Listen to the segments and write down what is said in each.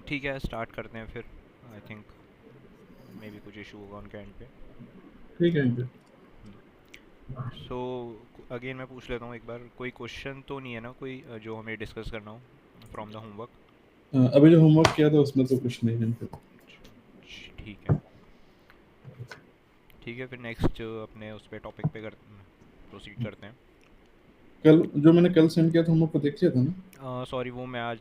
ठीक है, स्टार्ट करते हैं फिर। आई थिंक मे बी कुछ इशू होगा उनके एंड पे। ठीक है अंकित। सो अगेन मैं पूछ लेता हूँ एक बार, कोई क्वेश्चन तो नहीं है ना कोई जो हमें डिस्कस करना हो फ्रॉम द होमवर्क? अभी जो होमवर्क किया था उसमें तो कुछ नहीं है अंकित। ठीक है। ठीक है, फिर नेक्स्ट अपने उस पे टॉपिक पे कर प्रोसीड करते हैं। कल जो मैंने कल सेंड किया था होमवर्क को देख लिया था ना? सॉरी, वो मैं आज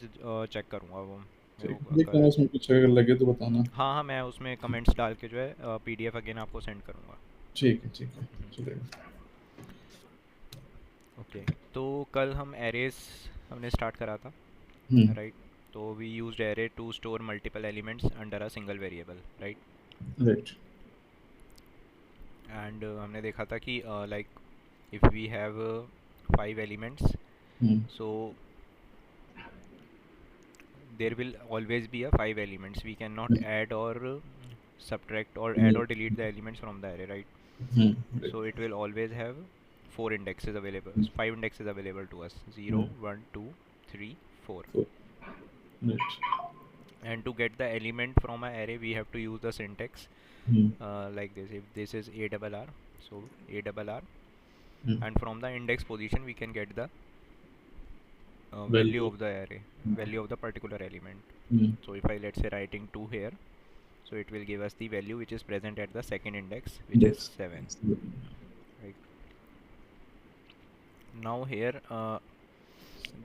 चेक करूँगा वो। मेरे ठीक, को देखता कल। हूँ उसमें कुछ अगर लगे तो बताना। हाँ हाँ, मैं उसमें कमेंट्स डाल के जो है पीडीएफ अगेन आपको सेंड करूँगा। ठीक है, चलेगा। ओके। तो कल हम एरेस हमने स्टार्ट करा था, हम्म। राइट? तो we used array to store multiple elements under a single variable, right? Right. And हमने देखा था कि like if we have 5 elements, hmm. so there will always be a 5 elements. We cannot add or subtract or add or delete the elements from the array, right? Right. So it will always have 4 indexes available, 5 indexes available to us: 0, hmm. 1, 2, 3, 4. Right. And to get the element from an array, we have to use the syntax hmm. like this. If this is a double r, so a double r, hmm. and from the index position we can get the value value. of the array, value of the particular element. Hmm. So if I, let's say, writing 2 here, so it will give us the value which is present at the second index, which is index. 7, right? Now here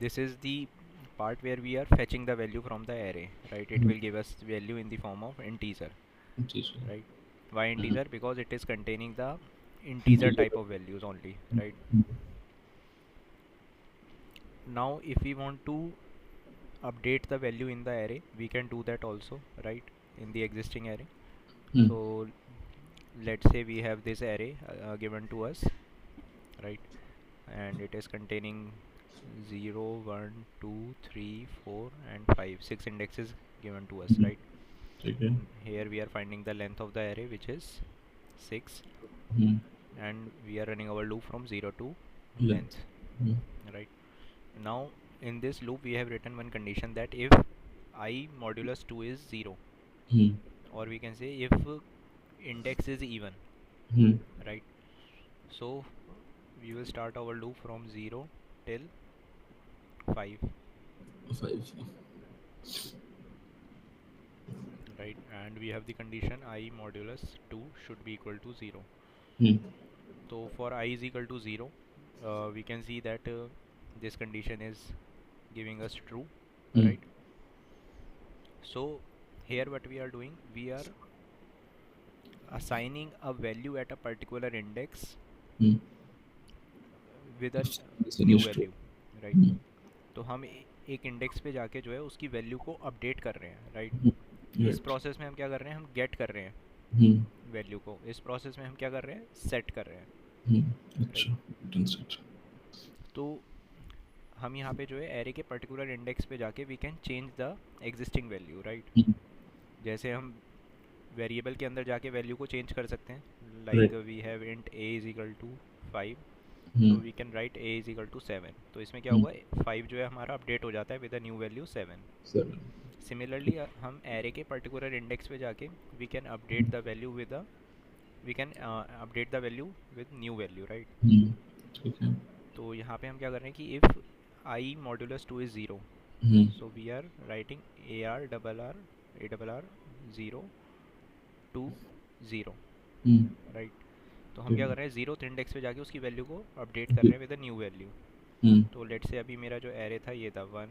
this is the part where we are fetching the value from the array, right? It will give us value in the form of integer, right? Why integer? Because it is containing the integer type of values only, right? Now if we want to update the value in the array, we can do that also, right? In the existing array. So let's say we have this array given to us, right? And it is containing 0, 1, 2, 3, 4 and 5, 6 indexes given to us, right? ठीक है। Here we are finding the length of the array, which is 6, and we are running our loop from 0 to length. length, right? Now in this loop we have written one condition, that if I modulus 2 is 0, or we can say if index is even, right? So we will start our loop from 0 till 5, 5। right? And we have the condition I modulus 2 should be equal to 0. So for I is equal to 0, we can see that this condition is giving us true, right? So here what we are doing, we are assigning a value at a particular index with a new value, right? तो हम एक index पे जाके जो है उसकी value को update कर रहे हैं, राइट? इस राइट। प्रोसेस में हम क्या कर रहे हैं, हम गेट कर रहे हैं वैल्यू को। इस प्रोसेस में हम क्या कर रहे हैं, सेट कर रहे हैं, राइट? अच्छा, रिटर्न सेट। तो हम यहाँ पे जो है एरे के पर्टिकुलर इंडेक्स पे जाके we can change the existing value, right? जैसे हम वेरिएबल के अंदर जाके वैल्यू को चेंज कर सकते हैं, like right. We have int a is equal to 5, so we can write a is equal to 7। तो इसमें क्या होगा, 5 जो है हमारा अपडेट हो जाता है with a new value 7। 7। Similarly हम एरे के पर्टिकुलर इंडेक्स पे जाके we can update the value with a we can update the value with new value, right? ठीक है। तो यहाँ पे हम क्या कर रहे हैं कि if i modulus 2 is 0, so we are writing a double r 0 to 0, right? तो हम क्या कर रहे हैं, 0th इंडेक्स पे जाके उसकी वैल्यू को अपडेट कर रहे हैं विद अ न्यू वैल्यू। तो लेट से अभी मेरा जो एरे था ये था 1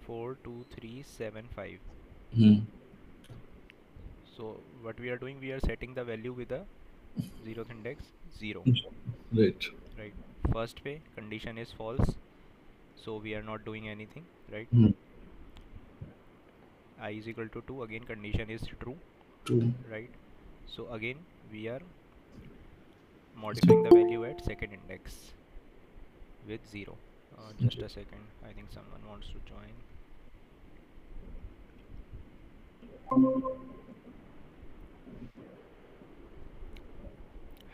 4 2 3 7 5। So what we are doing, we are setting the value with the 0th index 0, right. right? First pay condition is false, so we are not doing anything, right? I is equal to 2, again condition is true, two. right? So again we are modifying the value at second index with 0. Just a second, I think someone wants to join.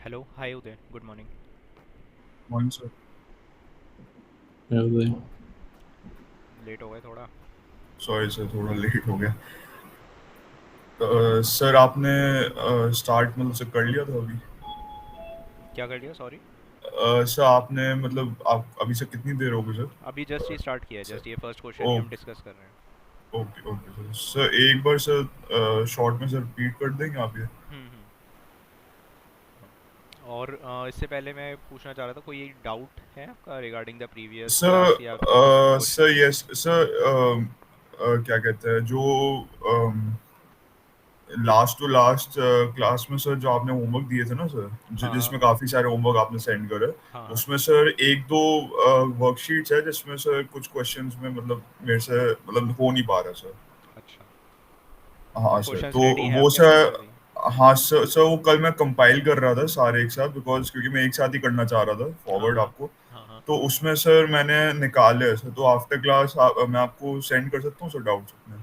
Hello, hi Uday, good morning. Morning sir. क्या होता है? Late हो गए थोड़ा? Sorry sir, थोड़ा late हो गया। Sir आपने स्टार्ट मतलब से कर लिया था अभी? क्या कर लिया, सॉरी? सर आपने मतलब आप अभी से कितनी देर हो गई सर? अभी जस्ट ही स्टार्ट किया है, सर जस्ट ये फर्स्ट क्वेश्चन ही हम ओके डिस्कस कर रहे हैं। Okay okay sir. सर एक बार सर शॉर्ट में सर रिपीट कर देंगे आप ये? हम्म। और इससे पहले मैं पूछना चाह रहा था, कोई डाउट है आपका रिगार्डिंग द प्रीवियस क्लास या सर क्वेश्चंस? यस सर, क्या कहते हैं जो लास्ट टू लास्ट क्लास में सर जो आपने होमवर्क दिए थे ना सर, हाँ हाँ जिसमें काफी सारे होमवर्क आपने सेंड करे, हाँ हाँ। उसमें सर एक दो वर्कशीट्स है जिसमें सर कुछ क्वेश्चंस में मतलब मेरे से मतलब हो नहीं पा रहा सर। अच्छा, वो हाँ सर, क्वेश्चंस तो रेडी हैं वो आपके पास सर, ऑलरेडी? हाँ सर सर वो कल मैं कंपाइल कर रहा था सारे एक साथ, बिकॉज क्योंकि मैं एक साथ ही करना चाह रहा था हाँ फॉरवर्ड हाँ आपको। हाँ हाँ। तो उसमें सर मैंने निकाले हैं सर, तो आफ्टर क्लास मैं आपको सेंड कर सकता हूँ सर डाउट्स अपने?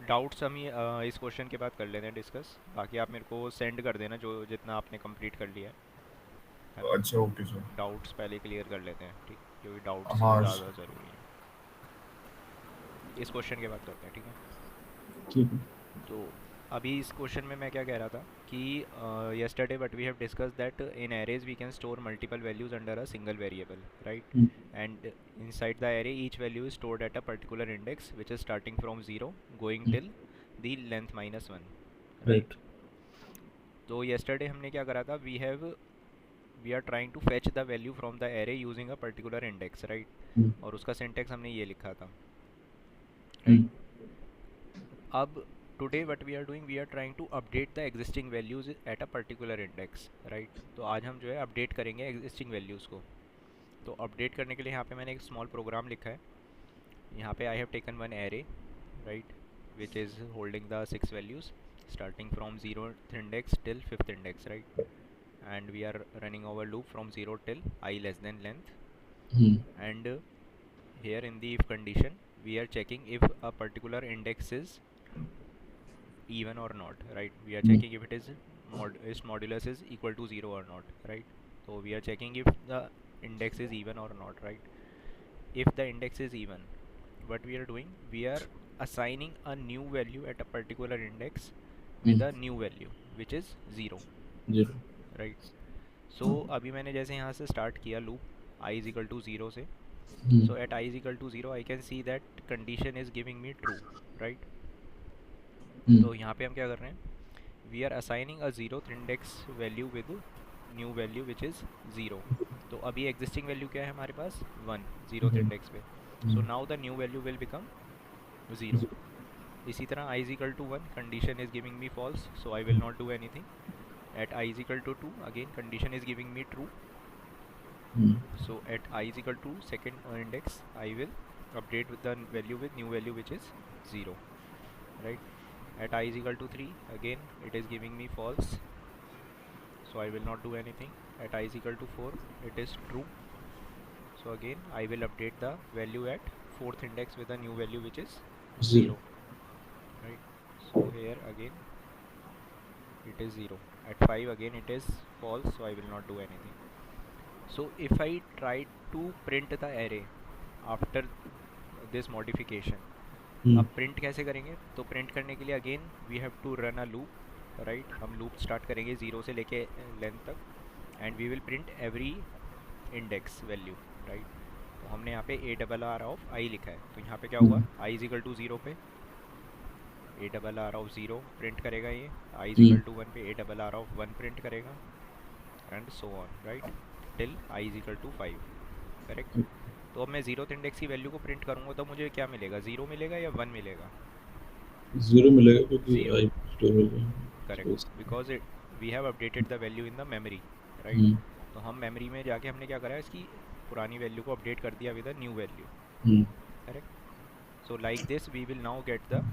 डाउट्स हम ये इस क्वेश्चन के बाद कर लेते हैं डिस्कस। बाकी आप मेरे को सेंड कर देना जो जितना आपने कंप्लीट कर लिया है ना? अच्छा ओके सर। डाउट्स पहले क्लियर कर लेते हैं, ठीक? क्योंकि डाउट्स हाँ ज़्यादा ज़रूरी हैं। इस क्वेश्चन के बाद करते हैं, ठीक है? ठीक है। तो अभी इस क्वेश्चन में मैं क्या कह रहा था कि yesterday what we have discussed that in arrays we can store multiple values under a single variable, right? Hmm, And inside the array each value is stored at a particular index which is starting from 0 going hmm, till the length minus 1, right. right? तो yesterday हमने क्या करा था, we are trying to fetch the value from the array using a particular index, right? हम्म, और उसका syntax हमने ये लिखा था, हम्म, right? अब today what we are doing, we are trying to update the existing values at a particular index, right? तो आज हम जो है अपडेट करेंगे existing values को। तो अपडेट करने के लिए यहाँ पे मैंने एक स्मॉल प्रोग्राम लिखा है। यहाँ पे I have taken one array, right, which is holding the 6 values starting from 0th index till 5th index, right? And we are running over loop from 0 till I less than length. Hmm, And here in the if condition we are checking if a particular index is even or not, right? We are hmm, checking if it is its modulus is equal to 0 or not, right? So we are checking if the index is even or not, right? If the index is even, what we are doing, we are assigning a new value at a particular index with hmm, a new value which is 0, zero. right? So अभी मैंने जैसे यहाँ से start किया loop I is equal to 0 से, हम्म, so at I is equal to 0 I can see that condition is giving me true, right? हम्म, तो यहाँ पे हम क्या कर रहे हैं, we are assigning a 0th index value with new value which is 0. तो अभी existing value क्या है हमारे पास, 1 0th वन, index पे। हम्म, so now the new value will become 0। Zero. इसी तरह I is equal to 1, condition is giving me false, so I will not do anything. At I is equal to 2, again condition is giving me true, hmm, so at I is equal to second index I will update with the value with new value which is 0, right? At I is equal to 3, again it is giving me false, so I will not do anything. At I is equal to 4, it is true, so again I will update the value at fourth index with a new value which is zero. 0, right? So here again it is 0. At 5 again it is false, so I will not do anything. So if I try to print the array after this modification, hmm, अब print कैसे करेंगे? तो print करने के लिए again we have to run a loop, right? हम loop start करेंगे 0 से लेके लेंथ तक, and we will print every index value, right? तो हमने यहाँ पे ए डबल आर ऑफ आई लिखा है, तो यहाँ पे क्या हम्म, होगा, आई इज इक्वल टू 0 पे ए डबल आर ऑफ 0 प्रिंट करेगा, ये I is hmm, equal to 1 पे ए डबल आर ऑफ 1 प्रिंट करेगा, and so on, right? Till I is equal to 5, correct? तो अब मैं 0th इंडेक्स की वैल्यू को प्रिंट करूँगा तो मुझे क्या मिलेगा, 0 मिलेगा या 1 मिलेगा? जीरो मिलेगा क्योंकि 0, आई स्टोर हो गया correct, space. Because we have updated the value in the memory, right? Hmm, तो हम मेमोरी में जाके हमने क्या करा है, इसकी पुरानी वैल्यू को अपडेट कर दिया with a new value, hmm, correct? So like this we will now get the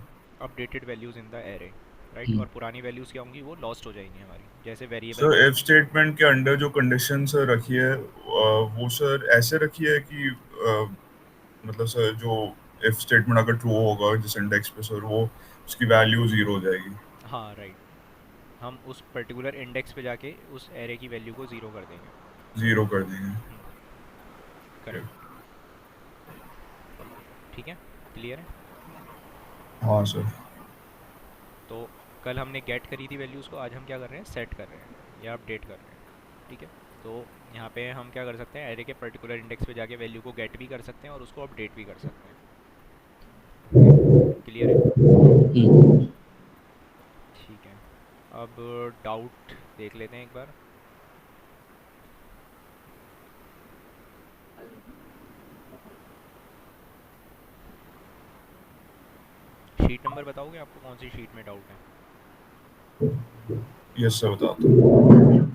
updated values in the array, right? Hmm, और पुरानी वैल्यूज़ क्या होंगी, वो लॉस्ट हो जाएंगी हमारी, जैसे वेरिएबल सर में। इफ स्टेटमेंट के अंडर जो कंडीशन सर रखी है वो सर ऐसे रखी है कि मतलब सर जो इफ स्टेटमेंट अगर ट्रू होगा जिस इंडेक्स पे सर, वो उसकी वैल्यू जीरो हो जाएगी? हाँ राइट, हम उस पर्टिकुलर इंडेक्स पे जाके उस एरे की वैल्यू को ज़ीरो कर देंगे। जीरो कर देंगे? करेक्ट, ठीक है, क्लियर है? हाँ सर। तो कल हमने गेट करी थी वैल्यूज़ को, आज हम क्या कर रहे हैं, सेट कर रहे हैं या अपडेट कर रहे हैं। ठीक है, तो यहाँ पे हम क्या कर सकते हैं, एरे के पर्टिकुलर इंडेक्स पे जाके वैल्यू को गेट भी कर सकते हैं और उसको अपडेट भी कर सकते हैं। ओके, क्लियर है। ठीक है, अब डाउट देख लेते हैं एक बार। शीट नंबर बताओगे, आपको कौन सी शीट में डाउट है? यस सर, बताता हूँ।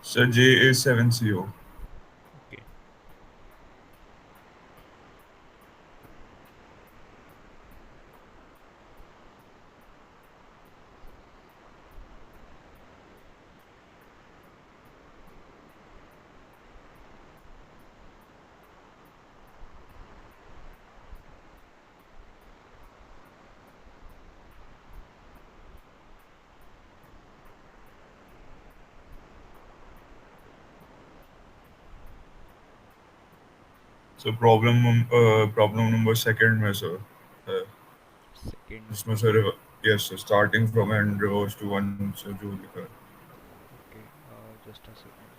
Sir JA7CO। Okay, sir problem number second में सर है, सेकंड में। इसमें sir yes starting from n reverse to one sir जो लिखा है। Okay, just a second.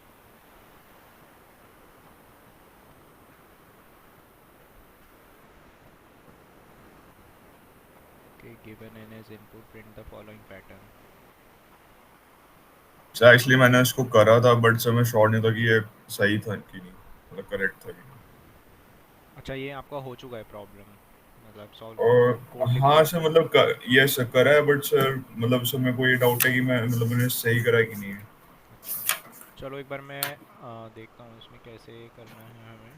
Okay, given n as input print the following pattern। Sir actually मैंने इसको करा था बट सर मैं श्योर नहीं था कि ये सही था कि नहीं, मतलब करेक्ट था कि नहीं। अच्छा, ये आपका हो चुका है प्रॉब्लम, मतलब सॉल्व और कोड लिख हाँ लिया सर आपने? मतलब ये सर करा है बट सर मतलब सर मेरे को ये डाउट है कि मैं मतलब मैंने सही करा है कि नहीं। अच्छा, चलो एक बार मैं देखता हूँ इसमें कैसे करना है हमें।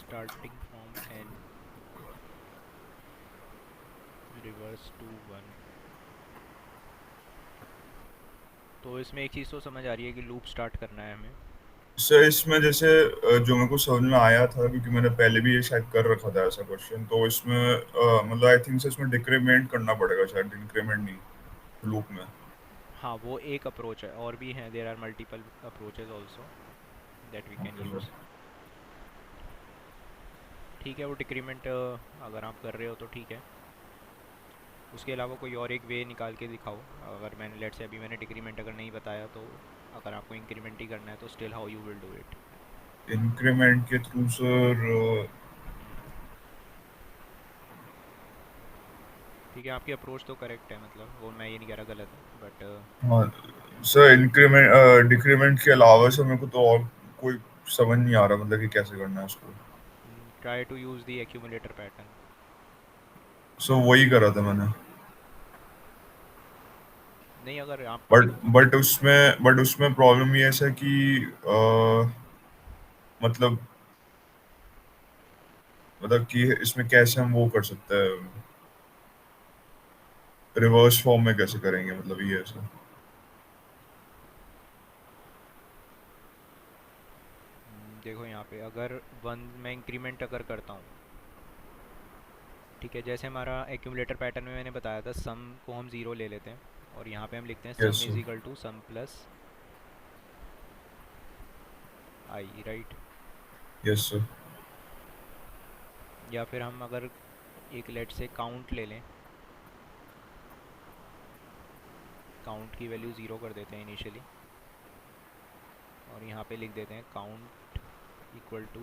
Starting from n reverse to 1। तो इसमें एक चीज़ तो समझ आ रही है कि लूप स्टार्ट करना है हमें। सर इसमें जैसे जो मेरे को समझ में आया था क्योंकि मैंने पहले भी ये शायद कर रखा था ऐसा क्वेश्चन, तो इसमें मतलब आई थिंक से इसमें डिक्रीमेंट करना पड़ेगा शायद, इंक्रीमेंट नहीं लूप में। हाँ, वो एक अप्रोच है, और भी हैं, there are multiple approaches also that we can use. ठीक है, वो डिक्रीमेंट अगर आप कर रहे हो तो ठीक है। उसके अलावा कोई और एक वे निकाल के दिखाओ। अगर मैंने लेट से अभी मैंने डिक्रीमेंट अगर नहीं बताया, तो अगर आपको इंक्रीमेंट ही करना है तो still how you will do it. Increment के थ्रू सर ठीक है, आपकी अप्रोच तो करेक्ट है, मतलब वो मैं ये नहीं कह रहा गलत है, बट हाँ सर इंक्रीमेंट डिक्रीमेंट के अलावा सर मेरे को तो और कोई समझ नहीं आ रहा मतलब कि कैसे करना है उसको। Try to use the accumulator pattern. So वही करा था मैंने। नहीं, अगर आप बट उसमें प्रॉब्लम ये है कि मतलब मतलब कि इसमें कैसे हम वो कर सकते हैं, रिवर्स फॉर्म में कैसे करेंगे, मतलब ये ऐसा। देखो यहाँ पे अगर वन मैं इंक्रीमेंट अगर करता हूँ, ठीक है, जैसे हमारा एक्यूमुलेटर पैटर्न में मैंने बताया था, सम को हम ज़ीरो ले लेते हैं और यहाँ पे हम लिखते हैं yes sum sir. Is equal to sum plus i, right? Yes sir. या फिर हम अगर एक लेट से काउंट ले लें, काउंट की वैल्यू ज़ीरो कर देते हैं इनिशियली, और यहाँ पे लिख देते हैं count equal to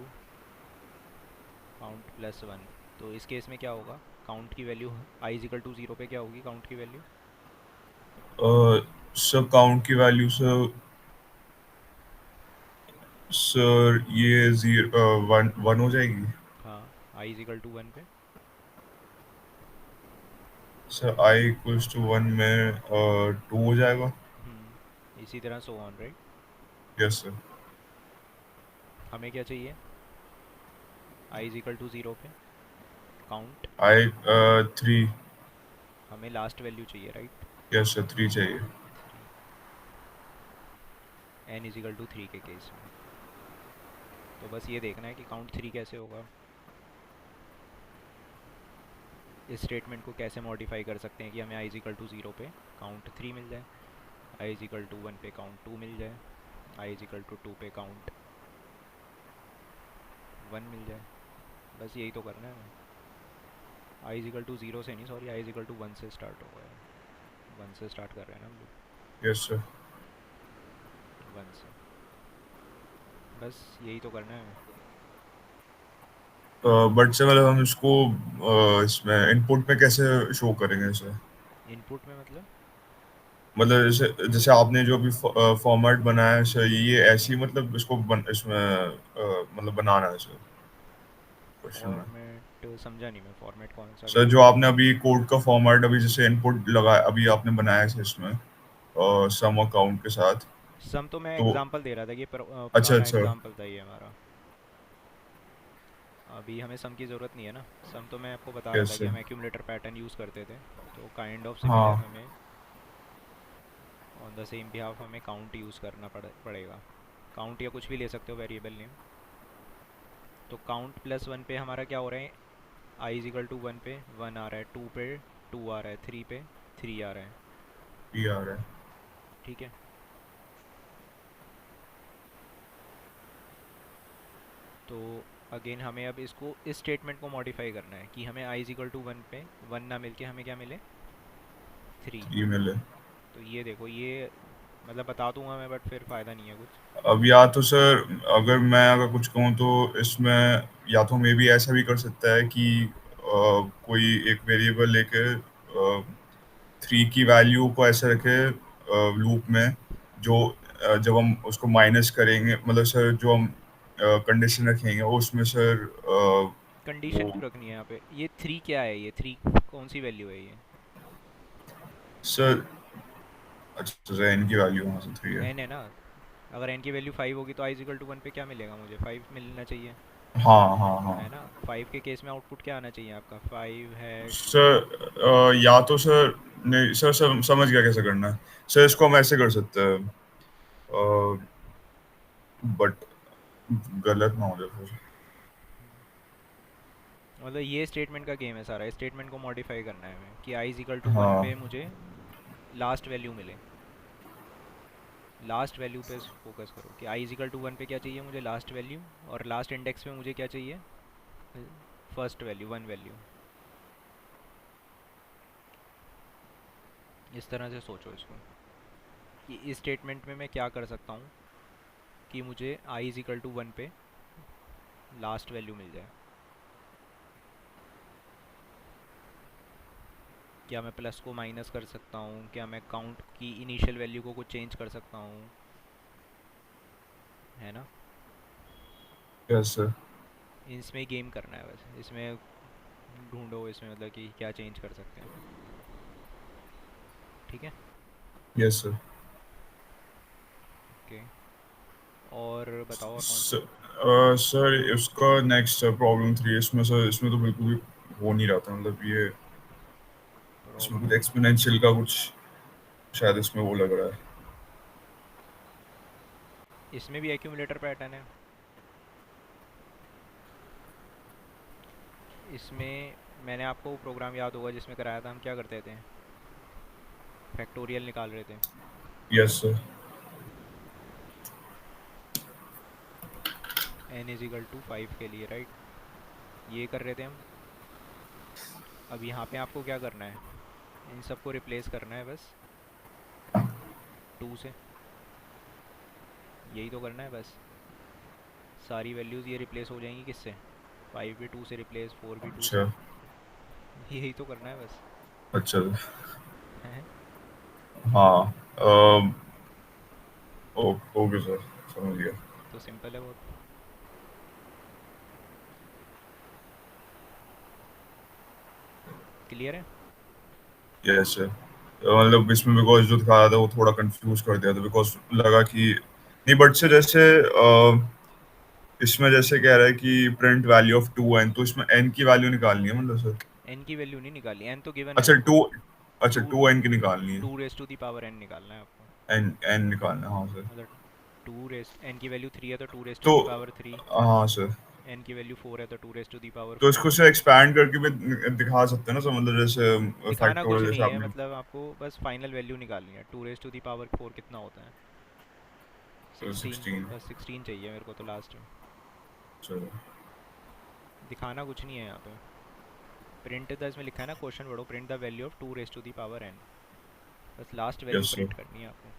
count plus one. तो इस केस में क्या होगा, काउंट की वैल्यू i is equal to zero पे क्या होगी, काउंट की वैल्यू सर काउंट की वैल्यू सर, सर ये जीरो वन वन हो जाएगी। हाँ, आई इज इक्वल टू 1 पे। सर आई इक्वल्स टू 1 में 2 हो जाएगा। इसी तरह सो ऑन, राइट। Yes sir. हमें क्या चाहिए? आई इज इक्वल टू 0 पे काउंट। आई 3। हमें लास्ट वैल्यू चाहिए, राइट। यस सर 3 चाहिए। एन इज इक्वल टू 3 के केस में तो बस ये देखना है कि काउंट 3 कैसे होगा। इस स्टेटमेंट को कैसे मॉडिफाई कर सकते हैं कि हमें आई इज इक्वल टू 0 पे काउंट 3 मिल जाए, आई इज इक्वल टू 1 पे काउंट 2 मिल जाए, आई इज इक्वल टू 2 पे काउंट 1 मिल जाए। बस यही तो करना है हमें। आई इज इक्वल टू 0 से नहीं, sorry, i is equal to 1 से स्टार्ट होगा है। 1 से स्टार्ट कर रहे हैं ना हम लोग। Yes sir. 1 से बस यही तो करना है हमें। बट सर मतलब हम इसको इसमें इनपुट में कैसे शो करेंगे सर? इनपुट में मतलब जैसे जैसे आपने जो अभी फॉर्मेट बनाया है सर, ये ऐसी मतलब इसको इसमें मतलब बनाना है सर क्वेश्चन में। फॉर्मेट समझा नहीं मैं, फॉर्मेट कौन सा सर करना जो है? आपने अभी कोड का फॉर्मेट अभी जैसे इनपुट लगाया अभी आपने बनाया है इसमें सम अकाउंट के साथ। सम तो मैं तो एग्जांपल दे रहा था कि अच्छा पुराना अच्छा। एग्जांपल था ये हमारा। अभी हमें सम की ज़रूरत नहीं है ना। सम तो मैं आपको बता रहा था यस कि सर। हम एक्यूमुलेटर पैटर्न यूज़ करते थे। तो काइंड ऑफ सिमिलर हाँ। हमें ऑन द सेम बिहाफ हमें काउंट यूज़ करना पड़ेगा। काउंट या कुछ भी ले सकते हो वेरिएबल नेम। तो काउंट प्लस 1 पे हमारा क्या हो रहा है? आई इज इक्वल टू 1 पे 1 आ रहा है, 2 पे 2 आ रहा है, 3 पे 3 आ रहा है। ये आ रहा है। ठीक है। तो अगेन हमें अब इसको इस स्टेटमेंट को मॉडिफाई करना है कि हमें आई इज इक्वल टू 1 पे 1 ना मिल के हमें क्या मिले? 3। ईमेल है। तो ये देखो, ये मतलब बता दूंगा मैं बट फिर फ़ायदा नहीं है कुछ। अब या तो सर अगर कुछ कहूँ तो इसमें या तो मे भी ऐसा भी कर सकता है कि कोई एक वेरिएबल लेके 3 की वैल्यू को ऐसे रखे लूप में, जो जब हम उसको माइनस करेंगे मतलब सर जो हम कंडीशन रखेंगे वो उसमें सर कंडीशन वो क्यों रखनी है यहाँ पे? ये 3 क्या है? ये 3 कौन सी वैल्यू है ये? सर अच्छा सर एन की वैल्यू वहाँ से 3 है। एन है ना। अगर एन की वैल्यू 5 होगी तो आई इज इक्वल टू 1 पे क्या मिलेगा? मुझे 5 मिलना चाहिए, हाँ हाँ हाँ। है ना। 5 के केस में आउटपुट क्या आना चाहिए आपका? 5 हैश। सर या तो सर नहीं सर, समझ गया कैसे करना है। सर इसको हम ऐसे कर सकते हैं बट गलत ना हो जाए फिर। मतलब ये स्टेटमेंट का गेम है सारा। स्टेटमेंट को मॉडिफाई करना है हमें कि आई इज इक्वल टू 1 हाँ। पे मुझे लास्ट वैल्यू मिले। लास्ट वैल्यू पे फोकस करो कि आई इज इक्वल टू 1 पे क्या चाहिए मुझे? Last value. और लास्ट इंडेक्स पे मुझे क्या चाहिए? First value, 1 value. इस तरह से सोचो इसको कि इस स्टेटमेंट में मैं क्या कर सकता हूँ कि मुझे आई इज इक्वल टू 1 पे लास्ट वैल्यू मिल जाए। क्या मैं प्लस को माइनस कर सकता हूँ? क्या मैं काउंट की इनिशियल वैल्यू को कुछ चेंज कर सकता हूँ? है ना। Yes sir. इसमें गेम करना है बस। इसमें ढूंढो इसमें मतलब कि क्या चेंज कर सकते हैं। ठीक है। Yes sir. ओके। और बताओ और कौन सा? सर उसका नेक्स्ट प्रॉब्लम 3 इसमें सर, इसमें तो बिल्कुल भी हो नहीं रहा था मतलब ये इसमें कुछ प्रॉब्लम एक्सपोनेंशियल का कुछ शायद इसमें वो लग रहा है। इसमें भी एक्यूमुलेटर पैटर्न है। इसमें मैंने आपको प्रोग्राम याद होगा जिसमें कराया था। हम क्या करते थे? फैक्टोरियल निकाल रहे थे। Yes sir. N is equal to 5 के लिए, राइट। ये कर रहे थे हम। अब यहाँ पे आपको क्या करना है? इन सबको रिप्लेस करना है बस 2 से। यही तो करना है बस। सारी वैल्यूज़ ये रिप्लेस हो जाएंगी किससे? 5 भी 2 से रिप्लेस, 4 भी 2 अच्छा से। यही तो करना है बस। अच्छा। हैं? हाँ ओके सर, समझ गया। तो सिंपल है बहुत। क्लियर है? Yes sir. मतलब इसमें बिकॉज जो दिखाया था वो थोड़ा कंफ्यूज कर दिया था, बिकॉज लगा कि नहीं, बट से जैसे इसमें जैसे कह रहा है कि प्रिंट वैल्यू ऑफ 2n, तो इसमें n की वैल्यू निकालनी है मतलब सर? एन की वैल्यू नहीं निकाली, एन तो गिवन है अच्छा आपको। 2, अच्छा टू 2n की निकालनी है। Two raise to the power n निकालना है आपको। n निकालना है, हाँ सर। मतलब टू रेस एन की वैल्यू 3 है तो टू रेस टू तो दी पावर 3। हाँ सर, एन की वैल्यू 4 है तो two raise to the power तो 4। इसको से एक्सपैंड करके भी दिखा सकते हैं ना सर, मतलब जैसे दिखाना कुछ फैक्टोरियल जैसे नहीं है, आपने। मतलब आपको बस फाइनल वैल्यू निकालनी है। Two raise to the power 4 कितना होता है? 16। 16। बस 16 चाहिए मेरे को तो लास्ट में। चलो। दिखाना कुछ नहीं है यहाँ पे। प्रिंट द, इसमें लिखा है ना क्वेश्चन पढ़ो, print the value of two raise to the power N. बस last value yes sir. Print करनी है आपको।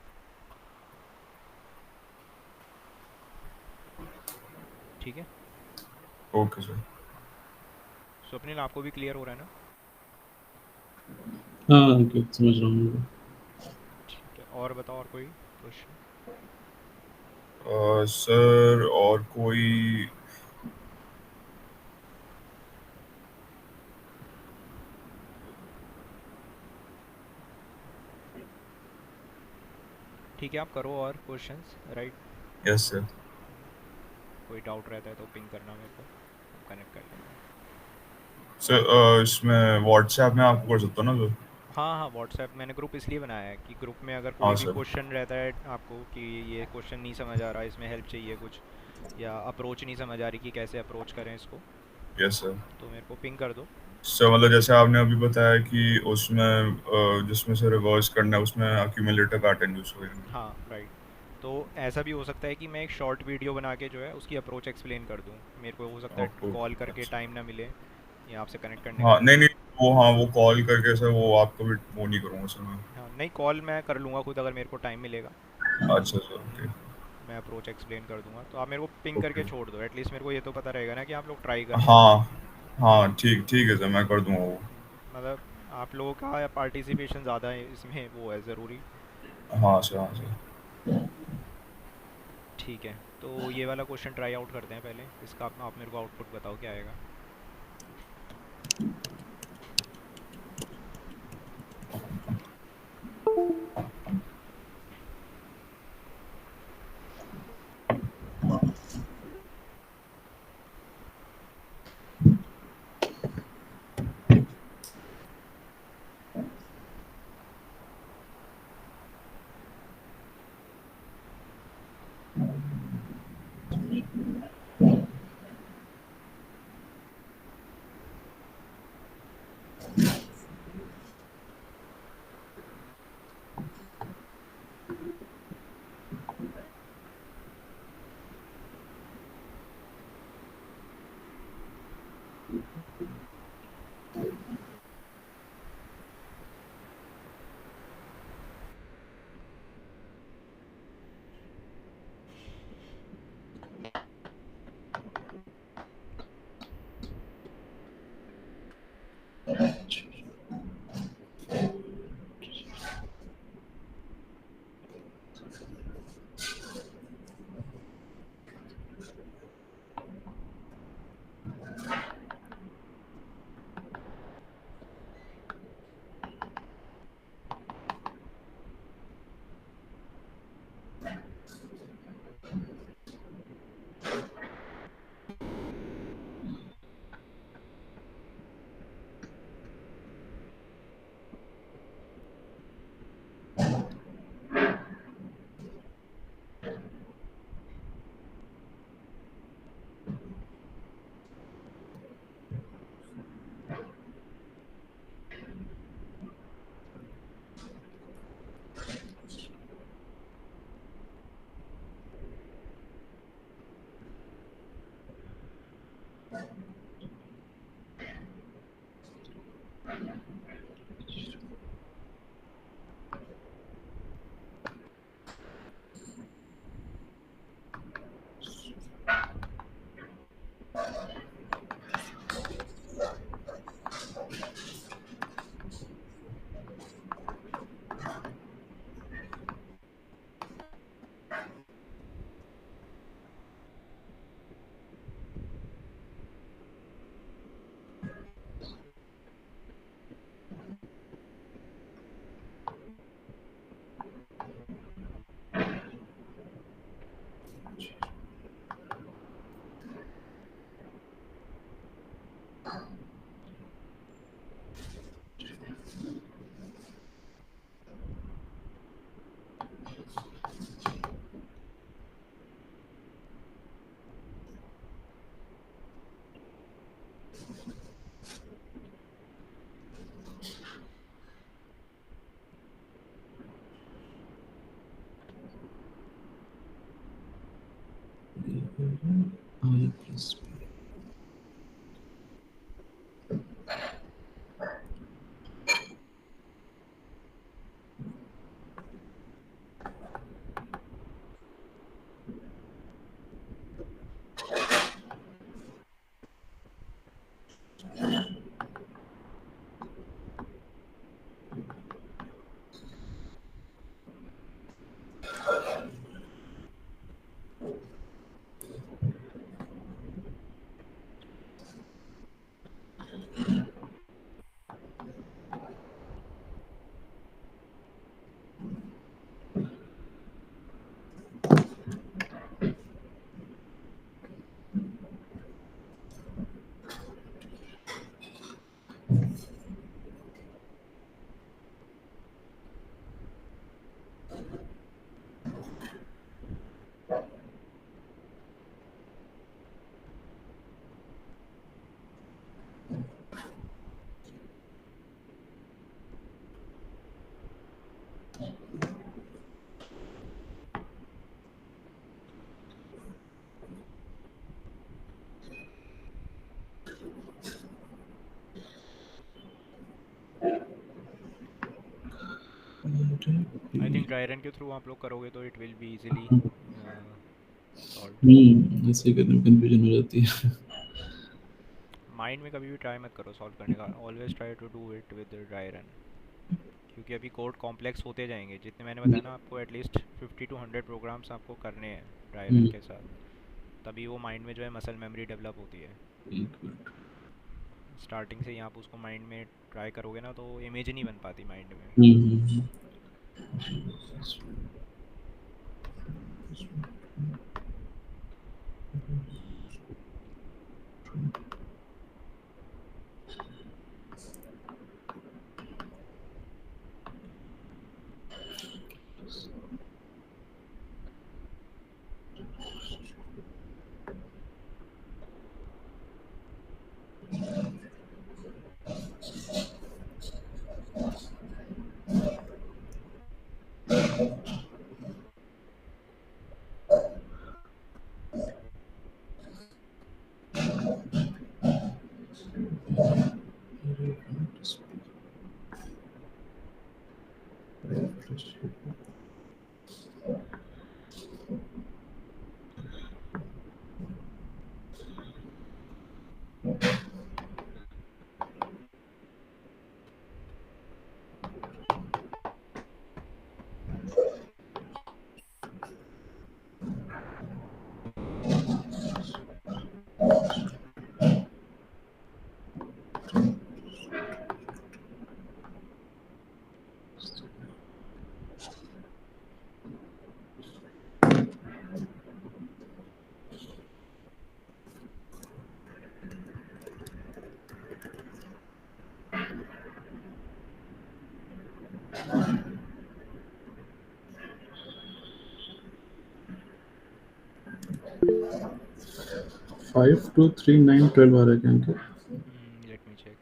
ठीक है। Okay sir. स्वप्निल आपको भी क्लियर हो रहा है ना? हाँ अंकित, समझ रहा हूँ। ठीक है, और बताओ, और कोई क्वेश्चन? सर और कोई? ठीक है, आप करो और क्वेश्चंस, राइट। Yes sir. कोई डाउट रहता है तो पिंग करना मेरे को, हम कनेक्ट कर लेंगे। सर इसमें व्हाट्सएप में आपको कर सकता हूँ ना सर? हाँ हाँ, व्हाट्सएप मैंने ग्रुप इसलिए बनाया है कि ग्रुप में अगर हाँ कोई भी सर। क्वेश्चन रहता है आपको कि ये क्वेश्चन नहीं समझ आ रहा, इसमें हेल्प चाहिए कुछ, या अप्रोच नहीं समझ आ रही कि कैसे अप्रोच करें इसको, यस सर। तो मेरे को पिंग कर दो। सर मतलब जैसे आपने अभी बताया कि उसमें जिसमें से रिवर्स करना है उसमें अक्यूमुलेटर पैटर्न यूज करेंगे। हाँ राइट। तो ऐसा भी हो सकता है कि मैं एक शॉर्ट वीडियो बना के जो है उसकी अप्रोच एक्सप्लेन कर दूँ। मेरे को हो सकता है ओके। कॉल करके अच्छा। टाइम ना मिले या आपसे कनेक्ट करने का हाँ टाइम नहीं ना नहीं, मिले। वो हाँ वो कॉल करके सर वो आपको भी वो नहीं करूँगा सर मैं। हाँ नहीं, कॉल मैं कर लूँगा खुद अगर मेरे को टाइम मिलेगा। अच्छा सर, ओके। मैं अप्रोच एक्सप्लेन कर दूंगा, तो आप मेरे को पिंग ओके। करके छोड़ दो, एटलीस्ट मेरे को ये तो पता रहेगा ना कि आप लोग ट्राई कर रहे हो। हाँ हाँ, ठीक ठीक है सर, मैं कर दूंगा वो। मतलब आप लोगों का पार्टिसिपेशन ज़्यादा है इसमें, वो है ज़रूरी। हाँ सर, हाँ सर। ठीक है, तो ये वाला क्वेश्चन ट्राई आउट करते हैं पहले। इसका आप मेरे को आउटपुट बताओ क्या आएगा। I plus B. I think dry run के थ्रू आप लोग करोगे तो it will be easily solve. ऐसे करने में कंफ्यूजन हो जाती है। माइंड में कभी भी ट्राई मत करो सॉल्व करने का, always try to do it with dry run, क्योंकि अभी कोड कॉम्प्लेक्स होते जाएंगे। जितने मैंने बताया ना आपको, एटलीस्ट 50 to 100 प्रोग्राम्स आपको करने हैं ड्राई रन के साथ, तभी वो माइंड में जो है मसल मेमोरी डेवलप होती है। एक मिनट। स्टार्टिंग से ही आप उसको माइंड में ट्राई करोगे ना तो इमेज नहीं बन पाती माइंड में। फाइव टू थ्री नाइन 12 आ रहा है क्या इनके? Let me check.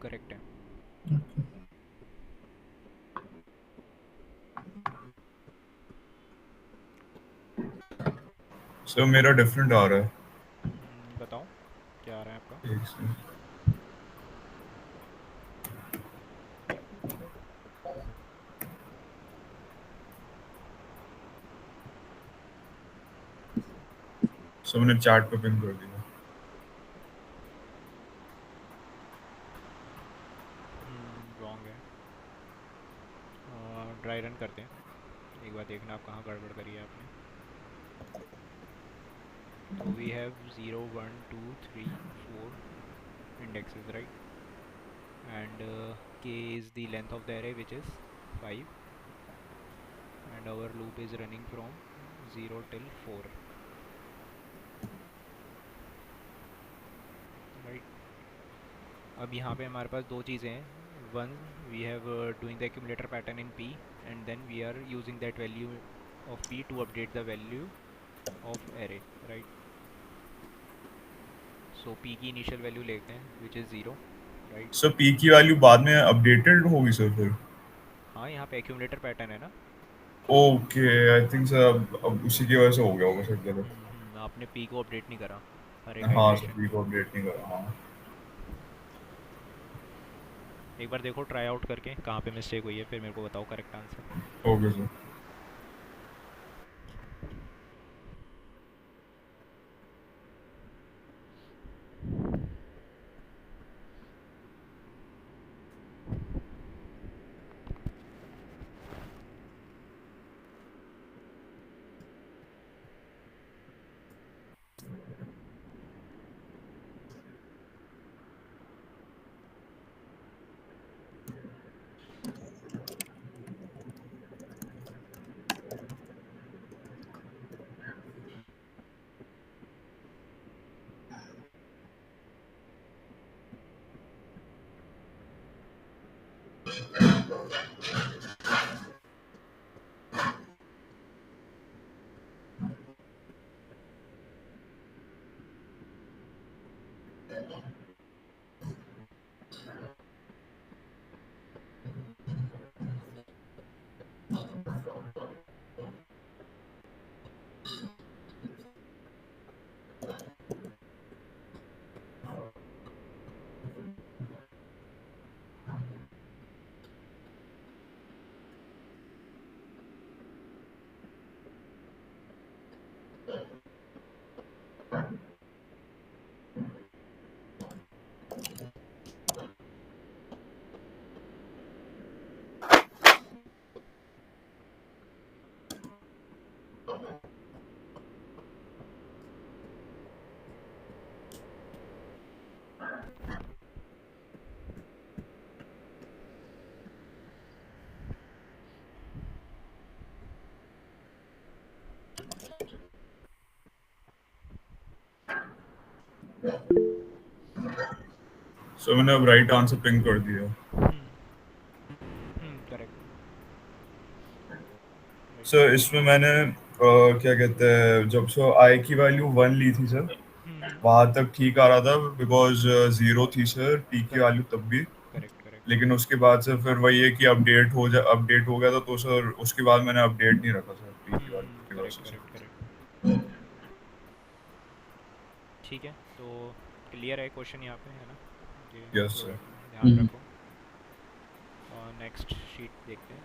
करेक्ट है। सर मेरा डिफरेंट आ रहा है। बताओ क्या आ रहा है आपका? एक सेकंड। सर मैंने चैट पे पिन कर दिया। रॉन्ग है। ड्राई रन करते हैं, एक बार देखना आप कहाँ गड़बड़ करी है आपने। So we have 0, 1, 2, 3, 4 indexes, right? And k is the length of the array, which is 5, and our loop is running from 0 till 4, right? अब यहाँ पे हमारे पास दो चीज़ें हैं. One, we have doing the accumulator pattern in p, and then we are using that value of p to update the value of array, right? So p की initial value लेते हैं, which is 0, right? Sir p की value बाद में updated होगी sir फिर? हाँ, यहाँ पे एक्यूमुलेटर पैटर्न है ना. ओके, आई थिंक सर अब उसी की वजह से हो गया होगा सर गलत. आपने p को अपडेट नहीं करा हर एक हाँ सर, आइटरेशन पी में. को अपडेट नहीं करा. हाँ एक बार देखो ट्राई आउट करके कहाँ पे मिस्टेक हुई है, फिर मेरे को बताओ correct answer. Okay sir. Sir मैंने अब राइट आंसर पिंग कर दिया. करेक्ट. सर इसमें मैंने क्या कहते हैं, जब सर आई की वैल्यू 1 ली थी सर, वहां तक ठीक आ रहा था बिकॉज 0 थी सर पी की वैल्यू तब भी. करेक्ट. करेक्ट. लेकिन उसके बाद से फिर वही है कि अपडेट हो गया था, तो सर उसके बाद मैंने अपडेट नहीं रखा सर पी की वैल्यू की वजह करेक्ट. से करेक्ट. सर. करेक्ट. ठीक है, तो क्लियर है क्वेश्चन यहाँ पे, है ना? ये यस सर. ध्यान रखो. और नेक्स्ट शीट देखते हैं.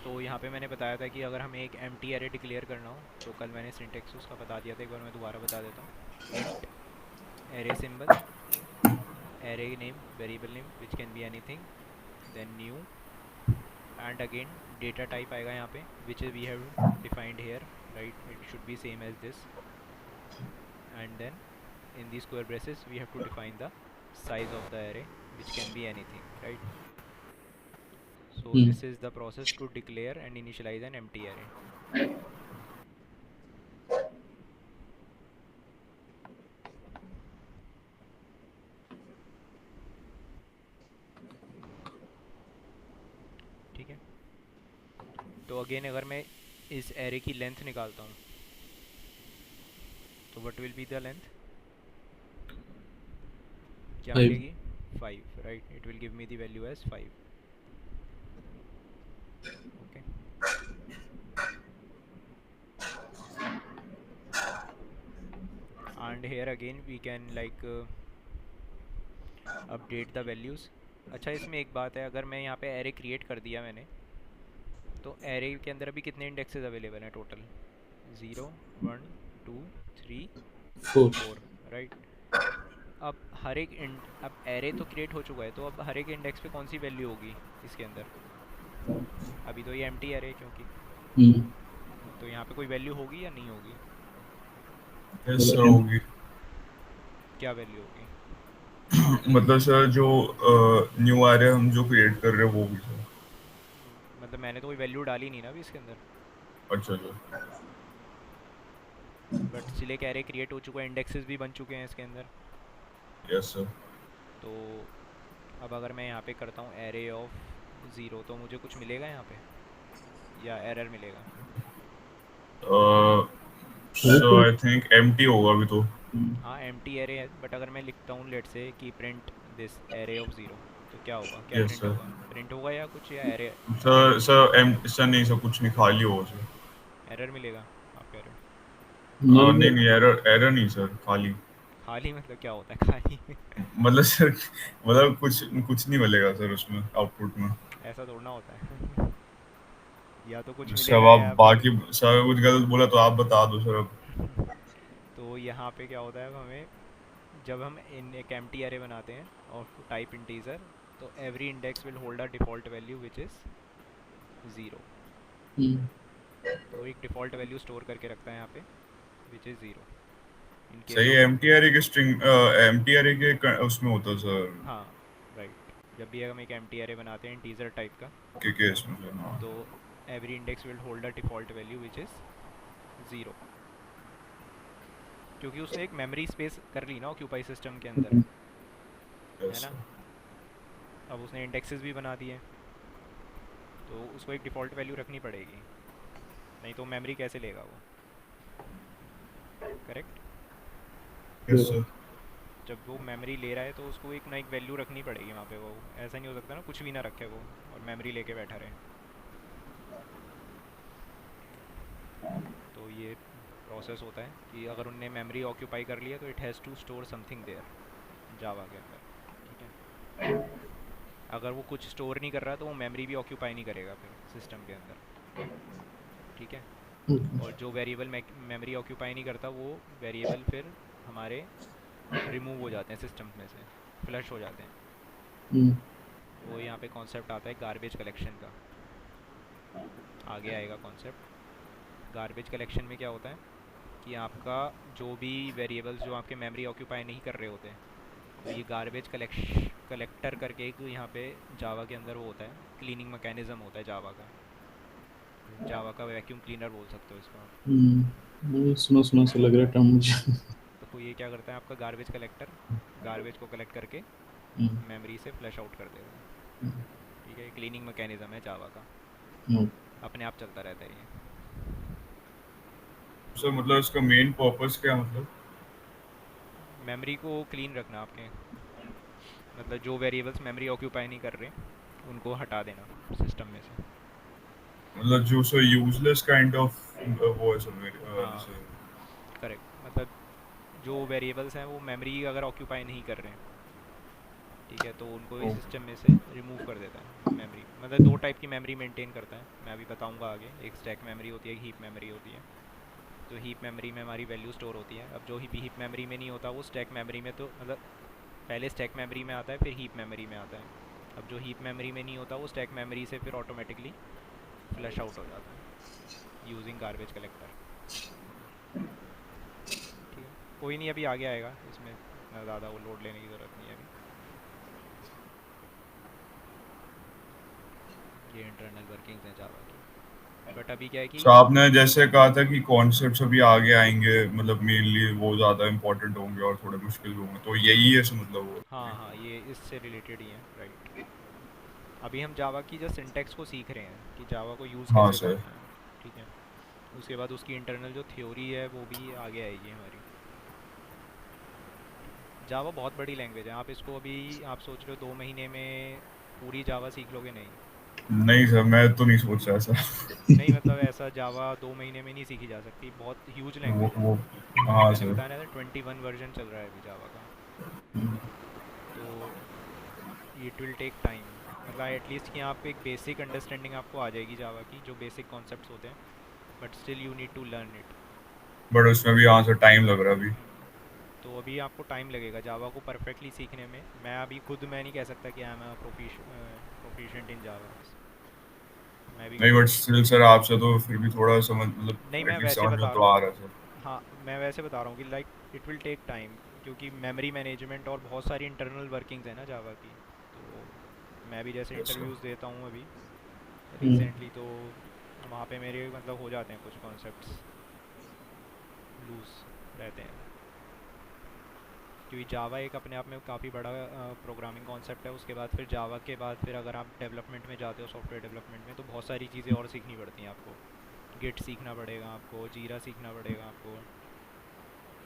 तो यहाँ पे मैंने बताया था कि अगर हमें एक एम्प्टी एरे डिक्लेयर करना हो, तो कल मैंने सिंटेक्स उसका बता दिया था, एक बार मैं दोबारा बता देता हूँ. Int array symbol, array name, variable name which can be anything, then new, and again data type आएगा यहाँ पे, which we have defined here, right? It should be same as this. And then in the square braces we have to define the size of the array, which can be anything, right? So this is the process to declare and initialize an empty array. ठीक है, तो again अगर मैं इस array की length निकालता हूँ, तो what will be the length? क्या मिलेगी? 5, right? It will give me the value as 5. Okay. And here again we can like update the values. अच्छा, इसमें एक बात है, अगर मैं यहाँ पे array create कर दिया मैंने, तो array के अंदर अभी कितने indexes अवेलेबल हैं टोटल? 0, 1, 2, 3, 4, राइट? अब अब एरे तो क्रिएट हो चुका है, तो अब हर एक इंडेक्स पे कौन सी वैल्यू होगी इसके अंदर? अभी तो ये एम्प्टी एरे है क्योंकि, हम्म, तो यहाँ पे कोई वैल्यू होगी या नहीं होगी? यस सर मतलब होगी। क्या वैल्यू होगी? मतलब सर जो न्यू एरे हम जो क्रिएट कर रहे हैं वो भी सर। मतलब मैंने तो कोई वैल्यू डाली नहीं ना अभी इसके अंदर, अच्छा sir. But select array create हो चुका है, इंडेक्सेस भी बन चुके हैं इसके अंदर। Yes sir. तो अब अगर मैं यहाँ पे करता हूँ एरे ऑफ ज़ीरो, तो मुझे कुछ मिलेगा यहाँ पे या एरर मिलेगा? सो आई थिंक एम्प्टी होगा अभी तो। हाँ एम्प्टी एरे है, बट अगर मैं लिखता हूँ लेट से कि print this array of zero, तो क्या होगा? क्या यस प्रिंट सर। होगा? प्रिंट होगा या कुछ, या एरे? सर सर एम सर नहीं सर, कुछ नहीं, खाली होगा सर। एरर मिलेगा आप कह रहे हो? नल नहीं में। नहीं, एरर एरर नहीं सर, खाली। खाली मतलब क्या होता है खाली? मतलब सर, मतलब कुछ कुछ नहीं मिलेगा सर उसमें आउटपुट में। ऐसा थोड़ा ना होता है। या तो कुछ सब मिलेगा आप या फिर बाकी सर कुछ गलत बोला तो आप बता दो सर अब। तो यहाँ पे क्या होता है, अब हमें जब हम इन एक एम्प्टी एरे बनाते हैं ऑफ टाइप इंटीजर, तो every index will hold a default value which is zero. Hmm, तो एक डिफ़ॉल्ट वैल्यू स्टोर करके रखता है यहाँ पे विच इज़ ज़ीरो इन केस सही है, ऑफ। एम्प्टी एरे के स्ट्रिंग एम्प्टी एरे के उसमें होता है सर। हाँ राइट, जब भी हम एक एम्प्टी एरे बनाते हैं इंटीजर टाइप का, के केस में सर, हाँ। तो every index will hold a default value which is zero, क्योंकि उसने एक मेमोरी स्पेस कर ली ना ऑक्यूपाई सिस्टम के अंदर, है यस ना? सर। अब उसने इंडेक्सेस भी बना दिए, तो उसको एक डिफ़ॉल्ट वैल्यू रखनी पड़ेगी, नहीं तो मेमोरी कैसे लेगा वो? करेक्ट। Yes sir. जब वो मेमोरी ले रहा है तो उसको एक ना एक वैल्यू रखनी पड़ेगी वहाँ पे, वो ऐसा नहीं हो सकता ना कुछ भी ना रखे वो और मेमोरी लेके बैठा रहे। तो ये प्रोसेस होता है कि अगर उनने मेमोरी ऑक्यूपाई कर लिया तो it has to store something there Java के अंदर, ठीक है? अगर वो कुछ स्टोर नहीं कर रहा तो वो मेमोरी भी ऑक्यूपाई नहीं करेगा फिर सिस्टम के अंदर, ठीक है? और जो वेरिएबल मेमोरी ऑक्यूपाई नहीं करता वो वेरिएबल फिर हमारे रिमूव हो जाते हैं सिस्टम में से, फ्लश हो जाते हैं। वो यहाँ पे कॉन्सेप्ट आता है गार्बेज कलेक्शन का, आगे आएगा कॉन्सेप्ट। गार्बेज कलेक्शन में क्या होता है कि आपका जो भी वेरिएबल्स जो आपके मेमोरी ऑक्यूपाई नहीं कर रहे होते, तो ये गार्बेज कलेक्टर करके एक यहाँ पे जावा के अंदर वो होता है, क्लीनिंग मैकेनिज्म होता है जावा का। जावा का वैक्यूम क्लीनर बोल सकते हो इसको आप। नहीं, सुना सुना सा लग रहा है टर्म मुझे। तो ये क्या करता है, आपका गार्बेज कलेक्टर गार्बेज को कलेक्ट करके मेमोरी से फ्लश आउट कर देगा, ठीक है? क्लीनिंग मैकेनिज्म है जावा का, अपने आप चलता रहता है ये। सर मतलब इसका मेन पर्पस क्या है मतलब? मेमोरी को क्लीन रखना आपके, मतलब जो वेरिएबल्स मेमोरी ऑक्यूपाई नहीं कर रहे उनको हटा देना सिस्टम में से। मतलब जो सर यूजलेस काइंड ऑफ वो है सर मेरे हाँ जैसे। करेक्ट, मतलब जो वेरिएबल्स हैं वो मेमोरी अगर ऑक्यूपाई नहीं कर रहे हैं, ठीक है, तो उनको इस ओ, सिस्टम में से रिमूव कर देता है मेमोरी। मतलब दो टाइप की मेमोरी मेंटेन करता है, मैं अभी बताऊंगा आगे। एक स्टैक मेमोरी होती है, एक हीप मेमोरी होती है। तो हीप मेमोरी में हमारी वैल्यू स्टोर होती है। अब जो हीप मेमोरी में नहीं होता वो स्टैक मेमोरी में, तो मतलब पहले स्टैक मेमोरी में आता है फिर हीप मेमोरी में आता है। अब जो हीप मेमोरी में नहीं होता वो स्टैक मेमोरी से फिर ऑटोमेटिकली फ्लश आउट हो जाता है यूजिंग गार्बेज कलेक्टर, ठीक है? कोई नहीं, अभी आगे आएगा, इसमें इतना ज़्यादा वो लोड लेने की ज़रूरत नहीं है अभी। ये इंटरनल वर्किंग्स हैं जावा की, बट अभी क्या है कि सो आपने जैसे कहा था कि कॉन्सेप्ट्स अभी आगे आएंगे, मतलब मेनली वो ज़्यादा इंपॉर्टेंट होंगे और थोड़े मुश्किल होंगे, तो यही है सर मतलब वो। हाँ हाँ ये इससे रिलेटेड ही है, राइट? अभी हम जावा की जस्ट सिंटेक्स को सीख रहे हैं कि जावा को यूज़ हाँ कैसे सर। करना है, ठीक है? उसके बाद उसकी इंटरनल जो थ्योरी है वो भी आगे आएगी हमारी, ठीक है? जावा बहुत बड़ी लैंग्वेज है, आप इसको अभी आप सोच रहे हो 2 महीने में पूरी जावा सीख लोगे? नहीं, नहीं सर, मैं तो नहीं सोच रहा ऐसा। नहीं मतलब ऐसा जावा 2 महीने में नहीं सीखी जा सकती, बहुत ह्यूज लैंग्वेज है। वो हाँ मैंने सर। बताया ना 21 वर्जन चल रहा है अभी जावा का, तो इट विल टेक टाइम। मतलब एटलीस्ट कि आप एक बेसिक अंडरस्टैंडिंग आपको आ जाएगी जावा की, जो बेसिक कॉन्सेप्ट्स होते हैं, but still you need to learn it. But उसमें भी हाँ सर टाइम लग रहा है अभी। तो अभी आपको टाइम लगेगा जावा को परफेक्टली सीखने में। मैं नहीं कह सकता कि आई एम प्रोफिशिएंट इन जावा। मैं भी नहीं, खुद बट स्टिल सर आपसे तो फिर भी थोड़ा समझ, नहीं, मतलब मैं एटलीस्ट वैसे समझ में बता तो रहा हूँ। आ रहा है सर। हाँ, मैं वैसे बता रहा हूँ कि like it will take time, क्योंकि मेमोरी मैनेजमेंट और बहुत सारी इंटरनल वर्किंग्स है ना जावा की। तो मैं भी जैसे यस सर। इंटरव्यूज़ देता हूँ अभी हम्म। रिसेंटली, तो वहाँ पे मेरे मतलब हो जाते हैं कुछ कॉन्सेप्ट्स लूज रहते हैं, क्योंकि जावा एक अपने आप में काफ़ी बड़ा प्रोग्रामिंग कॉन्सेप्ट है। उसके बाद फिर जावा के बाद फिर अगर आप डेवलपमेंट में जाते हो, सॉफ्टवेयर डेवलपमेंट में, तो बहुत सारी चीज़ें और सीखनी पड़ती हैं आपको। गिट सीखना पड़ेगा आपको, जीरा सीखना पड़ेगा आपको,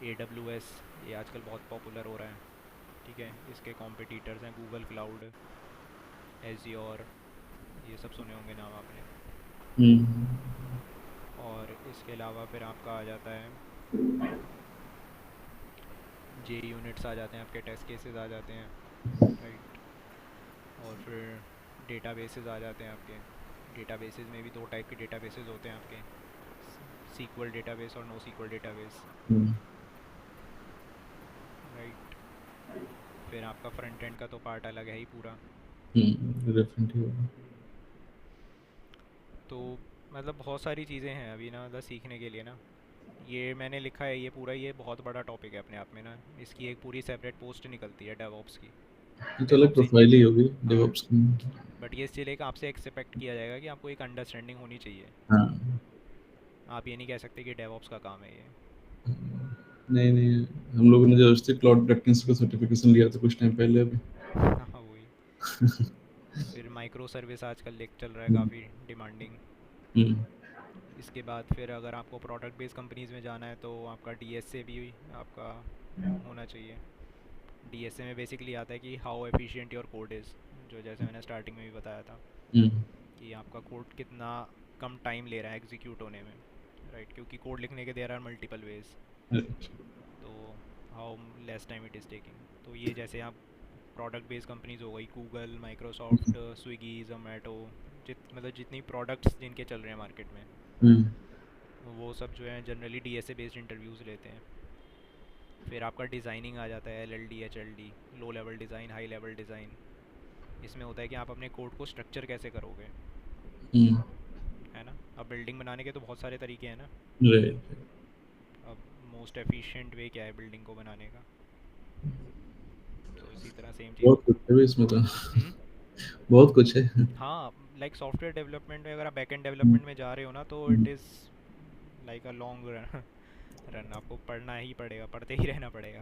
AWS ये आजकल बहुत पॉपुलर हो रहा है। ठीक है, इसके कॉम्पिटिटर्स हैं गूगल क्लाउड, एजियोर, ये सब सुने होंगे नाम आपने। हम्म। और इसके अलावा फिर आपका आ जाता है जे यूनिट्स आ जाते हैं आपके, टेस्ट केसेस आ जाते हैं, राइट। और फिर डेटाबेसेस आ जाते हैं आपके। डेटाबेसेस में भी दो टाइप के डेटाबेसेस होते हैं आपके, सीक्वल डेटाबेस और नो सीक्वल डेटाबेस, हम्म। राइट। फिर आपका फ्रंट एंड का तो पार्ट अलग है ही पूरा। डेफिनेटली होगा। हम्म, तो मतलब बहुत सारी चीज़ें हैं अभी ना, मतलब सीखने के लिए ना। ये मैंने लिखा है, ये पूरा ये बहुत बड़ा टॉपिक है अपने आप में ना। इसकी एक पूरी सेपरेट पोस्ट निकलती है डेवऑप्स की, ये तो अलग डेवऑप्स प्रोफाइल ही इंजीनियर। होगी हाँ, डेवऑप्स की। बट ये स्टिल एक आपसे एक्सपेक्ट किया जाएगा कि आपको एक अंडरस्टैंडिंग होनी चाहिए। हाँ। आप ये नहीं कह सकते कि डेवऑप्स का काम है ये। नहीं नहीं, हम लोगों ने जब क्लाउड प्रेक्टिस का सर्टिफिकेशन लिया था कुछ टाइम पहले अभी। हाँ वही। फिर माइक्रो सर्विस आजकल लेक चल रहा है हम्म। काफ़ी डिमांडिंग। हम्म। इसके बाद फिर अगर आपको प्रोडक्ट बेस्ड कंपनीज़ में जाना है तो आपका डीएसए भी आपका होना चाहिए। डीएसए में बेसिकली आता है कि how efficient your code is, जो जैसे मैंने स्टार्टिंग में भी बताया था हम्म। कि आपका कोड कितना कम टाइम ले रहा है एग्जीक्यूट होने में, राइट। क्योंकि कोड लिखने के there are multiple ways, Right. तो how less time it is taking. तो ये जैसे आप प्रोडक्ट बेस्ड कंपनीज हो गई, गूगल, माइक्रोसॉफ्ट, स्विगी, जोमेटो, मतलब जितनी प्रोडक्ट्स जिनके चल रहे हैं मार्केट में, हम्म। वो सब जो है जनरली डीएसए बेस्ड इंटरव्यूज़ लेते हैं। फिर आपका डिज़ाइनिंग आ जाता है, LLD, HLD, low level design, high level design. इसमें होता है कि आप अपने कोड को स्ट्रक्चर कैसे करोगे, हम्म। है ना। अब बिल्डिंग बनाने के तो बहुत सारे तरीके हैं ना। राइट। अब मोस्ट एफिशिएंट वे क्या है बिल्डिंग को बनाने का, तो इसी तरह सेम चीज़ बहुत होता कुछ है भी इसमें तो। है। बहुत कुछ है। हाँ, लाइक सॉफ्टवेयर डेवलपमेंट में अगर आप बैकएंड हम्म। डेवलपमेंट में जा रहे हो ना, तो hmm. It is like a long run. Run आपको पढ़ना ही पड़ेगा, पढ़ते ही रहना पड़ेगा।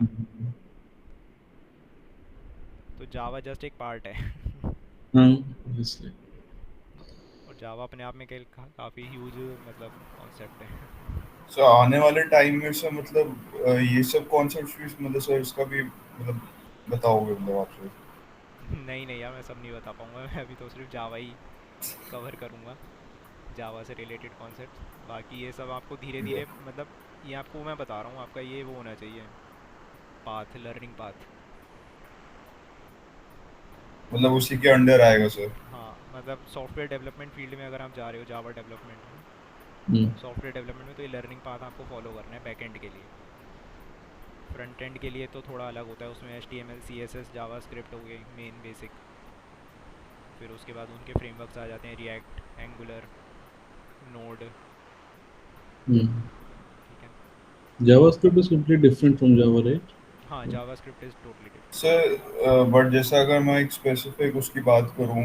तो जावा जस्ट एक पार्ट है। हाँ, obviously। और जावा अपने आप में काफ़ी ह्यूज मतलब कॉन्सेप्ट है। सर आने वाले टाइम में सर, मतलब ये सब कॉन्सेप्ट्स भी, मतलब सर इसका भी मतलब बताओगे मतलब आपसे। नहीं नहीं यार, मैं सब नहीं बता पाऊँगा। मैं अभी तो सिर्फ जावा ही कवर करूँगा, जावा से रिलेटेड कॉन्सेप्ट्स। बाकी ये सब आपको धीरे धीरे मतलब, ये आपको मैं बता रहा हूँ, आपका ये वो होना चाहिए पाथ, लर्निंग पाथ। मतलब उसी के अंडर आएगा सर। हाँ, मतलब सॉफ्टवेयर डेवलपमेंट फील्ड में अगर आप जा रहे हो, जावा डेवलपमेंट में, हम्म। सॉफ्टवेयर डेवलपमेंट में, तो ये लर्निंग पाथ आपको फॉलो करना है बैक एंड के लिए। फ्रंट एंड के लिए तो थोड़ा अलग होता है, उसमें HTML, CSS, जावास्क्रिप्ट हो गई मेन बेसिक। फिर उसके बाद उनके फ्रेमवर्क्स आ जाते हैं, रिएक्ट, एंगुलर, नोड। हम्म। ठीक है। JavaScript is completely different from Java, right? हाँ, JavaScript is totally different. Sir but जैसे अगर मैं एक स्पेसिफिक उसकी बात करूं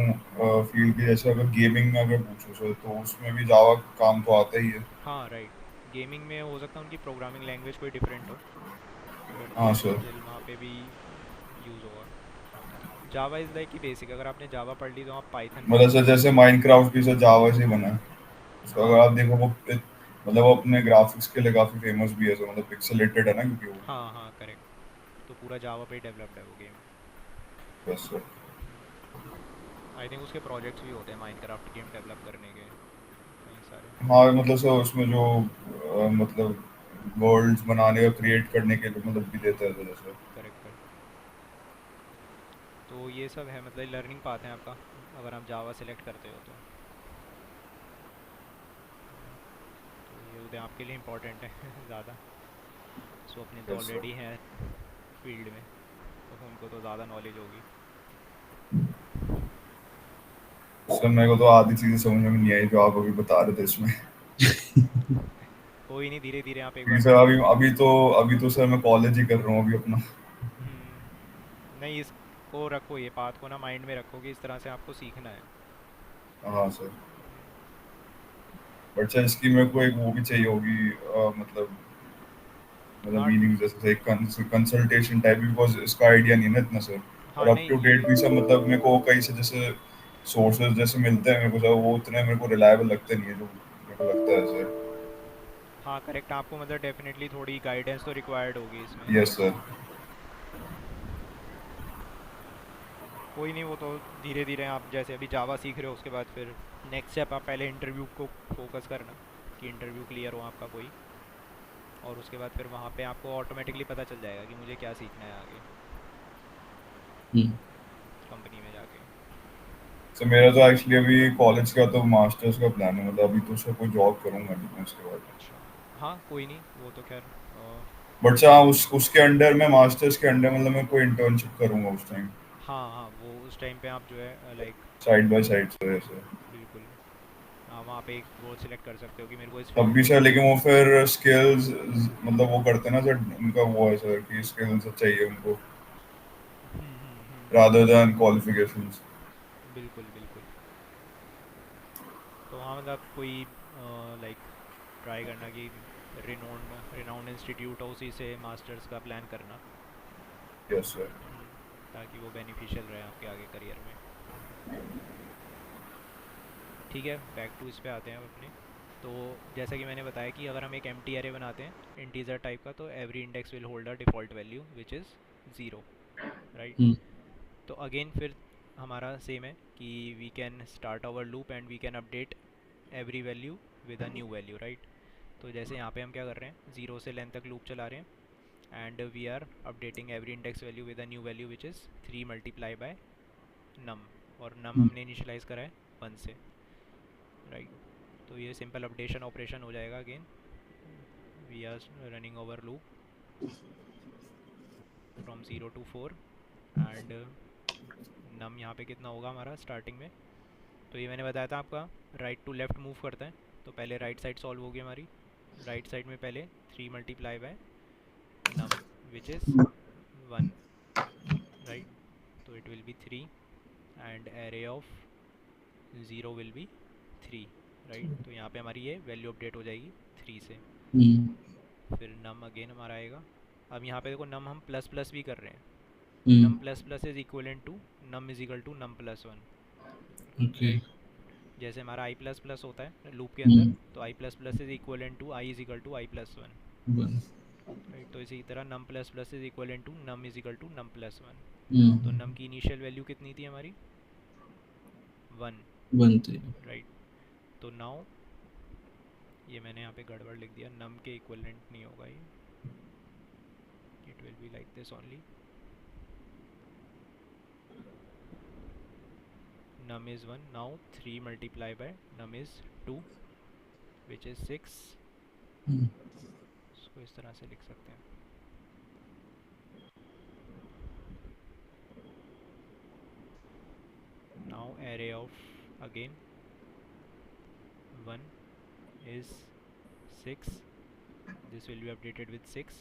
फील्ड की, जैसे अगर गेमिंग में अगर पूछूं सर, तो उसमें भी जावा काम तो आता ही है। हाँ राइट, गेमिंग में हो सकता है उनकी प्रोग्रामिंग लैंग्वेज कोई डिफरेंट हो, बट हाँ सर। स्टिल वहाँ पे भी यूज़ होगा। जावा इज़ लाइक कि बेसिक, अगर आपने जावा पढ़ ली तो आप पाइथन पढ़ मतलब सर लोगे। जैसे माइनक्राफ्ट भी सर जावा से ही बना है। उसका अगर हाँ आप देखो वो मतलब वो अपने ग्राफिक्स के लिए काफी फेमस भी है सर, मतलब पिक्सेलेटेड है ना क्योंकि वो। हाँ हाँ करेक्ट, तो पूरा जावा पे डेवलप्ड है वो गेम। बस सर। आई थिंक उसके प्रोजेक्ट्स भी होते हैं माइनक्राफ्ट गेम डेवलप करने के, कई सारे। हाँ मतलब सर उसमें जो मतलब वर्ल्ड्स बनाने और क्रिएट करने के लिए मतलब भी देता है सर जैसे। Correct correct. तो ये सब है, मतलब लर्निंग पाथ है आपका, अगर आप जावा सेलेक्ट करते हो तो, है ना। तो ये उधर आपके लिए इम्पोर्टेंट है ज़्यादा। सो अपने तो Yes, sir. ऑलरेडी हैं फील्ड में, तो उनको तो ज़्यादा नॉलेज होगी। सर मेरे को तो आधी चीजें समझ में नहीं आई जो आप अभी बता रहे थे इसमें। कोई नहीं, धीरे धीरे आप एक क्योंकि बार सर पढ़ अभी लो। अभी तो सर मैं कॉलेज ही कर रहा हूँ अभी अपना। नहीं, इसको रखो, ये पाथ को ना माइंड में रखो कि इस तरह से आपको सीखना है। हाँ सर। हम्म, बट सर इसकी मेरे को एक वो भी चाहिए होगी मतलब हाँ मीनिंग जैसे एक कंसल्टेशन टाइप, बिकॉज इसका आइडिया नहीं है ना इतना सर। और हाँ, अप नहीं टू डेट ये, भी सर मतलब मेरे को कहीं से जैसे सोर्सेज जैसे मिलते हैं मेरे को सर, वो उतने मेरे को रिलायबल लगते नहीं है जो मेरे को लगता है सर। हाँ करेक्ट, आपको मतलब डेफिनेटली थोड़ी गाइडेंस तो रिक्वायर्ड होगी इसमें। Yes sir. कोई नहीं, वो तो धीरे धीरे आप जैसे अभी जावा सीख रहे हो, उसके बाद फिर नेक्स्ट स्टेप आप पहले इंटरव्यू को फोकस करना कि इंटरव्यू क्लियर हो आपका कोई, और उसके बाद फिर वहाँ पे आपको ऑटोमेटिकली पता चल जाएगा कि मुझे क्या सीखना है आगे कंपनी में जाके। सर मेरा तो एक्चुअली अभी कॉलेज का तो मास्टर्स का प्लान है, मतलब अभी तो सर कोई जॉब करूंगा नहीं मैं उसके बाद। अच्छा, हाँ कोई नहीं, वो तो खैर बट सर हाँ, उसके अंडर में मास्टर्स के अंडर मतलब मैं कोई इंटर्नशिप करूंगा उस टाइम हाँ हाँ, वो उस टाइम पे आप जो है like, side by side sir ऐसे। बिल्कुल, हाँ वहाँ पे एक वो सिलेक्ट कर सकते हो कि मेरे को इस तब फील्ड भी में सर जाना लेकिन है। वो फिर स्किल्स मतलब वो करते हैं ना सर, उनका वो है सर कि स्किल्स चाहिए उनको रादर देन क्वालिफिकेशंस। बिल्कुल बिल्कुल। तो हाँ मतलब कोई लाइक ट्राई करना कि रिनाउंड इंस्टीट्यूट हो, उसी से मास्टर्स का प्लान करना। Yes sir. ताकि वो बेनिफिशियल रहे आपके आगे करियर में। ठीक है, बैक टू इस पे आते हैं अब अपने। तो जैसा कि मैंने बताया कि अगर हम एक एम्प्टी एरे बनाते हैं इंटीजर टाइप का, तो every index will hold a default value which is zero, right. तो अगेन फिर हमारा सेम है कि we can start our loop and we can update every value with a new value, right. तो जैसे यहाँ पे हम क्या कर रहे हैं, ज़ीरो से लेंथ तक लूप चला रहे हैं and we are updating every index value with a new value which is 3 multiply by num, और नम हमने इनिशलाइज करा है 1 से, राइट। तो ये सिंपल अपडेशन ऑपरेशन हो जाएगा। Again we are running over loop from 0 to 4 and num यहाँ पे कितना होगा हमारा स्टार्टिंग में। तो ये मैंने बताया था आपका राइट टू लेफ्ट मूव करता है, तो पहले राइट साइड सॉल्व होगी हमारी। राइट साइड में पहले 3 multiply by num which is 1, right. तो it will be 3 and array of 0 will be 3, right. तो यहाँ पे हमारी ये वैल्यू अपडेट हो जाएगी 3 से। फिर नम अगेन हमारा आएगा। अब यहाँ पे देखो नम हम प्लस प्लस भी कर रहे हैं, num plus plus is equivalent to num is equal to num plus 1, okay. Right. जैसे हमारा आई प्लस प्लस होता है लूप के अंदर, तो i plus plus is equivalent to i is equal to i plus 1, right. तो इसी तरह num plus plus is equivalent to num is equal to num plus 1। तो नम की इनिशियल वैल्यू कितनी थी हमारी, 1, बनते। राइट। तो नाउ ये मैंने यहाँ पे गड़बड़ लिख दिया, नम के इक्वलेंट नहीं होगा ये, it will be like this only. num is 1, now 3 multiply by num is 2 which is 6, इसको इस तरह से लिख सकते हैं। now array of again 1 is 6, this will be updated with 6।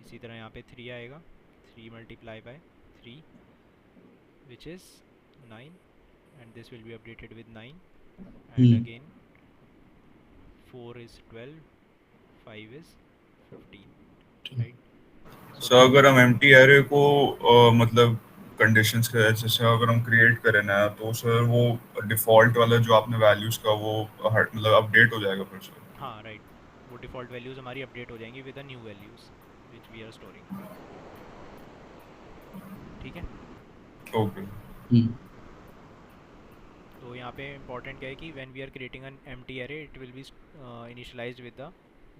इसी तरह यहाँ पे 3 आएगा, 3 multiply by 3 which is 9 and this will be updated with 9 and again 4 is 12, 5 is 15, right। so sir अगर हम एम्प्टी एरे को मतलब कंडीशंस के जैसे अगर हम क्रिएट करें ना, तो सर वो डिफॉल्ट वाला जो आपने वैल्यूज का वो मतलब अपडेट हो जाएगा फिर सर। हाँ राइट, वो डिफ़ॉल्ट वैल्यूज़ हमारी अपडेट हो जाएंगी with the new values which we are storing, ठीक है। ओके। तो यहाँ पे इंपॉर्टेंट क्या है कि when we are creating an empty array it will be initialised with the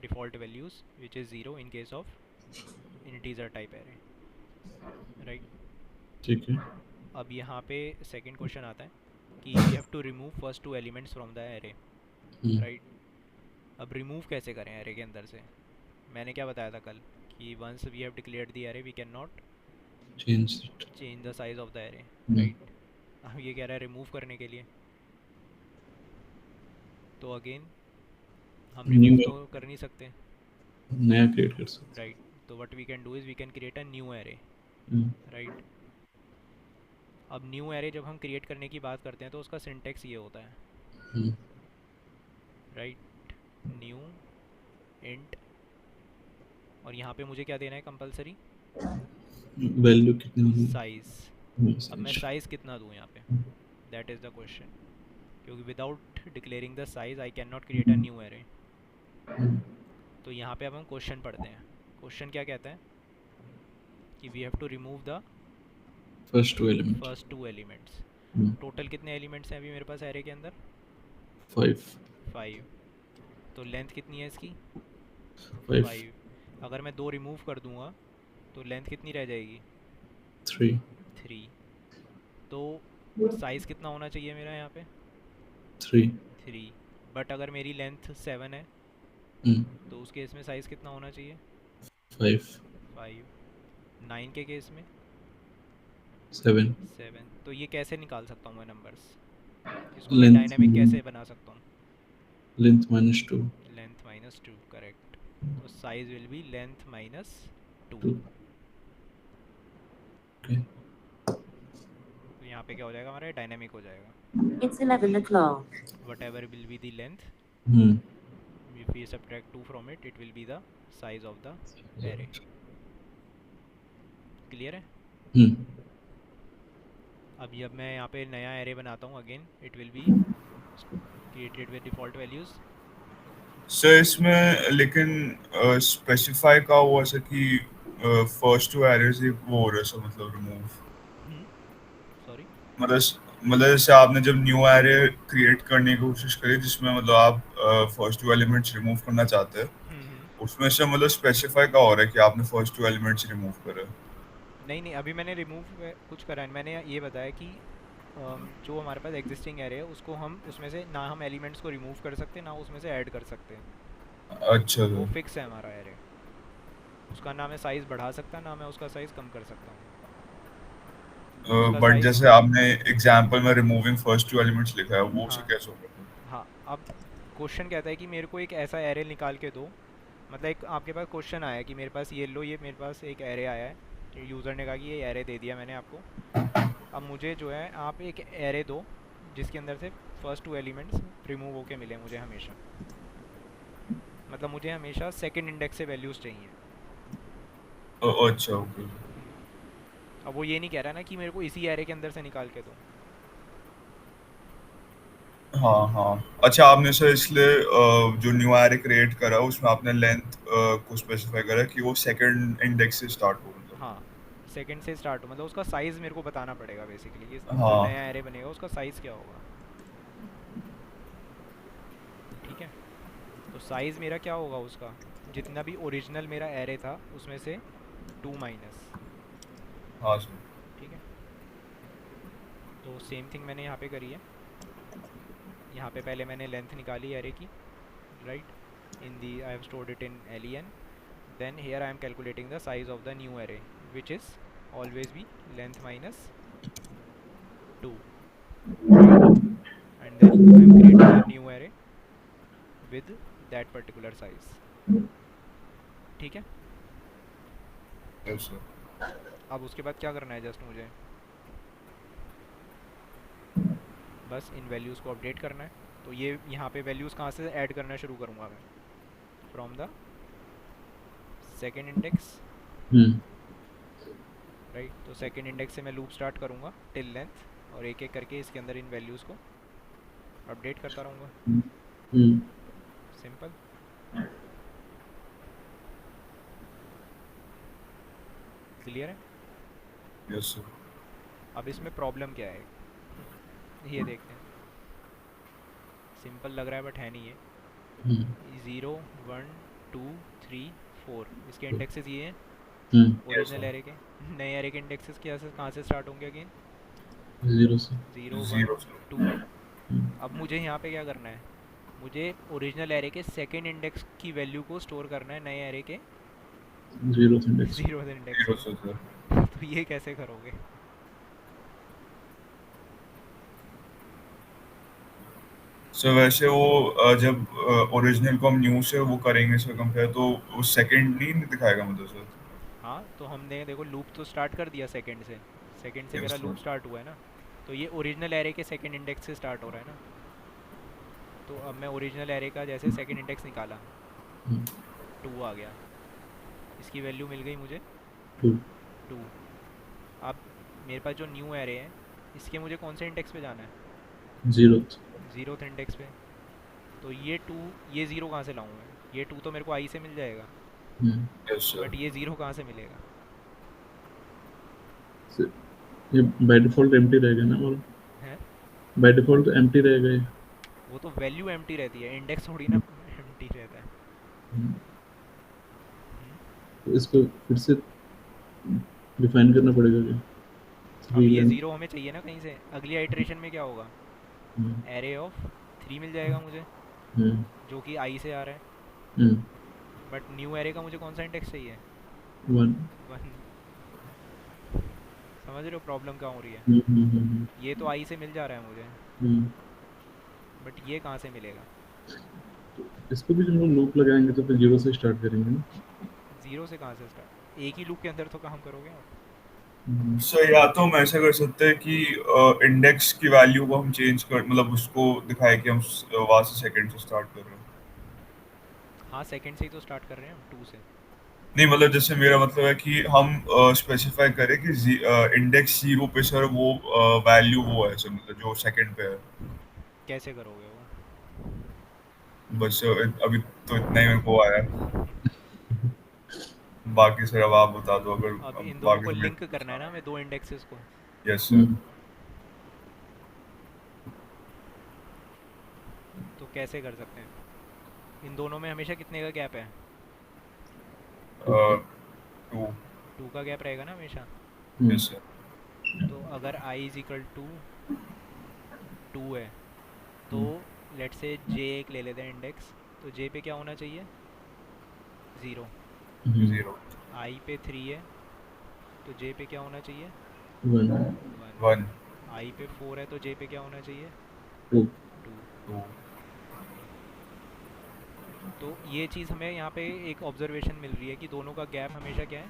default values which is 0 in case of integer type array, right. ठीक है। अब यहाँ पे सेकंड क्वेश्चन आता है कि we have to remove first 2 elements from the array, right. अब remove कैसे करें एरे के अंदर से, मैंने क्या बताया था कल कि once we have declared the array we cannot change it. change the size of the array, Hmm. right? अब ये कह रहा है रिमूव करने के लिए, तो अगेन हम New रिमूव तो कर नहीं सकते, नया क्रिएट कर सकते राइट? तो what we can do is we can create a new array, हैं। राइट? अब न्यू एरे जब हम क्रिएट करने की बात करते हैं तो उसका सिंटेक्स ये होता है, हम्म, राइट? न्यू इंट, और यहाँ पे मुझे क्या देना है कंपलसरी? वैल्यू कितनी होनी साइज। अब मैं साइज़ कितना दूँ यहाँ पे, दैट इज़ द क्वेश्चन, क्योंकि without declaring the size I can not create a new array. तो यहाँ पे अब हम क्वेश्चन पढ़ते हैं। क्वेश्चन क्या कहता है कि we have to remove the first first two elements. Total कितने एलिमेंट्स हैं अभी मेरे पास एरे के अंदर? 5। तो लेंथ कितनी है इसकी? 5 5। अगर मैं 2 रिमूव कर दूंगा तो लेंथ कितनी रह जाएगी? 3 तो साइज़ कितना होना चाहिए मेरा यहाँ पे? 3 बट अगर मेरी लेंथ 7 है हम्म, तो उस केस में साइज़ कितना होना चाहिए? 5 9 के केस में 7 7। तो ये कैसे निकाल सकता हूँ मैं नंबर्स? इसको मैं लेंथ डायनामिक कैसे बना सकता हूँ? Length -2 length -2, correct. तो size will be length -2। 2 okay. तो यहाँ पे क्या हो जाएगा हमारा? डायनामिक हो जाएगा। It's 11 o'clock. whatever will be the length, hmm, if we subtract 2 from it, it will be the size of the array. Clear है? हम्म, अभी अब मैं यहाँ पे नया एरे बनाता हूँ। Again it will be created with default values. Sir इसमें लेकिन स्पेसिफाई का हुआ है कि फर्स्ट टू एरेज ही वो हो रहा है सर, मतलब रिमूव, सॉरी, मतलब जैसे आपने जब न्यू एरे क्रिएट करने की कोशिश करी जिसमें मतलब आप फर्स्ट टू एलिमेंट्स रिमूव करना चाहते हैं, उसमें से मतलब स्पेसिफाई का हो रहा है कि आपने फर्स्ट टू एलिमेंट्स रिमूव करे? नहीं, अभी मैंने रिमूव कुछ करा है। मैंने ये बताया कि जो हमारे पास एग्जिस्टिंग एरे है उसको हम उसमें से ना हम एलिमेंट्स को रिमूव कर सकते ना उसमें से ऐड कर सकते हैं। अच्छा वो सर। फिक्स है हमारा एरे, उसका ना मैं साइज़ बढ़ा सकता ना मैं उसका साइज़ कम कर सकता हूँ। बट जैसे आपने एग्जांपल में रिमूविंग फर्स्ट टू एलिमेंट्स लिखा है वो से हाँ कैसे होगा? हाँ, अब क्वेश्चन कहता है कि मेरे को एक ऐसा एरे निकाल के दो, मतलब एक आपके पास क्वेश्चन आया कि मेरे पास ये लो, ये मेरे पास एक एरे आया है, यूज़र ने कहा कि ये एरे दे दिया मैंने आपको। अब मुझे जो है आप एक एरे दो जिसके अंदर से फर्स्ट 2 एलिमेंट्स रिमूव होके मिले मुझे हमेशा, मतलब मुझे हमेशा सेकंड इंडेक्स से वैल्यूज़ चाहिए। अच्छा ओके। अब वो ये नहीं कह रहा ना कि मेरे को इसी एरे के अंदर से निकाल के दो। हाँ हाँ, अच्छा आपने सर इसलिए जो न्यू एरे क्रिएट करा उसमें आपने लेंथ को स्पेसिफाई करा कि वो सेकंड इंडेक्स से स्टार्ट हो, मतलब। हाँ, सेकंड से स्टार्ट हो, मतलब उसका साइज़ मेरे को बताना पड़ेगा बेसिकली कि जो हाँ नया एरे बनेगा उसका साइज़ क्या होगा। ठीक है, तो साइज़ मेरा क्या होगा उसका, जितना भी ओरिजिनल मेरा एरे था उसमें से 2 माइनस। हाँ सर। ठीक है, तो सेम थिंग मैंने यहाँ पे करी है। यहाँ पे पहले मैंने लेंथ निकाली एरे की, right? In the I have stored it in len, then here I am calculating the size of the new array which is always be length minus 2, and then I am creating a new array with that particular size. ठीक है, yes sir. अब उसके बाद क्या करना है? Just मुझे बस इन वैल्यूज़ को अपडेट करना है। तो ये यहाँ पे वैल्यूज़ कहाँ से ऐड करना शुरू करूँगा मैं? From the second index, right? तो सेकेंड इंडेक्स से मैं लूप स्टार्ट करूँगा टिल लेंथ, और एक एक करके इसके अंदर इन वैल्यूज़ को अपडेट करता रहूँगा। सिंपल। क्लियर है? Yes sir. अब इसमें प्रॉब्लम क्या है ये देखते हैं। सिंपल लग रहा है बट है नहीं है। 0 1 2 3 4 इसके इंडेक्सेस ये हैं ओरिजिनल एरे के। नए एरे के इंडेक्सेस कहाँ से स्टार्ट होंगे? अगेन 0 से 0 जीरो 1 2। अब मुझे यहाँ पे क्या करना है? मुझे ओरिजिनल एरे के सेकेंड इंडेक्स की वैल्यू को स्टोर करना है नए एरे के zero index. Zero index zero से। से सर। तो ये कैसे करोगे? सर वैसे वो जब ओरिजिनल को हम न्यू से वो करेंगे सर कंपेयर, तो वो सेकंड नहीं दिखाएगा मतलब सर? हाँ, तो हमने देखो लूप तो स्टार्ट कर दिया सेकंड से। सेकंड से मेरा यस लूप सर। स्टार्ट हुआ है ना। तो ये ओरिजिनल एरे के सेकंड इंडेक्स से स्टार्ट हो रहा है ना। तो अब मैं ओरिजिनल एरे का जैसे सेकंड इंडेक्स निकाला, 2 आ गया। इसकी वैल्यू मिल गई मुझे टू 2। अब मेरे पास जो न्यू एरे है, इसके मुझे कौन से इंडेक्स पे जाना है? जीरो। ज़ीरोथ इंडेक्स पे। तो ये 2, ये ज़ीरो कहाँ से लाऊं मैं? ये 2 तो मेरे को आई से मिल जाएगा, यस सर। बट ये ज़ीरो कहाँ से मिलेगा? ये बाय डिफॉल्ट एम्प्टी रहेगा ना, और है, बाय डिफॉल्ट तो एम्प्टी रहेगा ये। वो तो वैल्यू एम्प्टी रहती है, इंडेक्स थोड़ी ना एम्प्टी रहता है। हम्म, हम्म। तो इसको फिर से डिफाइन करना पड़ेगा क्या? अब थ्री ये लेन। ज़ीरो हमें चाहिए ना कहीं से। अगली आइटरेशन में क्या होगा? हम्म, एरे ऑफ 3 मिल जाएगा मुझे, हम्म, जो कि आई से आ रहा है। हम्म, बट न्यू एरे का मुझे कौन सा इंडेक्स चाहिए? वन। 1। समझ रहे हो प्रॉब्लम कहाँ हो रही है? हम्म, हम्म, हम्म, ये तो आई से मिल जा रहा है मुझे, हम्म। बट ये कहाँ से मिलेगा? इसको भी जब हम लूप लगाएंगे तो फिर जीरो से स्टार्ट करेंगे ना। ज़ीरो से कहाँ से स्टार्ट? एक ही लूप के अंदर तो काम करोगे आप। हम्म, सर या तो हम ऐसा कर सकते हैं कि इंडेक्स की वैल्यू को हम चेंज कर, मतलब उसको दिखाए कि हम वहां से सेकंड से स्टार्ट कर रहे हैं। हाँ, सेकंड से ही तो स्टार्ट कर रहे हैं हम, 2 से। नहीं मतलब जैसे मेरा मतलब है कि हम स्पेसिफाई करें कि इंडेक्स जीरो पे सर वो वैल्यू वो है सर, मतलब जो सेकंड पे है। कैसे करोगे वो? बस अभी तो इतना ही मेरे को आया है। बाकी सर अब आप बता दो, अगर अब अब इन दोनों बाकी को समझ। लिंक करना है ना हमें, 2 इंडेक्सेस को। Yes sir. हम्म, तो कैसे कर सकते हैं? इन दोनों में हमेशा कितने का गैप है? टू का। 2। 2 का गैप रहेगा ना हमेशा। हम्म, यस सर। तो अगर आई इज इक्वल टू 2 है, तो हम्म, लेट से जे एक ले लेते हैं इंडेक्स। तो जे पे क्या होना चाहिए? 0। हम्म, जीरो। आई पे 3 है, तो जे पे क्या होना चाहिए? वन। 1। 1। आई पे 4 है, तो जे पे क्या होना चाहिए? टू। 2। 2। तो ये चीज़ हमें यहाँ पे एक ऑब्जर्वेशन मिल रही है कि दोनों का गैप हमेशा क्या है?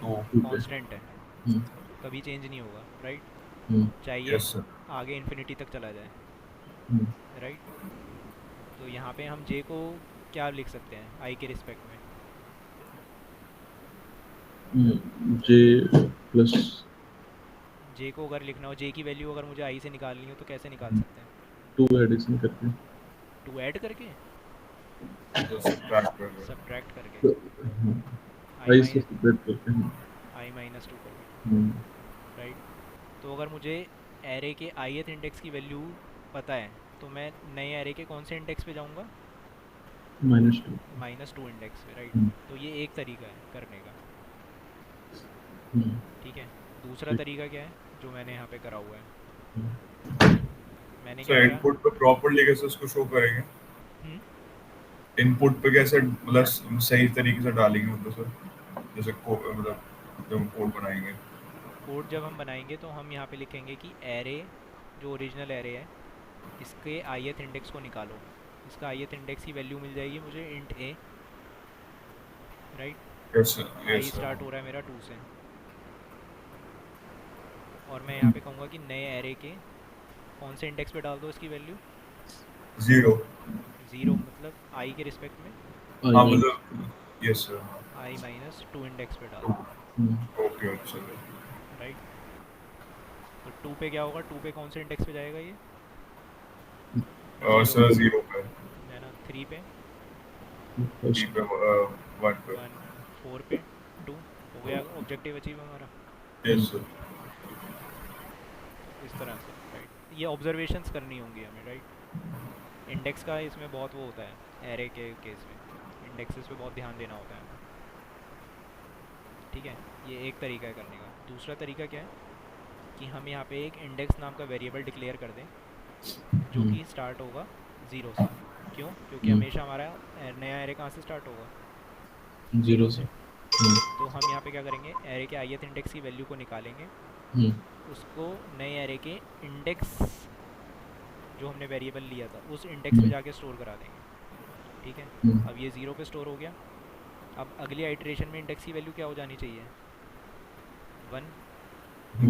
2। टू पे। कांस्टेंट है, हम्म, कभी चेंज नहीं होगा, राइट? हम्म, चाहिए यस सर। आगे इन्फिनिटी तक चला जाए, हम्म, राइट? तो यहाँ पे हम जे को क्या लिख सकते हैं आई के रिस्पेक्ट में? जे प्लस जे को अगर लिखना हो, जे की वैल्यू अगर मुझे आई से निकालनी हो, तो कैसे निकाल सकते हैं? टू एडिशन करके। 2 ऐड करके, तो सब्ट्रैक्ट कर रहे सब्ट्रैक्ट करके, तो हाँ, आई आई से माइनस सेपरेट करके। हाँ, आई माइनस 2 करके, हम्म, राइट? तो अगर मुझे एरे के ith इंडेक्स की वैल्यू पता है, तो मैं नए एरे के कौन से इंडेक्स पे जाऊँगा? -2। -2 इंडेक्स पे, राइट? हम्म, तो ये एक तरीका है करने का, हम्म, ठीक है। दूसरा ठीक। तरीका क्या है जो मैंने यहाँ पे करा हुआ है? हम्म, मैंने क्या सर करा? इनपुट पे प्रॉपरली कैसे उसको शो करेंगे? हम्म। इनपुट पे कैसे मतलब सही तरीके से डालेंगे, मतलब सर जैसे मतलब जब हम कोड बनाएंगे। कोड जब हम बनाएंगे तो हम यहाँ पे लिखेंगे कि एरे, जो ओरिजिनल एरे है, इसके ith इंडेक्स को निकालो। इसका ith इंडेक्स की वैल्यू मिल जाएगी मुझे int a, right? Yes sir. I yes sir. Start हो रहा है मेरा 2 से, और मैं यहाँ हम्म, पे कहूँगा कि नए एरे के कौन से इंडेक्स पे डाल दो इसकी वैल्यू? 0। 0 मतलब आई के रिस्पेक्ट में आई हाँ माइनस। मतलब यस सर। i-2 इंडेक्स पे डाल दो, हम्म, ओके ओके सर। राइट? तो 2 पे क्या होगा? 2 पे कौन से इंडेक्स पे जाएगा ये? जीरो। 0 सर पे, 0 पे। है ना? 3 पे बी फर्स्ट। पे 1 पे। 1, 4 पे 2। हो गया ऑब्जेक्टिव अचीव हमारा, यस सर। इस तरह से, राइट? ये ऑब्जर्वेशंस करनी होंगी हमें, राइट? इंडेक्स का इसमें बहुत वो होता है एरे के केस में, इंडेक्सेस पे बहुत ध्यान देना होता है हमें, ठीक है? ये एक तरीका है करने का। दूसरा तरीका क्या है कि हम यहाँ पे एक इंडेक्स नाम का वेरिएबल डिक्लेयर कर दें, जो हम्म, कि स्टार्ट होगा 0 से। क्यों? क्योंकि हम्म, हमेशा हमारा नया एरे कहाँ से स्टार्ट होगा? जीरो 0 से। से। तो हम यहाँ पे क्या करेंगे, एरे के ith इंडेक्स की वैल्यू को निकालेंगे, उसको नए एरे के इंडेक्स जो हमने वेरिएबल लिया था उस इंडेक्स पे जाके स्टोर करा देंगे, ठीक है। अब ये 0 पे स्टोर हो गया। अब अगली आइटरेशन में इंडेक्स की वैल्यू क्या हो जानी चाहिए, 1।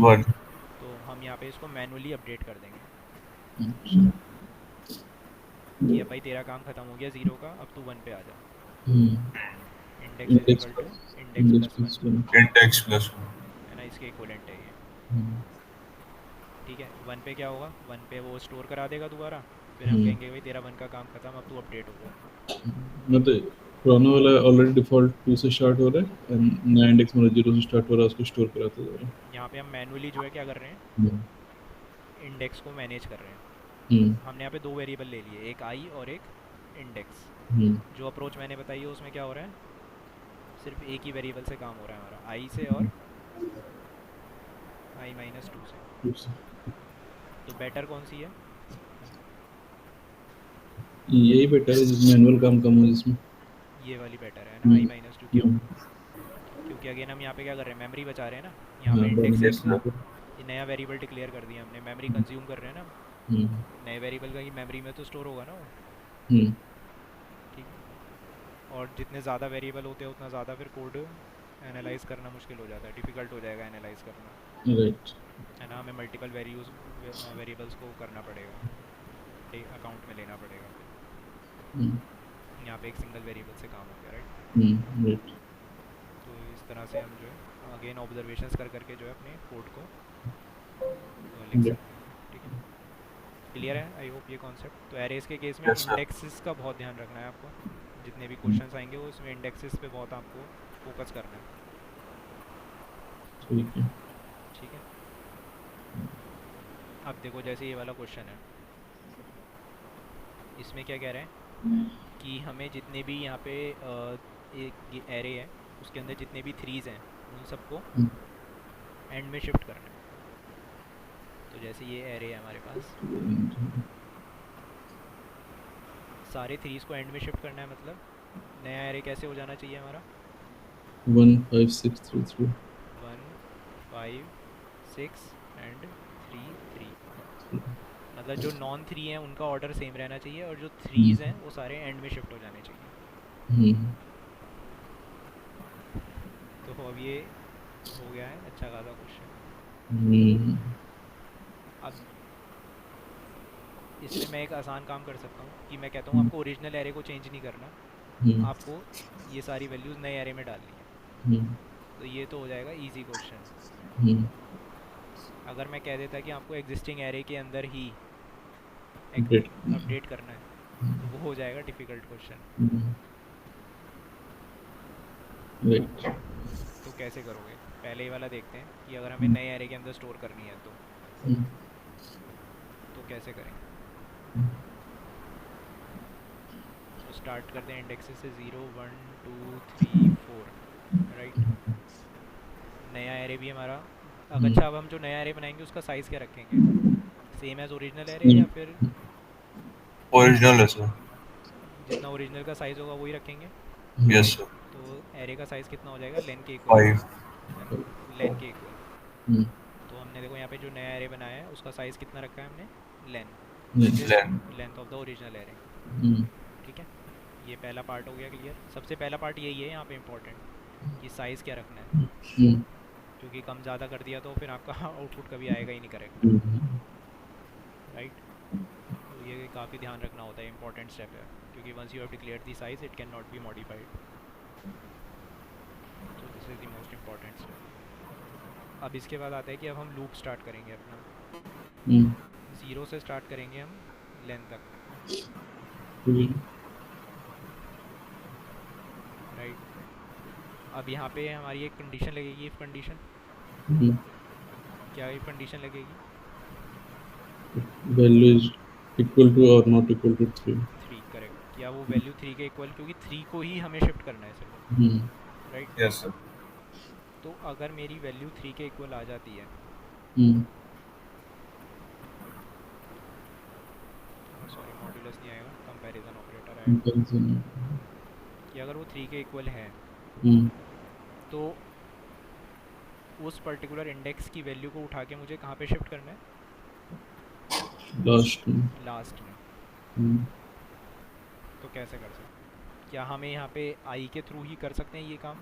1 तो हम यहाँ पे इसको मैनुअली अपडेट कर देंगे अच्छा कि अब भाई तेरा काम ख़त्म हो गया 0 का, अब तू 1 पे आ जा। Index is index equal to index index plus 1, plus 1। Index plus 1 है ना, इसके इक्वलेंट है ये, ठीक है। 1 पे क्या होगा, 1 पे वो स्टोर करा देगा दोबारा, फिर हम कहेंगे भाई तेरा 1 का काम ख़त्म, अब तू अपडेट हो जा। मतलब पुराना वाला ऑलरेडी डिफॉल्ट 2 से स्टार्ट हो रहा है एंड नया इंडेक्स मतलब 0 से स्टार्ट हो रहा है, उसको स्टोर कराते जा रहा यहाँ पे हम मैनुअली जो है क्या कर रहे हैं, है। इंडेक्स को मैनेज कर रहे हैं। हम्म हमने यहाँ पे 2 वेरिएबल ले लिए, एक आई और एक इंडेक्स। हम्म जो अप्रोच मैंने बताई है उसमें क्या हो रहा है, सिर्फ एक ही वेरिएबल से काम हो रहा है हमारा, आई से और i-2 से। तो बेटर कौन सी है, यही बेटर है जिसमें मैनुअल काम कम हो जिसमें। ये वाली बेटर है ना, i-2। क्यों, हम्म, क्योंकि अगेन हम यहाँ पे क्या कर रहे हैं, मेमोरी बचा रहे हैं ना। यहाँ हाँ पे इंडेक्स दोनों यस एक सर ये नया वेरिएबल डिक्लेयर कर दिया हमने, मेमोरी कंज्यूम कर रहे हैं ना, हम्म नए वेरिएबल का ही मेमोरी में तो स्टोर होगा ना वो, हम्म ठीक है। और जितने ज़्यादा वेरिएबल होते हैं उतना ज़्यादा फिर कोड एनालाइज करना मुश्किल हो जाता है, डिफ़िकल्ट हो जाएगा एनालाइज करना, राइट। है ना। हमें मल्टीपल वेरिएबल्स को करना पड़ेगा, अकाउंट में लेना पड़ेगा फिर। हम्म यहाँ पे एक सिंगल वेरिएबल से काम हो गया, राइट। राइट। तो इस तरह से हम जो है अगेन ऑब्जर्वेशंस कर करके जो है अपने कोड को लिख सकते हैं, ठीक है। क्लियर है आई होप ये कॉन्सेप्ट। तो एरेज के केस में यस सर इंडेक्सेस का बहुत ध्यान रखना है आपको, जितने भी क्वेश्चंस आएंगे वो उसमें इंडेक्सेस पे बहुत आपको फोकस करना है, ठीक है। ठीक है। अब देखो जैसे ये वाला क्वेश्चन है, इसमें क्या कह रहे हैं कि हमें जितने भी यहाँ पे एक एरे है उसके अंदर जितने भी थ्रीज हैं उन सबको एंड में शिफ्ट करना है। तो जैसे ये एरे है हमारे पास, सारे थ्रीज को एंड में शिफ्ट करना है, मतलब नया एरे कैसे हो जाना चाहिए हमारा, 1 5 6 3 3। 1 5 6 एंड 3 3। मतलब जो नॉन थ्री हैं उनका ऑर्डर सेम रहना चाहिए और जो थ्रीज हैं वो सारे एंड में शिफ्ट हो जाने चाहिए। तो अब ये हो गया है अच्छा खासा क्वेश्चन। अब इसमें मैं एक आसान काम कर सकता हूँ कि मैं कहता हूँ आपको ओरिजिनल एरे को चेंज नहीं करना, आपको ये सारी वैल्यूज़ नए एरे में डालनी है। तो ये तो हो जाएगा इजी क्वेश्चन। अगर मैं कह देता कि आपको एग्जिस्टिंग एरे के अंदर ही अपडेट करना है तो वो हो जाएगा डिफ़िकल्ट क्वेश्चन। तो कैसे करोगे, पहले ही वाला देखते हैं कि अगर हमें नए एरे के अंदर स्टोर करनी है तो कैसे करेंगे। तो स्टार्ट करते हैं इंडेक्सेस से 0 1 2 3 4, राइट। नया एरे भी हमारा, अब अच्छा अब हम जो नया एरे बनाएंगे उसका साइज़ क्या रखेंगे, सेम एज ओरिजिनल एरे या फिर ओरिजिनल है सर जितना ओरिजिनल का साइज़ होगा वही रखेंगे। यस सर तो एरे का साइज़ कितना हो जाएगा, लेन के इक्वल हो 5 जाएगा, है ना, लेन के इक्वल। तो हमने देखो यहाँ पे जो नया एरे बनाया है उसका साइज़ कितना रखा है हमने, len, which is len length of the original array, ठीक है। ये पहला पार्ट हो गया क्लियर। सबसे पहला पार्ट यही है यहाँ पे इम्पोर्टेंट कि साइज़ क्या रखना है, क्योंकि कम ज़्यादा कर दिया तो फिर आपका आउटपुट कभी आएगा ही नहीं करेक्ट, राइट। तो ये काफ़ी ध्यान रखना होता है, इंपॉर्टेंट स्टेप है, क्योंकि once you have declare the size it can not be modified. तो this is the most important step. अब इसके बाद आता है कि अब हम लूप स्टार्ट करेंगे अपना, 0 से स्टार्ट करेंगे हम लेंथ तक, राइट। अब यहाँ पे हमारी एक कंडीशन लगेगी, इफ़ कंडीशन। क्या इफ़ कंडीशन लगेगी, वैल्यू इज इक्वल टू और नॉट इक्वल टू 3। 3 करेक्ट, क्या वो वैल्यू 3 के इक्वल, क्योंकि 3 को ही हमें शिफ्ट करना है सिर्फ, राइट। यस सर तो अगर मेरी वैल्यू 3 के इक्वल आ जाती है, सॉरी मॉड्यूलस नहीं आएगा, कंपैरिजन ऑपरेटर आएगा, कि अगर वो 3 के इक्वल है तो उस पर्टिकुलर इंडेक्स की वैल्यू को उठा के मुझे कहाँ पे शिफ्ट करना है? लास्ट में। लास्ट में। हम्म, तो कैसे कर सकते हैं? क्या हमें यहाँ पे आई के थ्रू ही कर सकते हैं ये काम?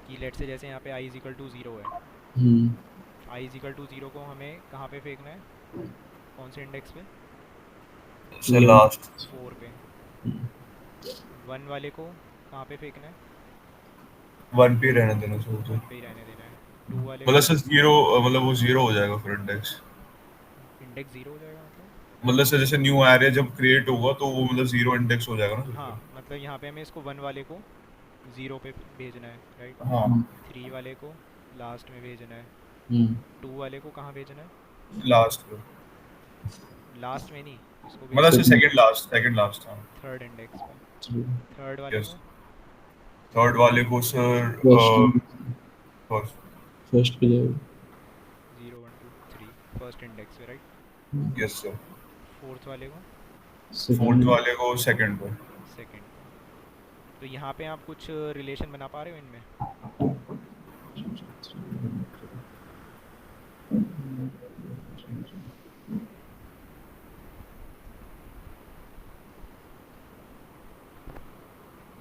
कि लेट से जैसे यहाँ पे आई इज इक्वल टू ज़ीरो है, हम्म, आई इज इक्वल टू ज़ीरो को हमें कहाँ पे फेंकना है? कौन से इंडेक्स पे? से लास्ट 4 पे। 1 वाले को कहाँ पे फेंकना है? 1 पे रहने देना चाहिए तो 1 पे ही रहने देना है। 2 वाले मतलब को? सर जीरो, मतलब वो जीरो हो जाएगा फिर इंडेक्स। इंडेक्स ज़ीरो हो जाएगा मतलब? मतलब सर जैसे न्यू एरे जब क्रिएट होगा तो वो मतलब जीरो इंडेक्स हो जाएगा ना हाँ, फिर। मतलब यहाँ पे हमें इसको 1 वाले को ज़ीरो पे भेजना है, राइट? हाँ 3 वाले को लास्ट में भेजना है। हम्म, 2 वाले को कहाँ भेजना है? लास्ट पे, लास्ट में नहीं, इसको मतलब भेजना सर है सेकंड लास्ट हाँ। थर्ड इंडेक्स पे। फर्स्ट थर्ड वाले यस, को? थर्ड वाले को सर फर्स्ट। फर्स्ट पे जाएगा। 0 1 2 3 फर्स्ट इंडेक्स पे, राइट? Yes sir. फोर्थ वाले को? Fourth second. वाले को सेकंड पे। सेकंड पे। तो यहाँ पे आप कुछ रिलेशन बना पा रहे हो इनमें?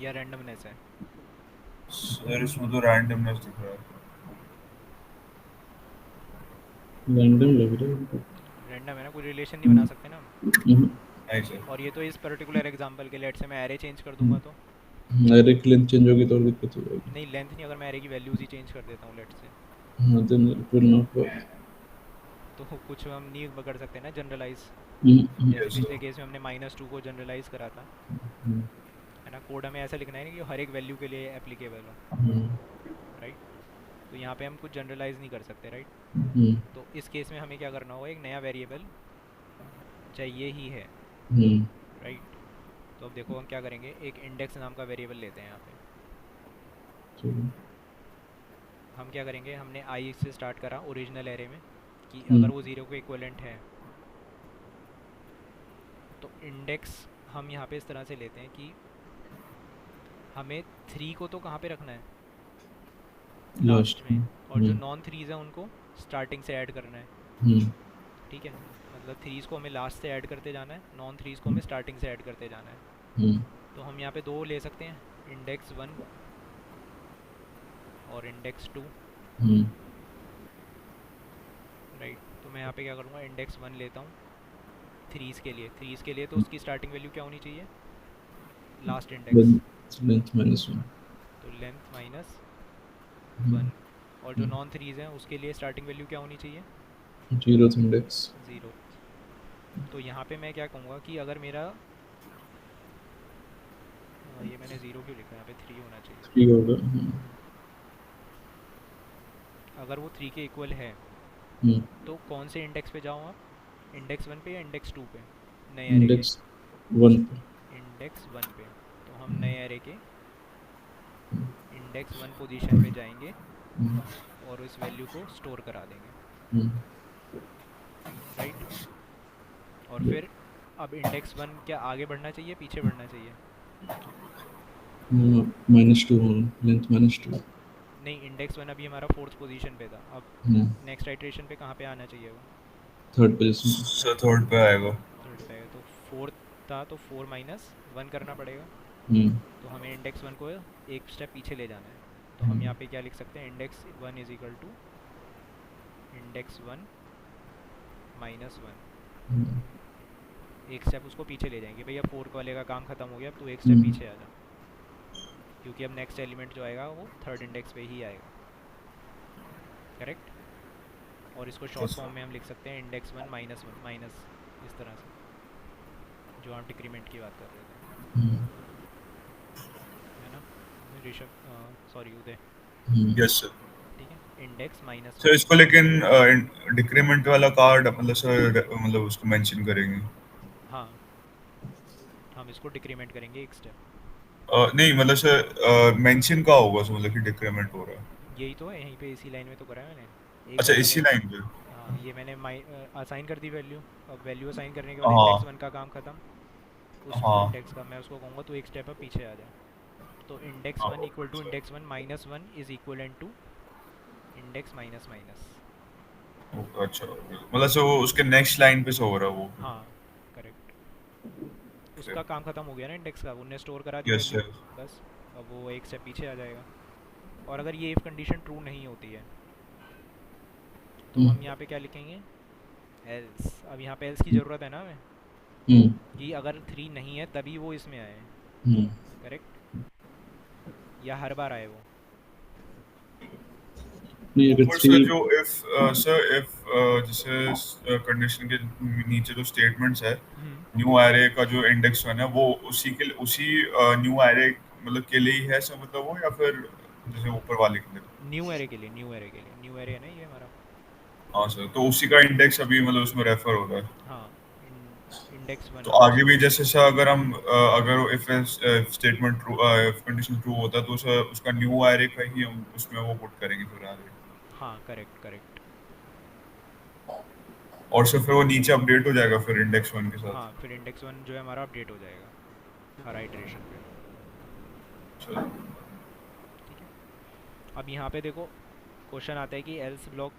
या रैंडमनेस है? सर इसमें तो रैंडमनेस दिख रहा है। रैंडम लग रहा है हमको। रैंडम है ना, कोई रिलेशन नहीं बना सकते ना हम? हम्म, नहीं सर। और ये तो इस पर्टिकुलर एग्जांपल के लेट से मैं एरे चेंज कर दूंगा तो? एरे की लेंथ चेंज होगी तो और दिक्कत हो जाएगी। नहीं, लेंथ नहीं, अगर मैं एरे की वैल्यूज ही चेंज कर देता हूँ लेट से, हाँ then it will not work. तो कुछ हम नहीं पकड़ सकते ना जनरलाइज। जैसे यस पिछले सर। केस में हमने -2 को जनरलाइज करा था, हम्म, है ना? कोड हमें ऐसा लिखना है ना कि हर एक वैल्यू के लिए एप्लीकेबल हो, हम्म, राइट? तो यहाँ पे हम कुछ जनरलाइज नहीं कर सकते, राइट? हम्म, तो इस केस में हमें क्या करना होगा, एक नया वेरिएबल चाहिए ही है, हम्म, राइट? तो अब देखो हम क्या करेंगे, एक इंडेक्स नाम का वेरिएबल लेते हैं यहाँ पे। चलो। हम क्या करेंगे, हमने आई से स्टार्ट करा ओरिजिनल एरे में कि हम्म, अगर वो ज़ीरो के इक्वलेंट है, तो इंडेक्स हम यहाँ पे इस तरह से लेते हैं कि हमें 3 को तो कहाँ पे रखना है? लास्ट लास्ट में। में। और जो नॉन थ्रीज़ हैं उनको स्टार्टिंग से ऐड करना है, हम्म, ठीक है? मतलब थ्रीज़ को हमें लास्ट से ऐड करते जाना है, नॉन थ्रीज़ को हमें स्टार्टिंग से ऐड करते जाना है। हम्म, तो हम यहाँ पे दो ले सकते हैं, इंडेक्स 1 और इंडेक्स 2, हम्म, राइट? तो मैं यहाँ पे क्या करूँगा, इंडेक्स 1 लेता हूँ थ्रीज़ के लिए तो उसकी स्टार्टिंग वैल्यू क्या होनी चाहिए? Last index, length -1। तो लेंथ माइनस हम्म, 1। और जो नॉन थ्रीज़ हैं उसके लिए स्टार्टिंग वैल्यू क्या होनी चाहिए? Zeroth index. 0। तो यहाँ पे मैं क्या कहूँगा कि अगर मेरा ये मैंने 0 क्यों लिखा है, यहाँ पे 3 होना चाहिए। 3 होगा। अगर वो 3 के इक्वल है, हम्म, तो कौन से इंडेक्स पे जाऊँ आप? इंडेक्स 1 पे या इंडेक्स 2 पे नए एरे के? इंडेक्स 1 पे। इंडेक्स 1 पे। तो हम नए एरे के इंडेक्स 1 पोजीशन पे जाएंगे हम्म, और इस वैल्यू को स्टोर करा देंगे, हम्म, राइट? और फिर अब इंडेक्स 1 क्या आगे बढ़ना चाहिए, पीछे बढ़ना चाहिए? -2 होगा, लेंथ -2। नहीं, इंडेक्स 1 अभी हमारा फोर्थ पोजीशन पे था, अब नेक्स्ट आइट्रेशन पे कहाँ पे आना चाहिए वो? Third position. सर थर्ड पे आएगा। थर्ड पे आएगा, तो फोर्थ था तो 4 - 1 करना पड़ेगा। हम्म, तो हमें इंडेक्स 1 को एक स्टेप पीछे ले जाना है। तो हम हम्म, यहाँ पे क्या लिख सकते हैं, index 1 is equal to index 1 -1। Hmm, एक स्टेप उसको पीछे ले जाएंगे, भैया 4 वाले का काम खत्म हो गया, अब तू एक स्टेप हम्म, पीछे आ जा, क्योंकि अब नेक्स्ट एलिमेंट जो आएगा वो थर्ड इंडेक्स पे ही आएगा, करेक्ट? और इसको शॉर्ट यस फॉर्म में हम लिख सकते हैं इंडेक्स 1 -1 माइनस, इस तरह से, जो हम डिक्रीमेंट की बात कर रहे थे, हम्म, है ना? ऋषभ, सॉरी उदय, यस सर। ठीक है? Index sir -1। इसको लेकिन डिक्रीमेंट वाला कार्ड मतलब सर मतलब उसको मेंशन करेंगे। हाँ, हम इसको डिक्रीमेंट करेंगे एक स्टेप। नहीं मतलब सर मेंशन का होगा सर, मतलब कि डिक्रीमेंट हो रहा है। यही तो है, यहीं पे इसी लाइन में तो करा है मैंने। एक अच्छा बार इसी मैंने, लाइन पे। हाँ, ये मैंने असाइन कर दी वैल्यू। अब वैल्यू असाइन करने के बाद इंडेक्स हाँ 1 का काम ख़त्म, उस हाँ इंडेक्स का मैं उसको कहूँगा तू एक स्टेप अब पीछे आ जा, तो इंडेक्स हाँ, 1 इक्वल टू अच्छा। Index 1 minus 1 is equal to index minus minus. अच्छा, मतलब से वो उसके नेक्स्ट लाइन पे से हो रहा है वो। हाँ करेक्ट, उसका काम खत्म हो गया ना इंडेक्स का, उनने स्टोर करा दी यस वैल्यू। सर। बस अब वो एक स्टेप पीछे आ जाएगा। और अगर ये इफ कंडीशन ट्रू नहीं होती है तो हम यहाँ पे क्या लिखेंगे, एल्स। अब यहाँ पे एल्स की ज़रूरत है ना हमें, कि अगर 3 नहीं है तभी वो इसमें आए, करेक्ट, या हर बार आए वो। नहीं अगर ऊपर सर थ्री। जो इफ सर इफ जैसे कंडीशन के नीचे जो स्टेटमेंट्स है, हम्म, न्यू एरे का जो इंडेक्स वन है वो उसी न्यू एरे मतलब के लिए ही है सर, मतलब वो, या फिर जैसे ऊपर वाले के लिए? न्यू एरे के लिए, न्यू एरे के लिए, न्यू एरे है ना ये हमारा। हाँ सर, तो उसी का इंडेक्स अभी मतलब उसमें रेफर हो रहा है। हाँ, इंडेक्स तो 1 आगे हमेशा। भी जैसे सर अगर हम अगर if statement true, if condition true होता है तो सर उसका न्यू एरे का ही हम उसमें वो पुट करेंगे फिर आगे। हाँ करेक्ट करेक्ट। और सर फिर वो नीचे अपडेट हो जाएगा फिर इंडेक्स वन के साथ। हाँ फिर इंडेक्स 1 जो है हमारा अपडेट हो जाएगा हर आइटरेशन पे। चलो। ठीक है, अब यहाँ पे देखो क्वेश्चन आता है कि एल्स ब्लॉक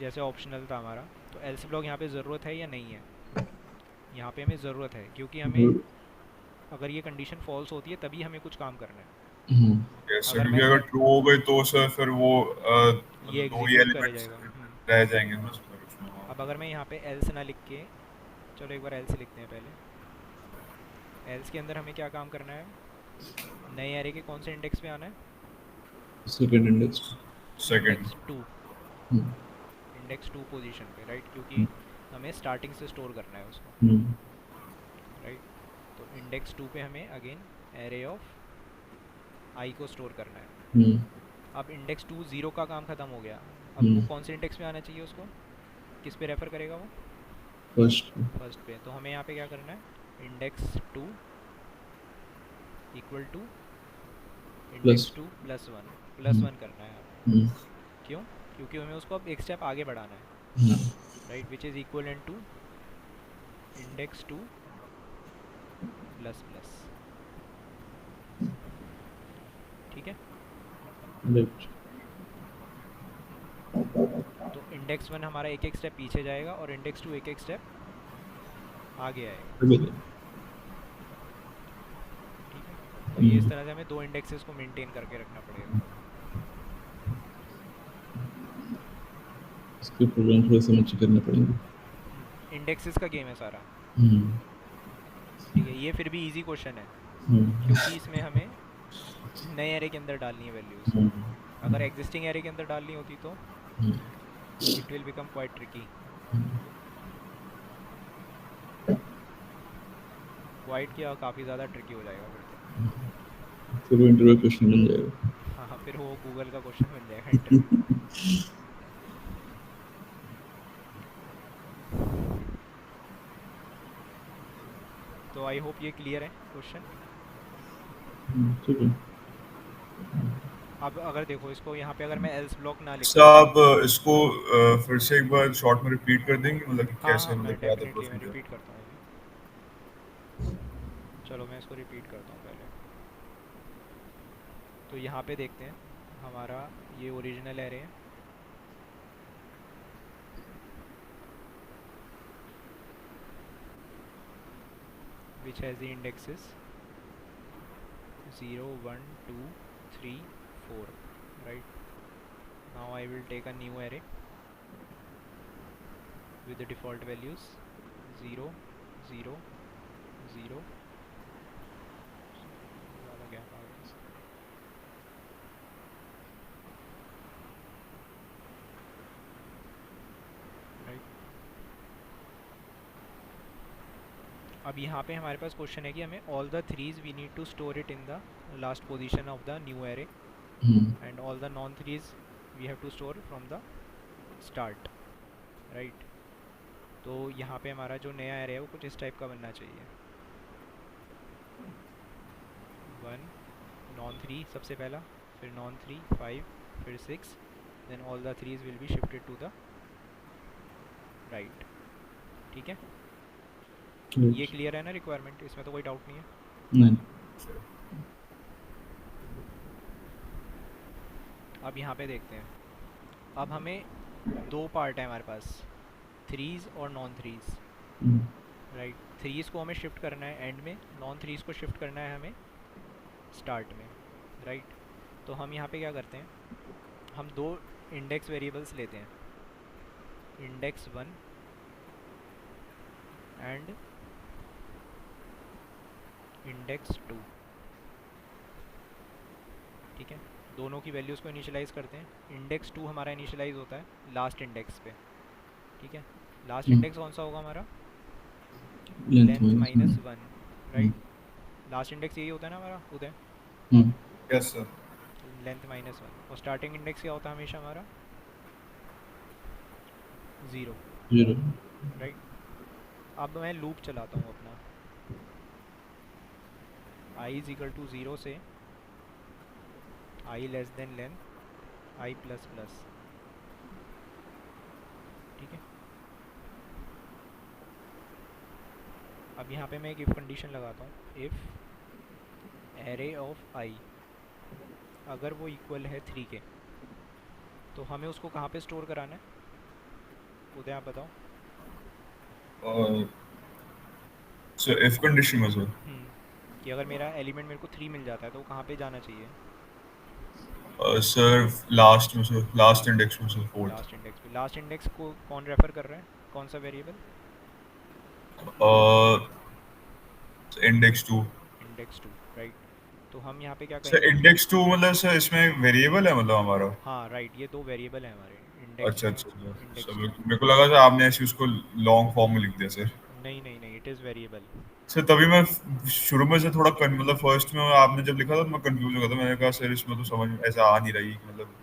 जैसे ऑप्शनल था हमारा, तो एल्स ब्लॉक यहाँ पे ज़रूरत है या नहीं है। यहाँ पे हमें ज़रूरत है, क्योंकि हमें अगर ये कंडीशन फॉल्स होती है तभी हमें कुछ काम करना है। यस सर, अगर क्योंकि मैं अगर ट्रू हो गई तो सर फिर वो ये मतलब दो ही एग्जीक्यूट करे एलिमेंट्स जाएगा। रह जाएंगे ना सर उसमें। हाँ। अब अगर मैं यहाँ पे एल्स ना लिख के, चलो एक बार एल्स लिखते हैं पहले। एल्स के अंदर हमें क्या काम करना है, नए एरे के कौन से इंडेक्स पे आना है, second index. Second. Index 2, index 2 position पे, राइट, क्योंकि हमें स्टार्टिंग से स्टोर करना है उसको, राइट। तो इंडेक्स 2 पे हमें अगेन एरे ऑफ आई को स्टोर करना है। अब इंडेक्स 2 0 का काम ख़त्म हो गया, अब वो कौन से इंडेक्स पे आना चाहिए उसको, किस पे रेफ़र करेगा वो, फर्स्ट। फर्स्ट पे। तो हमें यहाँ पे क्या करना है, index 2 equal two plus. Index 2 plus one करना है हमें। क्यों, क्योंकि हमें उसको अब एक स्टेप आगे बढ़ाना है, right, which is equal to index 2 plus plus. ठीक है, राइट। तो इंडेक्स 1 हमारा एक एक स्टेप पीछे जाएगा और इंडेक्स 2 एक एक स्टेप आगे आएगा। ठीक है, तो ये इस तरह से हमें दो इंडेक्सेस को मेंटेन करके रखना पड़ेगा। इसके प्रोग्राम थोड़े समझ के करने पड़ेंगे। इंडेक्सेस का गेम है सारा। हम्म, ठीक है, ये फिर भी इजी क्वेश्चन है, हम्म, क्योंकि इसमें हमें नए एरे के अंदर डालनी है वैल्यूज़। अगर एग्जिस्टिंग एरे के अंदर डालनी होती तो it will become quite tricky. Quite क्या, काफ़ी ज़्यादा ट्रिकी हो जाएगा फिर तो। फिर वो इंटरव्यू क्वेश्चन बन जाएगा। हाँ हाँ, फिर वो गूगल का क्वेश्चन बन जाएगा इंटरव्यू में। तो आई होप ये क्लियर है क्वेश्चन। ठीक है। अब अगर देखो इसको यहाँ पे अगर मैं एल्स ब्लॉक ना सर लिखता। आप इसको फिर से एक बार शॉर्ट में रिपीट कर देंगे, मतलब कि हाँ कैसे, हाँ, मैं मतलब क्या था डेफिनेटली मैं प्रोसीजर? रिपीट करता हूँ अभी। चलो मैं इसको रिपीट करता हूँ पहले। तो यहाँ पे देखते हैं, हमारा ये ओरिजिनल एरे है, which has the indexes 0 1 2 3 4, right. Now I will take a new array with the default values 0 0 0, ज़्यादा गैप आ गया, राइट। अब यहाँ पे हमारे पास क्वेश्चन है कि हमें all the threes we need to store it in the last position of the new array, and all the non threes we have to store from the start, right. तो यहाँ पे हमारा जो नया एरे है वो कुछ इस टाइप का बनना चाहिए, 1 नॉन 3 सबसे पहला, फिर नॉन 3 5, फिर 6, then all the threes will be shifted to the right. ठीक है, ये क्लियर है ना रिक्वायरमेंट, इसमें तो कोई डाउट नहीं है। नहीं। अब यहाँ पे देखते हैं, अब हमें दो पार्ट है हमारे पास, थ्रीज़ और नॉन थ्रीज़, राइट। थ्रीज़ को हमें शिफ्ट करना है एंड में, नॉन थ्रीज़ को शिफ्ट करना है हमें स्टार्ट में, राइट। तो हम यहाँ पे क्या करते हैं, हम दो इंडेक्स वेरिएबल्स लेते हैं, इंडेक्स 1 एंड इंडेक्स 2, ठीक है। दोनों की वैल्यूज़ को इनिशियलाइज़ करते हैं। इंडेक्स 2 हमारा इनिशियलाइज़ होता है लास्ट इंडेक्स पे, ठीक है। लास्ट इंडेक्स कौन सा होगा हमारा, length minus 1, right. Last index यही होता है ना हमारा उदय, यस सर। Length minus 1। और स्टार्टिंग इंडेक्स क्या होता है हमेशा हमारा, 0, राइट। अब मैं लूप चलाता हूँ अपना, i इज इक्वल टू 0 से i less than length i plus plus, ठीक है। अब यहाँ पे मैं एक इफ़ कंडीशन लगाता हूँ, इफ़ एरे ऑफ i अगर वो इक्वल है 3 के, तो हमें उसको कहाँ पे स्टोर कराना है, उदय आप बताओ। सर इफ कंडीशन में सर कि अगर मेरा एलिमेंट मेरे को 3 मिल जाता है तो वो कहाँ पे जाना चाहिए, सर लास्ट में सर, लास्ट इंडेक्स में सर, फोर्थ। लास्ट इंडेक्स पे। लास्ट इंडेक्स को कौन रेफर कर रहा है, कौन सा वेरिएबल, इंडेक्स 2। Index 2, right. तो हम यहाँ पे क्या सर कहेंगे, इंडेक्स 2 मतलब सर इसमें वेरिएबल है मतलब हमारा? हाँ राइट, ये दो वेरिएबल है हमारे, इंडेक्स अच्छा 1 अच्छा सर। Sir index 2। मेरे को लगा सर आपने ऐसे उसको लॉन्ग फॉर्म में लिख दिया सर। नहीं नहीं नहीं, इट इज़ वेरिएबल। सर तभी मैं शुरू में से थोड़ा मतलब फर्स्ट में आपने जब लिखा था तो मैं कंफ्यूज हो गया था, मैंने कहा सर इसमें तो समझ में ऐसा आ नहीं रही मतलब।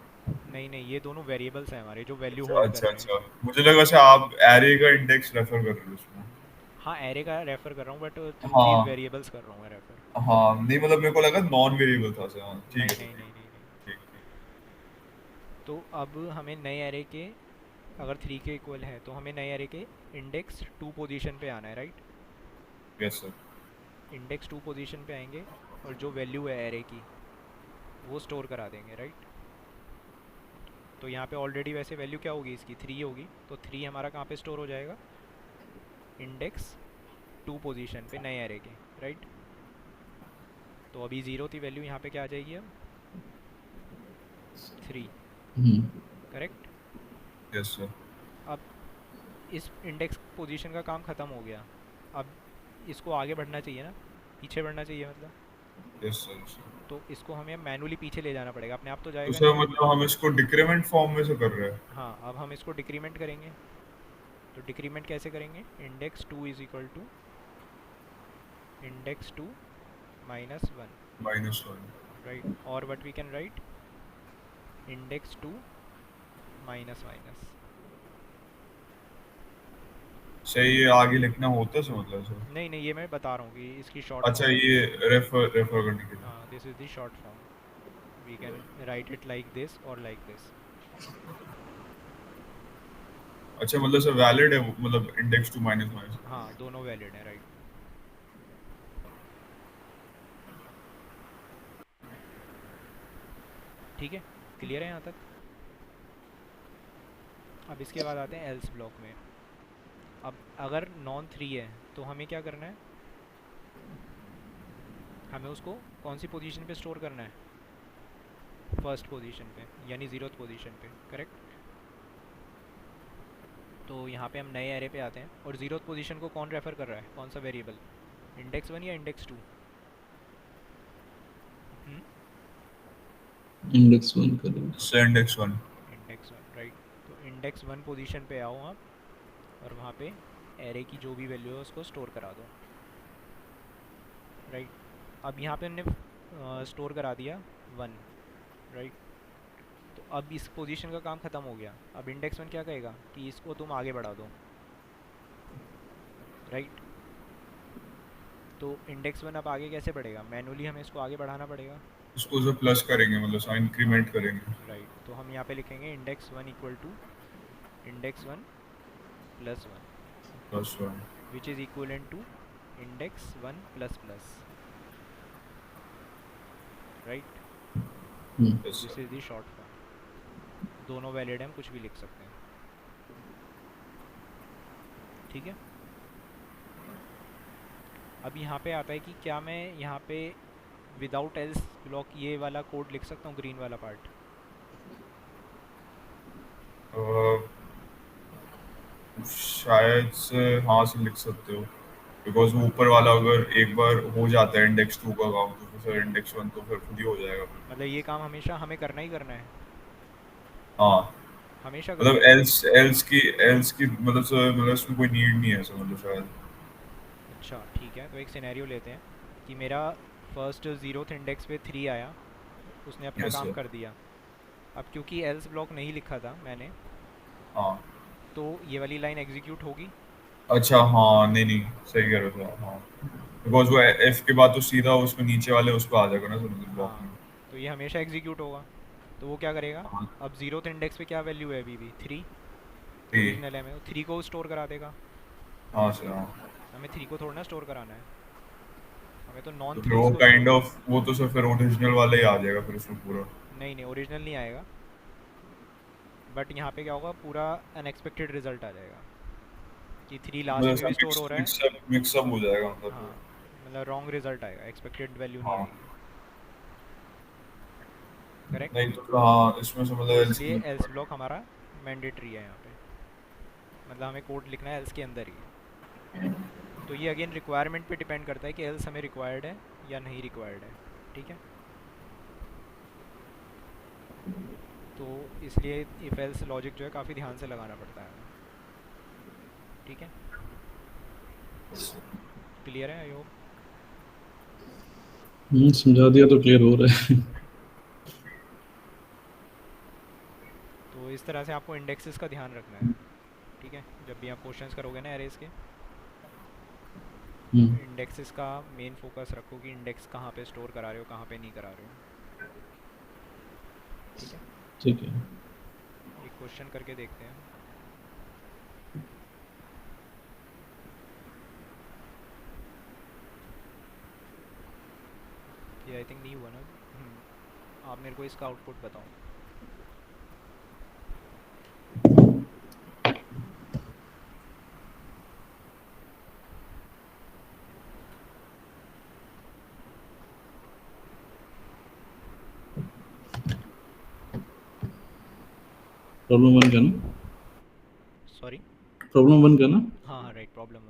नहीं नहीं, ये दोनों वेरिएबल्स हैं हमारे जो वैल्यू अच्छा होल्ड कर अच्छा रहे हैं। अच्छा, मुझे लगा सर आप एरे का इंडेक्स रेफर कर रहे हो उसमें। हाँ एरे का रेफर कर रहा हूँ, बट थ्रू दीज हाँ वेरिएबल्स कर रहा हूँ मैं रेफर। हाँ, नहीं मतलब मेरे को लगा नॉन वेरिएबल था सर। हाँ ठीक है नहीं सर, नहीं ठीक नहीं नहीं नहीं। ठीक ठीक। तो अब हमें नए एरे के, अगर 3 के इक्वल है तो हमें नए एरे के इंडेक्स 2 पोजीशन पे आना है, right. Yes sir. Index 2 position पे आएंगे और जो वैल्यू है एरे की वो स्टोर करा देंगे, राइट। तो यहाँ पे ऑलरेडी वैसे वैल्यू क्या होगी इसकी, 3 होगी, तो 3 हमारा कहाँ पे स्टोर हो जाएगा, इंडेक्स 2 पोजीशन पे नए एरे के, राइट। तो अभी 0 थी वैल्यू, यहाँ पे क्या आ जाएगी अब, 3, करेक्ट। Yes sir. अब इस इंडेक्स पोजीशन का काम ख़त्म हो गया, अब इसको आगे बढ़ना चाहिए ना, पीछे बढ़ना चाहिए मतलब। Yes sir. तो इसको हमें मैनुअली पीछे ले जाना पड़ेगा, अपने आप तो तो जाएगा सर नहीं। मतलब हम इसको डिक्रीमेंट फॉर्म में से कर रहे हैं? हाँ अब हम इसको डिक्रीमेंट करेंगे, तो डिक्रीमेंट कैसे करेंगे, index 2 is equal to index 2 minus 1, -1। Right. और what we can write, index 2 minus minus. सही, ये आगे लिखना होता है सर मतलब सर? नहीं नहीं, ये मैं बता रहा हूँ कि इसकी शॉर्ट अच्छा, फॉर्म है। ये रेफर रेफर करने के लिए। हाँ this is the short form, we can write it like this और लाइक दिस। अच्छा मतलब सर वैलिड है मतलब इंडेक्स 2 -1? हाँ दोनों वैलिड हैं, राइट। ठीक है, क्लियर है यहाँ तक। अब इसके बाद आते हैं एल्स ब्लॉक में। अब अगर नॉन 3 है तो हमें क्या करना है, हमें उसको कौन सी पोजीशन पे स्टोर करना है, फर्स्ट पोजीशन पे यानी 0th पोजीशन पे, करेक्ट। तो यहाँ पे हम नए एरे पे आते हैं और 0th पोजीशन को कौन रेफर कर रहा है, कौन सा वेरिएबल, इंडेक्स 1 या इंडेक्स 2, इंडेक्स 1 करें। Sir index 1। Index 1, right. तो इंडेक्स 1 पोजीशन पे आओ आप और वहाँ पे एरे की जो भी वैल्यू है उसको स्टोर करा दो, राइट। अब यहाँ पे हमने स्टोर करा दिया 1, राइट। तो अब इस पोजीशन का काम ख़त्म हो गया। अब इंडेक्स 1 क्या कहेगा कि इसको तुम आगे बढ़ा दो, राइट। तो इंडेक्स 1 अब आगे कैसे बढ़ेगा, मैनुअली हमें इसको आगे बढ़ाना पड़ेगा। इसको जो प्लस करेंगे मतलब सर हाँ इंक्रीमेंट करेंगे। राइट, तो हम यहाँ पे लिखेंगे index 1 equal to index 1 plus 1, +1। Which is equivalent to index 1 plus plus, right. Yes this sir. Is the short form. दोनों वैलिड हैं, हम कुछ भी लिख सकते हैं, ठीक है। अब यहाँ पे आता है कि क्या मैं यहाँ पे विदाउट एल्स ब्लॉक ये वाला कोड लिख सकता हूँ, ग्रीन वाला पार्ट? शायद से हाँ से लिख सकते हो, बिकॉज वो ऊपर वाला अगर एक बार हो जाता है इंडेक्स 2 का काम, तो फिर इंडेक्स 1 तो फिर खुद ही हो जाएगा। मतलब ये काम हमेशा हमें करना ही करना है, हाँ, हमेशा मतलब करोगे? एल्स की मतलब इसमें कोई नीड नहीं है ऐसा, मतलब शायद। अच्छा ठीक है, तो एक सिनेरियो लेते हैं कि मेरा फर्स्ट जीरोथ इंडेक्स पे 3 आया, उसने अपना यस काम सर। कर दिया। अब क्योंकि एल्स ब्लॉक नहीं लिखा था मैंने, हाँ। तो ये वाली लाइन एग्जीक्यूट होगी? अच्छा, हाँ, नहीं नहीं, सही कह रहे हो सर, हाँ। बिकॉज वो एफ के बाद तो सीधा उसमें नीचे वाले उस पर आ जाएगा ना सर, मतलब ब्लॉक में। हाँ, तो ये हमेशा एग्जीक्यूट होगा। तो वो क्या करेगा, हाँ। अब जीरोथ इंडेक्स पे क्या वैल्यू है अभी भी? 3 ठीक। ओरिजिनल है में, 3 को स्टोर करा देगा। हाँ सर, हाँ। हमें 3 को थोड़ा ना स्टोर कराना है, हमें तो नॉन तो फिर थ्रीज वो को काइंड स्टोर। ऑफ वो तो सर फिर ओरिजिनल वाला ही आ जाएगा फिर उसमें पूरा। नहीं नहीं, ओरिजिनल नहीं आएगा, बट यहाँ पे क्या होगा, पूरा अनएक्सपेक्टेड रिजल्ट आ जाएगा कि 3 लास्ट मतलब में सब भी स्टोर हो रहा है। मिक्सअप हो जाएगा मतलब वो। हाँ, मतलब रॉन्ग रिजल्ट आएगा, एक्सपेक्टेड वैल्यू नहीं हाँ। आएगी। करेक्ट। नहीं तो हाँ, इसमें से तो मतलब एल्स इसलिए एल्स ब्लॉक हमारा मैंडेटरी है यहाँ पे, मतलब हमें कोड लिखना है एल्स के अंदर ही। तो ये अगेन रिक्वायरमेंट पे डिपेंड करता है कि एल्स हमें रिक्वायर्ड है या नहीं रिक्वायर्ड है, ठीक है। तो इसलिए इफ एल्स लॉजिक जो है काफ़ी ध्यान से लगाना पड़ता है हमें, ठीक है। क्लियर है आई होप? समझा दिया तो क्लियर हो रहा है। तो इस तरह से आपको इंडेक्सेस का ध्यान रखना है, ठीक है, जब भी आप क्वेश्चंस करोगे ना एरेज के, तो हम्म, इंडेक्सेस का मेन फोकस रखो कि इंडेक्स कहाँ पे स्टोर करा रहे हो, कहाँ पे नहीं करा रहे हो, ठीक है। ठीक है। एक क्वेश्चन करके देखते हैं। ये आई थिंक नहीं हुआ ना अभी। आप मेरे को इसका आउटपुट बताओ। प्रॉब्लम 1 का ना? सॉरी? प्रॉब्लम 1 का ना? हाँ हाँ राइट, प्रॉब्लम 1।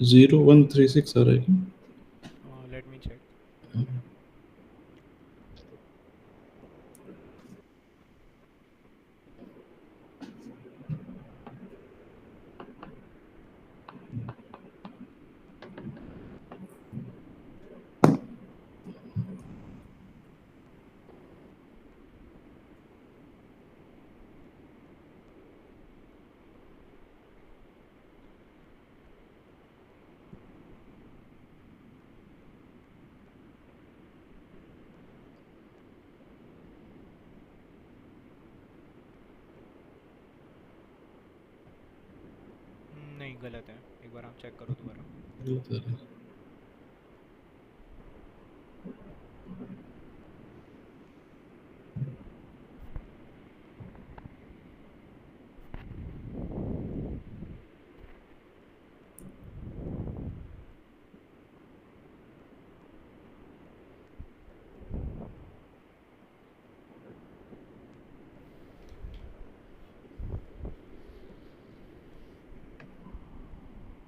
0136 आ रहा है क्या? Let me check. हाँ। नहीं, गलत है, एक बार आप चेक करो दोबारा. गलत आ रहा है।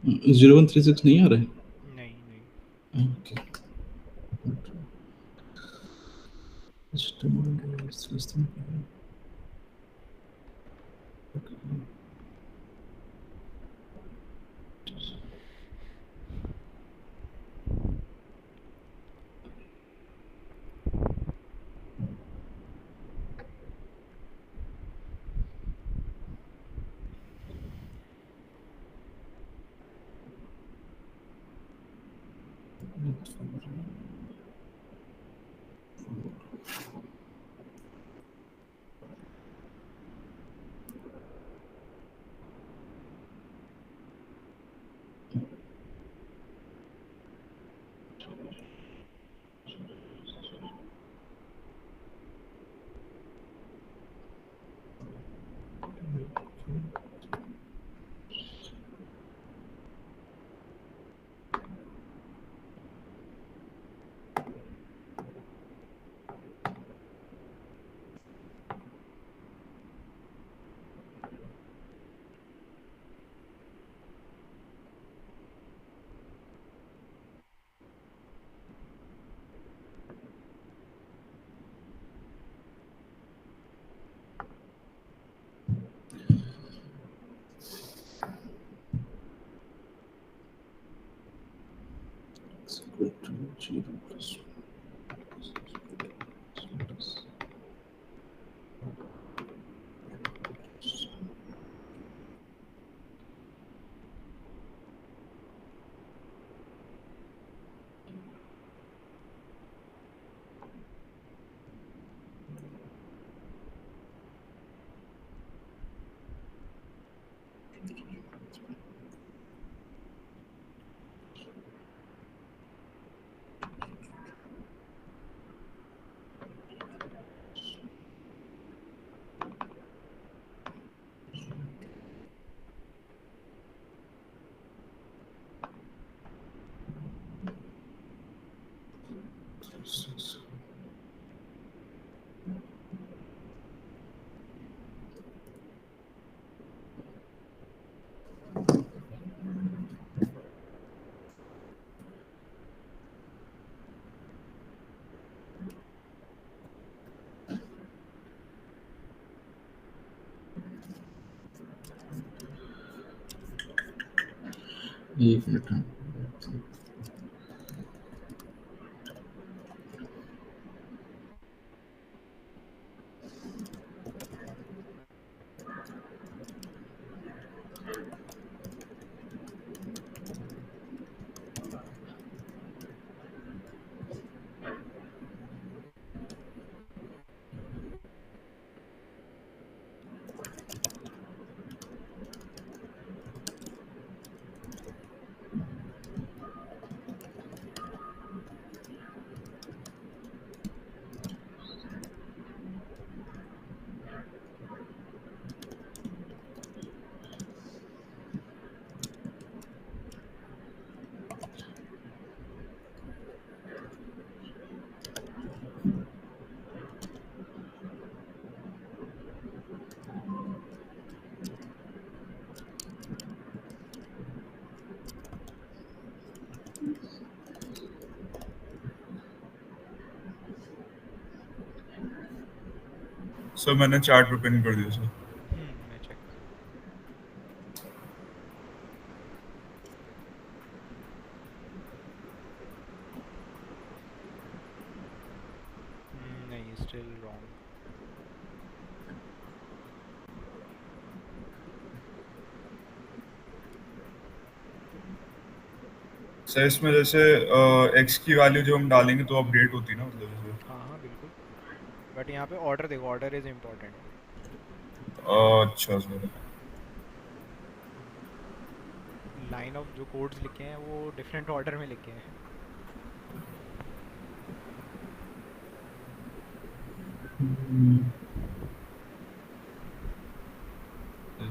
हाँ, 0136 नहीं आ रहा है? नहीं नहीं. Okay. System equal to 0 plus 1. एक मिनट हाँ। सर मैंने चार्ट पे पिन कर दिया सर। मैं चेक कर रहा हूँ। नहीं, स्टिल रॉन्ग। सर इसमें जैसे एक्स की वैल्यू जब हम डालेंगे तो अपडेट होती है ना, मतलब जैसे। हाँ हाँ बिल्कुल, बट यहाँ पे ऑर्डर देखो, ऑर्डर इज इम्पोर्टेंट। अच्छा सर। लाइन ऑफ जो कोड्स लिखे हैं वो डिफरेंट ऑर्डर में लिखे हैं।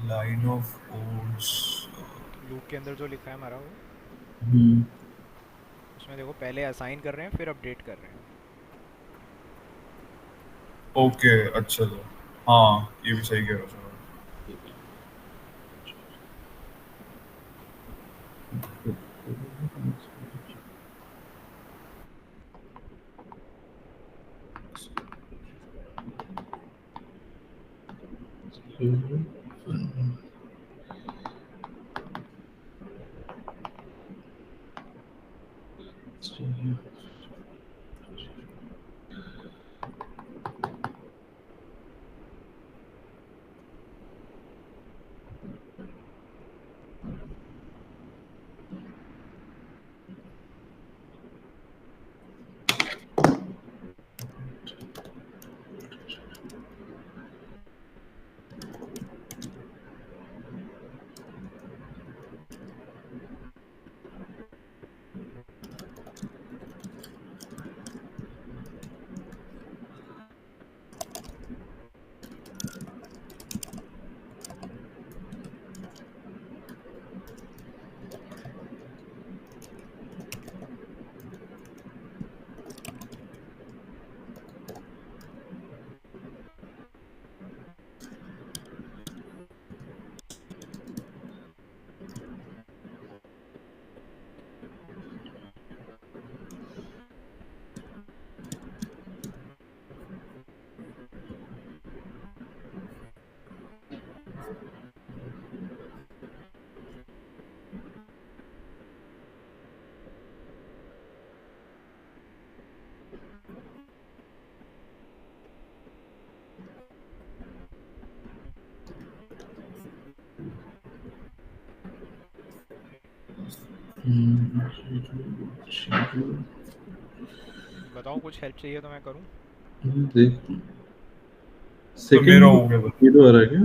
Line of codes. लूप के अंदर जो लिखा है हमारा वो, उसमें देखो पहले असाइन कर रहे हैं फिर अपडेट कर रहे हैं। ओके अच्छा सर। हाँ ये भी सही कह रहा हूँ सर। बताओ, कुछ हेल्प चाहिए तो मैं करूँ। देख तो मेरा सेकंड हो गया बस। जीरो आ रहा है क्या?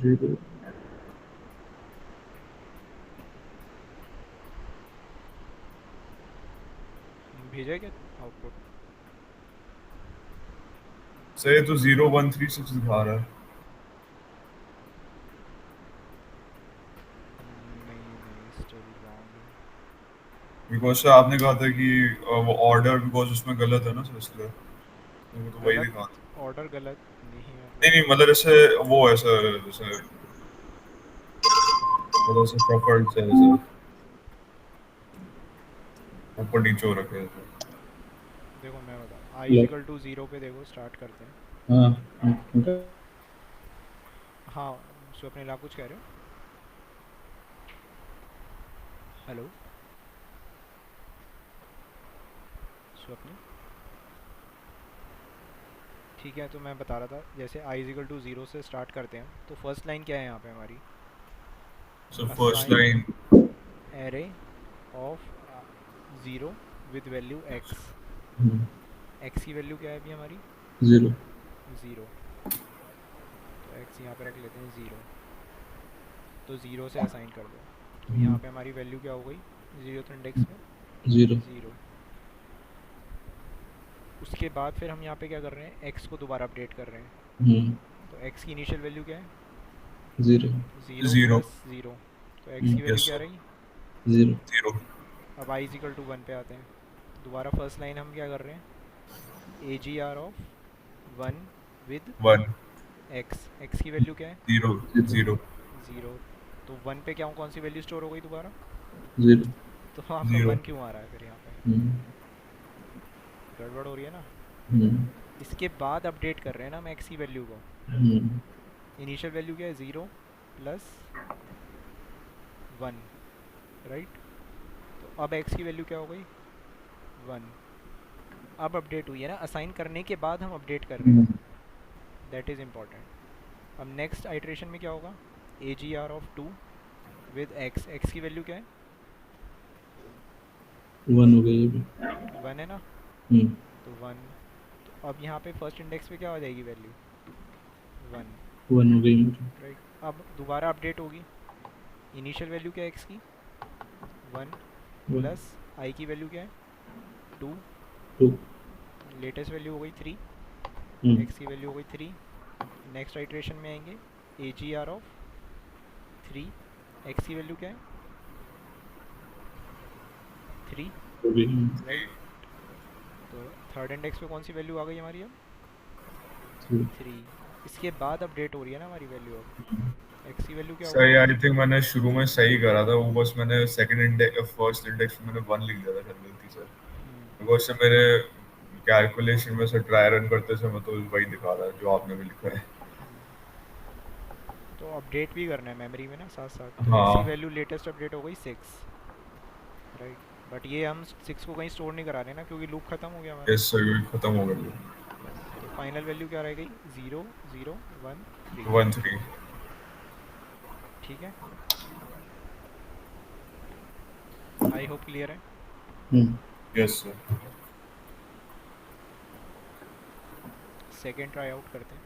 जीरो भेजा क्या आउटपुट? सर ये तो 0136 दिखा रहा है। नहीं नहीं, स्टिल रॉन्ग है। बिकॉज सर आपने कहा था कि वो ऑर्डर बिकॉज उसमें गलत है ना सर, इसलिए मेरे को तो वही गलत? दिखा। ऑर्डर गलत नहीं है नहीं मतलब? नहीं मतलब जैसे वो है सर, जैसे मतलब जैसे प्रोफाइल से जैसे ऊपर नीचे हो रखे हैं सर। देखो मैं बता रहा हूँ, आई इजिकल टू ज़ीरो पे देखो, स्टार्ट करते हैं। हाँ हाँ, स्वप्निल आप कुछ कह रहे हो? हेलो स्वप्निल। ठीक है, तो मैं बता रहा था, जैसे आई इजिकल टू ज़ीरो से स्टार्ट करते हैं तो फर्स्ट लाइन क्या है यहाँ पे हमारी? Sir first assign line array of zero with value x. X की वैल्यू क्या है अभी हमारी? Zero zero. तो एक्स यहाँ पे रख लेते हैं ज़ीरो। तो ज़ीरो से असाइन कर दो, तो यहाँ पे हमारी वैल्यू क्या हो गई ज़ीरो इंडेक्स में? Zero zero. उसके बाद फिर हम यहाँ पे क्या कर रहे हैं, एक्स को दोबारा अपडेट कर रहे हैं। तो एक्स की इनिशियल वैल्यू क्या है? Zero zero zero. Plus zero. तो एक्स की वैल्यू यस क्या सर। रही? Zero zero. अब आई इजिकल टू वन पे आते हैं, तो दोबारा फर्स्ट लाइन हम क्या कर रहे हैं, A G R of one with one. X. X की वैल्यू क्या है? जीरो। जीरो। ज़ीरो। तो वन पे क्या कौन सी वैल्यू स्टोर हो गई दोबारा? जीरो तो आपका जीरो। वन क्यों आ रहा है फिर यहाँ पे? गड़बड़ हो रही है ना। इसके बाद अपडेट कर रहे हैं ना हम एक्स की वैल्यू को, इनिशियल वैल्यू क्या है 0 प्लस 1, राइट। तो अब x की वैल्यू क्या हो गई 1। अब अपडेट हुई है ना, असाइन करने के बाद हम अपडेट कर रहे हैं, दैट इज़ इम्पॉर्टेंट। अब नेक्स्ट आइट्रेशन में क्या होगा, A G R of 2 with x, x की वैल्यू क्या है 1 हो गई अभी। 1 है ना, हम्म, तो 1। तो अब यहाँ पे फर्स्ट इंडेक्स पे क्या हो जाएगी वैल्यू 1, 1 हो गई मेरी। राइट। अब दोबारा अपडेट होगी, इनिशियल वैल्यू क्या है एक्स की 1 1 प्लस आई की वैल्यू क्या है 2, 2। लेटेस्ट वैल्यू हो गई 3, हम्म, एक्स की वैल्यू हो गई 3। नेक्स्ट आइट्रेशन में आएंगे ए जी आर ऑफ 3, एक्स की वैल्यू क्या है 3, हो गई। राइट। तो थर्ड इंडेक्स पे कौन सी वैल्यू आ गई हमारी अब 3। 3। इसके बाद अपडेट हो रही है ना हमारी वैल्यू, अब एक्स की वैल्यू क्या हो गई सही, आई थिंक मैंने शुरू में सही करा था वो, बस मैंने सेकंड इंडेक्स फर्स्ट इंडेक्स में मैंने 1 लिख दिया था शायद गलती से, बिकॉज से मेरे कैलकुलेशन में से ट्राई रन करते समय तो वही दिखा रहा है जो आपने भी लिखा है। तो अपडेट भी करना है मेमोरी में ना साथ साथ। तो एक्स की हाँ, वैल्यू लेटेस्ट अपडेट हो गई 6, राइट। बट ये हम 6 को कहीं स्टोर नहीं करा रहे ना, क्योंकि लूप खत्म हो गया हमारा। इस सही खत्म हो गई। यस, तो फाइनल वैल्यू क्या रह गई 0 0 1 3, 1 3। ठीक है। आई होप क्लियर है। Hmm, yes sir. Second try out करते हैं।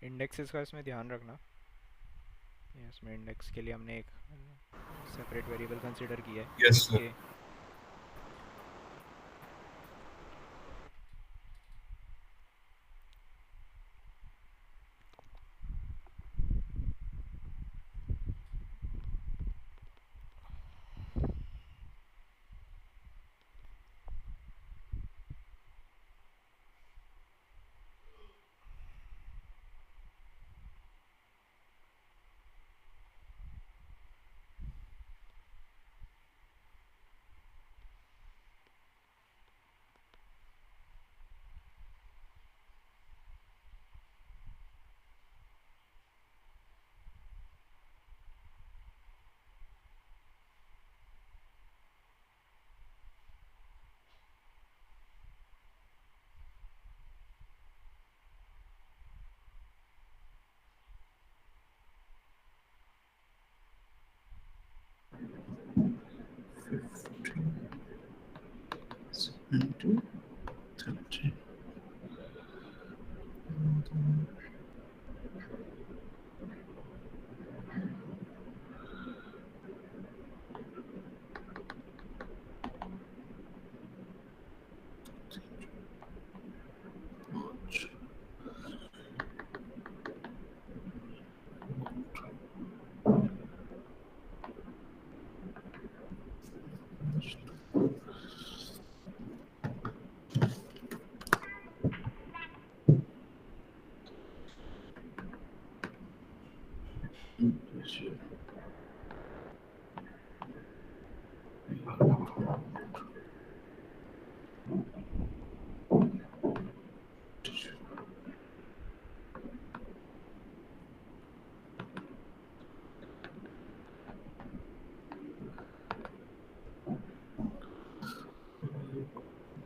इंडेक्सेस का इसमें ध्यान रखना। इसमें इंडेक्स के लिए हमने एक सेपरेट वेरिएबल कंसिडर किया है यस सर। के। into 30.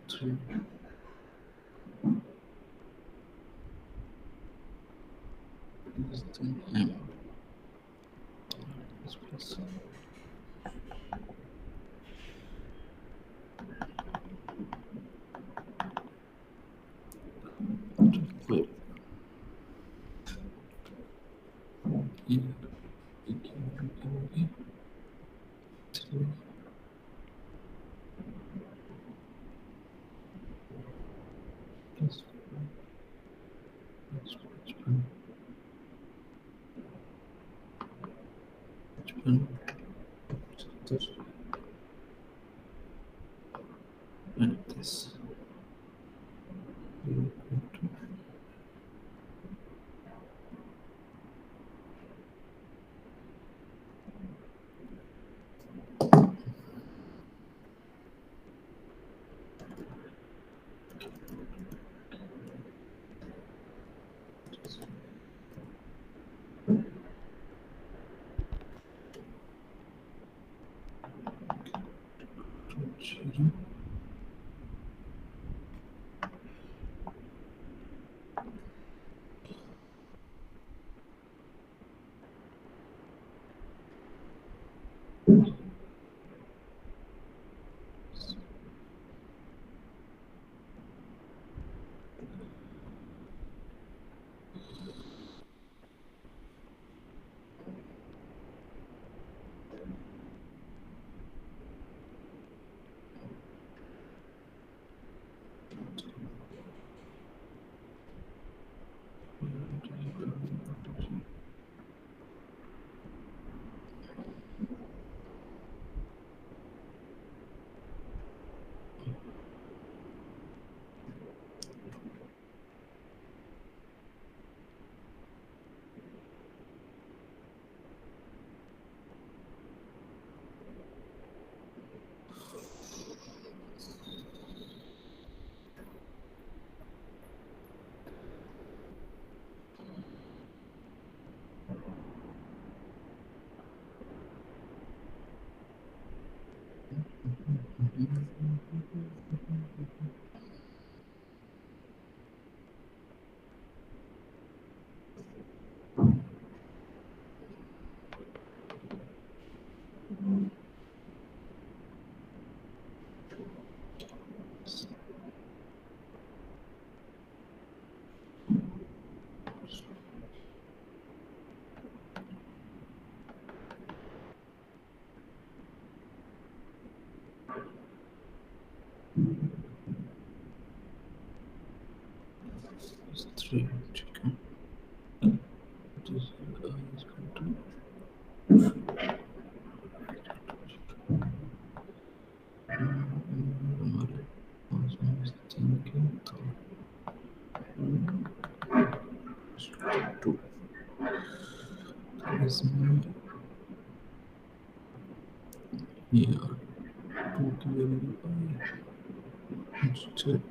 Three. Is the M. This plus. Wait. Yeah. Three. Plus one. And this. Zero. Is three. Chicken. This is equal to. Thinking. Two. Is here. Two divided by instead.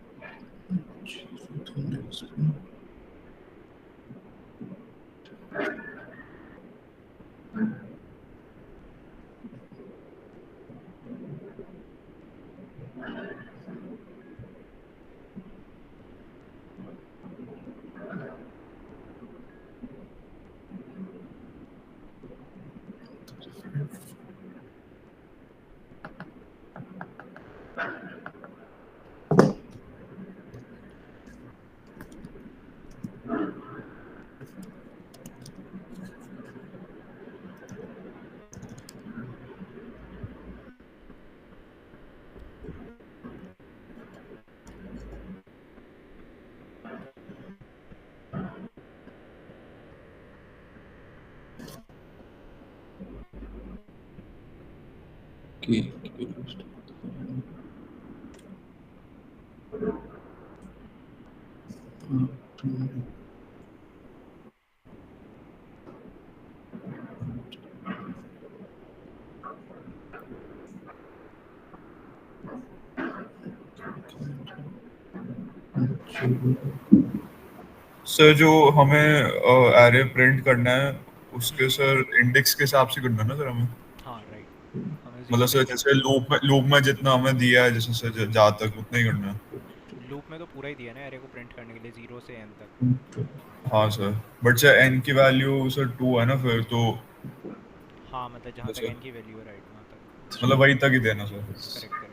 की sir जो हमें array print करना है उसके हम्म, sir index के हिसाब से करना है ना सर हमें, हाँ राइट, हमें मतलब ज़ीरो से सर इंडेक्स जैसे करना लूप में जितना हमें दिया है जैसे सर जहाँ तक उतना ही करना है। है। लूप में तो पूरा ही दिया ना एरे को प्रिंट करने के लिए, 0 से n तक। हाँ सर, बट सर एन की वैल्यू सर 2 है ना फिर तो हाँ मतलब जहाँ तक सर n की वैल्यू है, राइट, वहाँ तक। मतलब वही तक ही देना सर। Correct correct.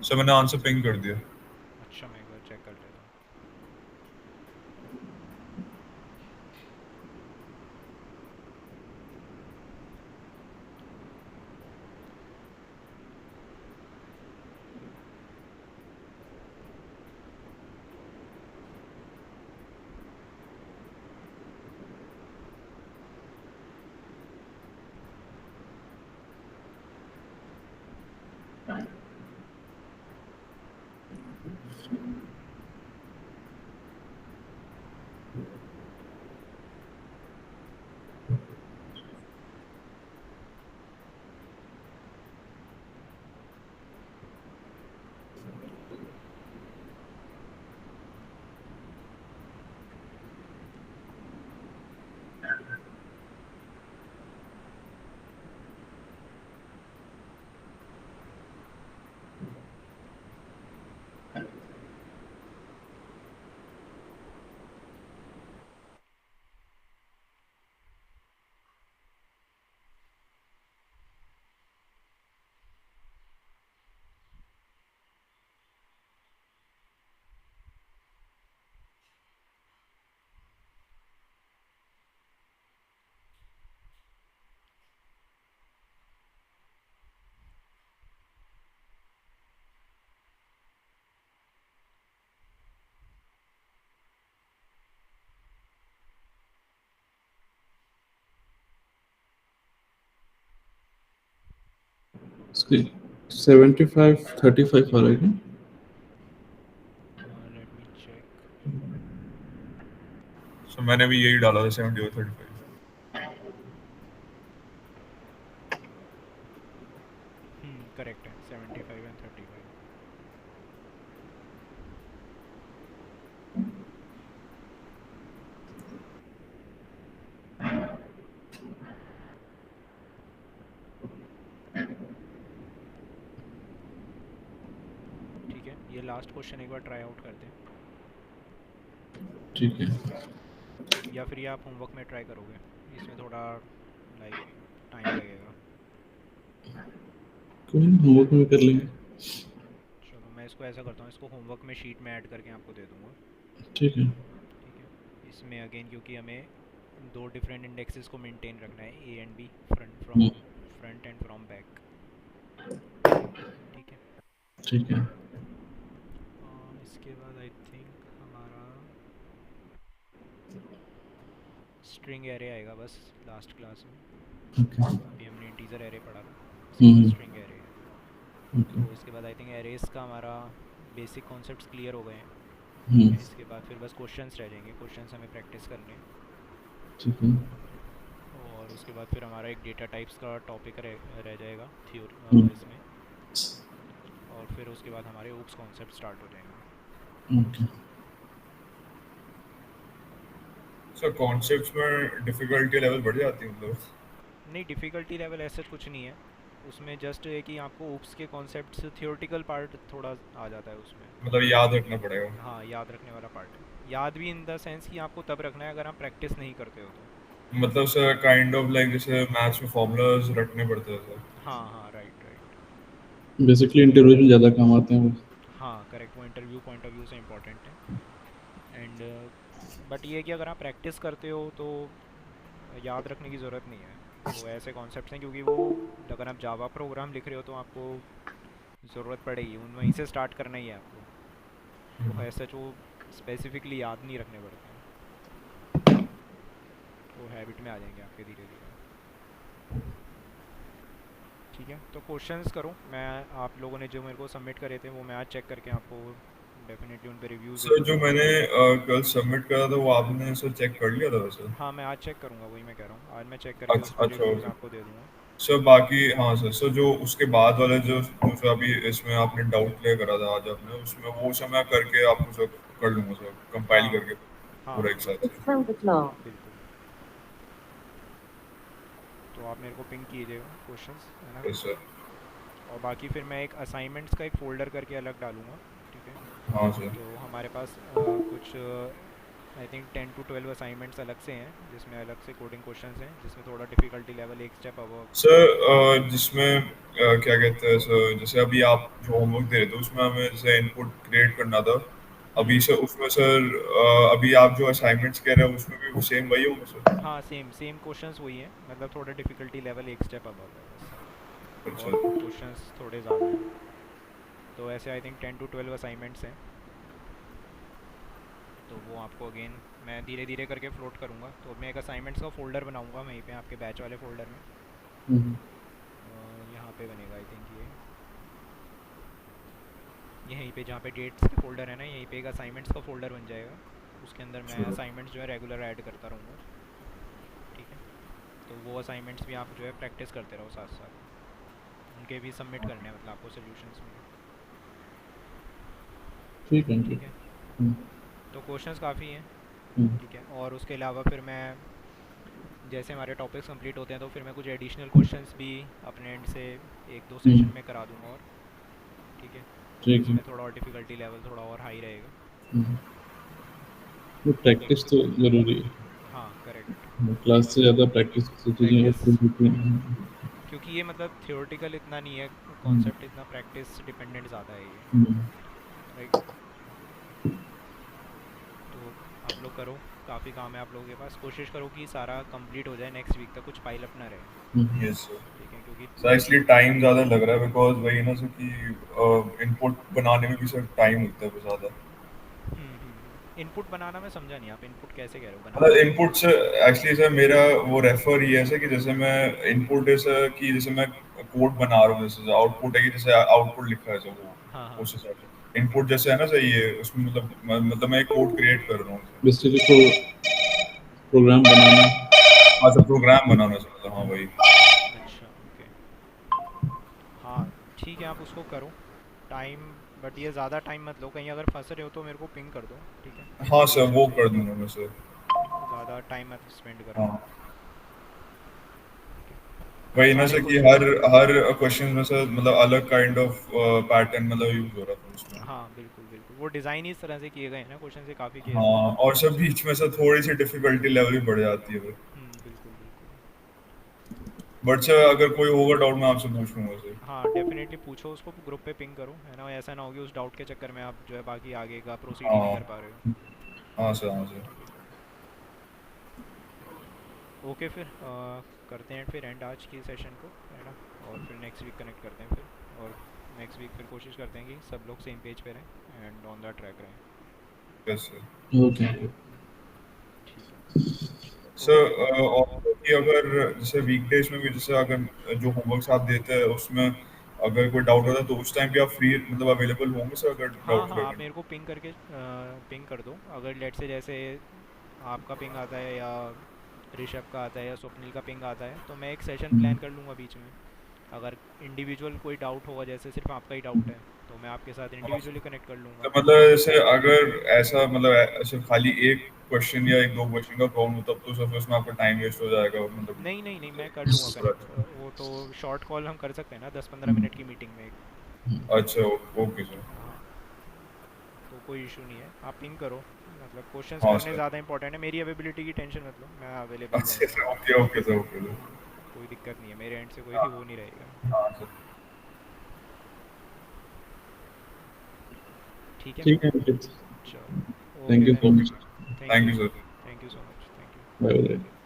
सर मैंने आंसर पिंग कर दिया। अच्छा, मैं एक बार चेक कर लेता हूँ। इसके 75-35 आ रहा है क्या? Late me check. सर मैंने भी यही डाला था 70 और 35। करेक्ट है, 75 एंड 35। ठीक है, ये लास्ट क्वेश्चन एक बार ट्राई आउट करते हैं, ठीक है, या फिर ये आप होमवर्क में ट्राई करोगे? इसमें थोड़ा लाइक टाइम लगेगा। कोई नहीं, होमवर्क में कर लेंगे। चलो मैं इसको ऐसा करता हूँ, इसको होमवर्क में शीट में ऐड करके आपको दे दूँगा। ठीक है। ठीक है, इसमें अगेन क्योंकि हमें दो डिफरेंट इंडेक्सेस को मेंटेन रखना है, A and B, front from hmm, front and from back. ठीक है। ठीक है। इसके बाद आई थिंक हमारा स्ट्रिंग एरे आएगा बस लास्ट क्लास में। ओके। अभी हमने इंटीजर एरे पढ़ा था, इसके बाद स्ट्रिंग एरे है। ओके। तो इसके बाद आई थिंक एरेस का हमारा बेसिक कॉन्सेप्ट्स क्लियर हो गए हैं। हम्म, इसके बाद फिर बस क्वेश्चंस रह जाएंगे, क्वेश्चंस हमें प्रैक्टिस करने हैं। ठीक है। और उसके बाद फिर हमारा एक डेटा टाइप्स का टॉपिक रह जाएगा हम्म, थ्योरी इसमें। और फिर उसके बाद हमारे ओप्स कॉन्सेप्ट स्टार्ट हो जाएंगे। ओके। सर कॉन्सेप्ट्स में डिफिकल्टी लेवल बढ़ जाती है मतलब? नहीं, डिफ़िकल्टी लेवल ऐसा कुछ नहीं है उसमें, जस्ट है कि आपको ओप्स के कॉन्सेप्ट्स थियोरटिकल पार्ट थोड़ा आ जाता है उसमें। मतलब याद रखना पड़ेगा? हाँ, याद रखने वाला पार्ट है। याद भी इन द सेंस कि आपको तब रखना है अगर आप प्रैक्टिस नहीं करते हो तो। मतलब सर काइंड ऑफ लाइक जैसे मैथ्स में फॉर्मूलाज रटने पड़ते हैं सर। हाँ हाँ, राइट राइट। बेसिकली इंटरव्यू में ज़्यादा काम आते हैं वो। हाँ करेक्ट, वो इंटरव्यू पॉइंट ऑफ व्यू से इम्पोर्टेंट है। एंड बट ये है कि अगर आप प्रैक्टिस करते हो तो याद रखने की ज़रूरत नहीं है। वो ऐसे कॉन्सेप्ट्स हैं क्योंकि वो, अगर आप जावा प्रोग्राम लिख रहे हो तो आपको ज़रूरत पड़ेगी, उन वहीं से स्टार्ट करना ही है आपको। तो ऐसा जो स्पेसिफिकली याद नहीं रखने पड़ते हैं। वो हैबिट में आ जाएंगे आपके धीरे धीरे। ठीक है, तो क्वेश्चंस करो। मैं आप लोगों ने जो मेरे को सबमिट करे थे वो मैं आज चेक करके आपको डेफिनेटली उन पे रिव्यूज़ दे सर जो दूंगा। मैंने कल सबमिट करा था वो आपने सर चेक कर लिया था वैसे? हाँ, मैं आज चेक करूँगा, वही मैं कह रहा हूँ, आज मैं चेक करके उस अच्छा पर अच्छा, रिव्यूज़ ओके। आपको दे दूँगा। सर बाकी हाँ सर, सर जो उसके बाद वाले जो जो अभी इसमें आपने डाउट क्लियर करा था आज आपने, उसमें वो सब मैं करके आपको सब कर लूँगा सर, कंपाइल हाँ करके हाँ पूरा हाँ एक हाँ, साथ से। बिल्कुल। तो आप मेरे को पिंग कीजिएगा क्वेश्चंस, है ना। Yes sir. और बाकी फिर मैं एक असाइनमेंट्स का एक फ़ोल्डर करके अलग डालूँगा। ठीक है, हाँ सर। तो हमारे पास कुछ आई थिंक 10 to 12 असाइनमेंट्स अलग से हैं, जिसमें अलग से कोडिंग क्वेश्चंस हैं, जिसमें थोड़ा डिफ़िकल्टी लेवल एक स्टेप अबव। सर जिसमें क्या कहते हैं सर, जैसे अभी आप जो होमवर्क दे रहे थे उसमें हमें जैसे इनपुट क्रिएट करना था, अभी सर उसमें सर अभी आप जो असाइनमेंट्स कह रहे हैं उसमें भी सेम वही होगा सर? हाँ, सेम सेम क्वेश्चंस वही हैं, मतलब थोड़ा डिफ़िकल्टी लेवल एक स्टेप अबव है बस, अच्छा। और क्वेश्चंस थोड़े ज़्यादा हैं। तो ऐसे आई थिंक 10 to 12 असाइनमेंट्स हैं। तो वो आपको अगेन मैं धीरे धीरे करके फ्लोट करूँगा। तो मैं एक असाइनमेंट्स का फ़ोल्डर बनाऊँगा वहीं पे आपके बैच वाले फ़ोल्डर में। यहाँ पे बनेगा आई थिंक ये यहीं पे जहाँ पे डेट्स के फ़ोल्डर है ना, यहीं पे एक असाइनमेंट्स का फ़ोल्डर बन जाएगा। उसके अंदर मैं अच्छा। असाइनमेंट्स जो है रेगुलर ऐड करता रहूँगा। ठीक है, तो वो असाइनमेंट्स भी आप जो है प्रैक्टिस करते रहो साथ साथ, उनके भी सबमिट करने हैं, मतलब आपको सोल्यूशंस में। ठीक है, ठीक ठीक। है, हम्म, तो क्वेश्चंस काफ़ी हैं। हम्म, ठीक है, और उसके अलावा फिर मैं जैसे हमारे टॉपिक्स कंप्लीट होते हैं तो फिर मैं कुछ एडिशनल क्वेश्चंस भी अपने एंड से एक दो हम्म, सेशन में करा दूंगा। और ठीक है, ठीक है। जिसमें थोड़ा और डिफ़िकल्टी लेवल थोड़ा और हाई रहेगा। हम्म, वो प्रैक्टिस तो ज़रूरी है। हाँ, करेक्ट। क्लास से ज़्यादा प्रैक्टिस से चीज़ें प्रैक्टिस, अच्छी होती हैं। क्योंकि ये मतलब थियोरेटिकल इतना नहीं है हम्म, कॉन्सेप्ट, इतना प्रैक्टिस डिपेंडेंट ज़्यादा है ये, हम्म, राइट। तो आप लोग करो, काफ़ी काम है आप लोगों के पास, कोशिश करो कि सारा कंप्लीट हो जाए नेक्स्ट वीक तक, कुछ पाइल अप ना रहे। Yes sir. ठीक है, क्योंकि सर इसलिए टाइम ज़्यादा लग रहा है बिकॉज वही ना सर कि इनपुट बनाने में भी सर टाइम लगता है बहुत ज़्यादा। इनपुट बनाना मैं समझा नहीं, आप इनपुट कैसे कह रहे हो मतलब बनाना? इनपुट से एक्चुअली सर मेरा वो रेफर ये है सर कि जैसे मैं इनपुट है सर कि जैसे मैं कोड बना रहा हूँ, जैसे आउटपुट है कि जैसे आउटपुट लिखा है सर हाँ हाँ वो उस हाँ। हिसाब से इनपुट जैसे है ना सर, ये उसमें मतलब मैं एक कोड क्रिएट कर रहा हूँ सर। बेसिकली को प्रोग्राम बनाना। हाँ सर, प्रोग्राम बनाना सर, मतलब हाँ वही। अच्छा, ओके। हाँ, ठीक है, आप उसको करो टाइम, बट ये ज़्यादा टाइम मत लो, कहीं अगर फंस रहे हो तो मेरे को पिंग कर दो। ठीक है, हाँ सर सोल्यूशन वो पे कर दूंगा मैं सर। ज़्यादा टाइम मत स्पेंड करो। हाँ ठीक है, वही ना सारे सर कि क्वेश्चन। हर हर क्वेश्चन में सर मतलब अलग काइंड ऑफ पैटर्न मतलब यूज हो रहा था उसमें। हाँ, बिल्कुल बिल्कुल, वो डिज़ाइन ही इस तरह से किए गए हैं ना, क्वेश्चन से काफ़ी किए जाते हैं। हाँ और सर बीच में सर थोड़ी सी डिफिकल्टी लेवल भी बढ़ जाती है। बिल्कुल बिल्कुल। बट सर अगर कोई होगा डाउट मैं आपसे पूछ लूंगा सर। हाँ, डेफिनेटली पूछो उसको, ग्रुप पे पिंग करो, है ना, ऐसा ना हो कि उस डाउट के चक्कर में आप जो है बाकी आगे का प्रोसीड ही नहीं कर हाँ पा रहे हो। हाँ सर, हाँ सर। ठीक है, ओके, फिर करते हैं फिर एंड आज की सेशन को, है ना, और फिर नेक्स्ट वीक कनेक्ट करते हैं फिर। और नेक्स्ट वीक फिर कोशिश करते हैं कि सब लोग सेम पेज पे रहें एंड ऑन द ट्रैक रहें। Yes sir. ओके। ठीक है, चलो, ओके। सर और कि अगर जैसे वीकडेज में भी जैसे अगर जो होमवर्क्स आप देते हैं उसमें अगर कोई डाउट होता है तो उस टाइम भी आप फ्री मतलब अवेलेबल होंगे सर अगर हाँ डाउट हाँ, क्लियर आप करना मेरे को पिंग करके पिंग कर दो, अगर लेट से जैसे आपका पिंग आता है या ऋषभ का आता है या स्वप्निल का पिंग आता है, तो मैं एक सेशन हम्म, प्लान कर लूँगा बीच में। अगर इंडिविजुअल कोई डाउट होगा, जैसे सिर्फ आपका ही डाउट है, तो मैं आपके साथ है। इंडिविजुअली कनेक्ट कर तो लूँगा। मतलब ऐसे अगर ऐसा मतलब ऐसे खाली एक क्वेश्चन या एक दो क्वेश्चन का प्रॉब्लम हो तब तो सर फिर उसमें आपका टाइम वेस्ट हो जाएगा मतलब। नहीं नहीं नहीं, मैं कर लूँगा कनेक्ट, वो तो शॉर्ट कॉल हम कर सकते हैं ना, 10-15 मिनट की मीटिंग में एक। अच्छा ओके सर। हाँ, तो कोई इशू नहीं है, आप पिंग करो, मतलब क्वेश्चंस हाँ करने सर। ज़्यादा इंपॉर्टेंट है, मेरी अवेलेबिलिटी की टेंशन मत लो, मैं अवेलेबल अच्छा रहूँगा। Sir, okay okay sir, okay sir. कोई दिक्कत नहीं है, मेरे एंड से कोई हाँ वो नहीं रहेगा। हाँ सर। ठीक है, ठीक है अंकित। चलो, thank okay you then. So much. Thank thank you, you sir. Thank you so much, thank you. Bye bye.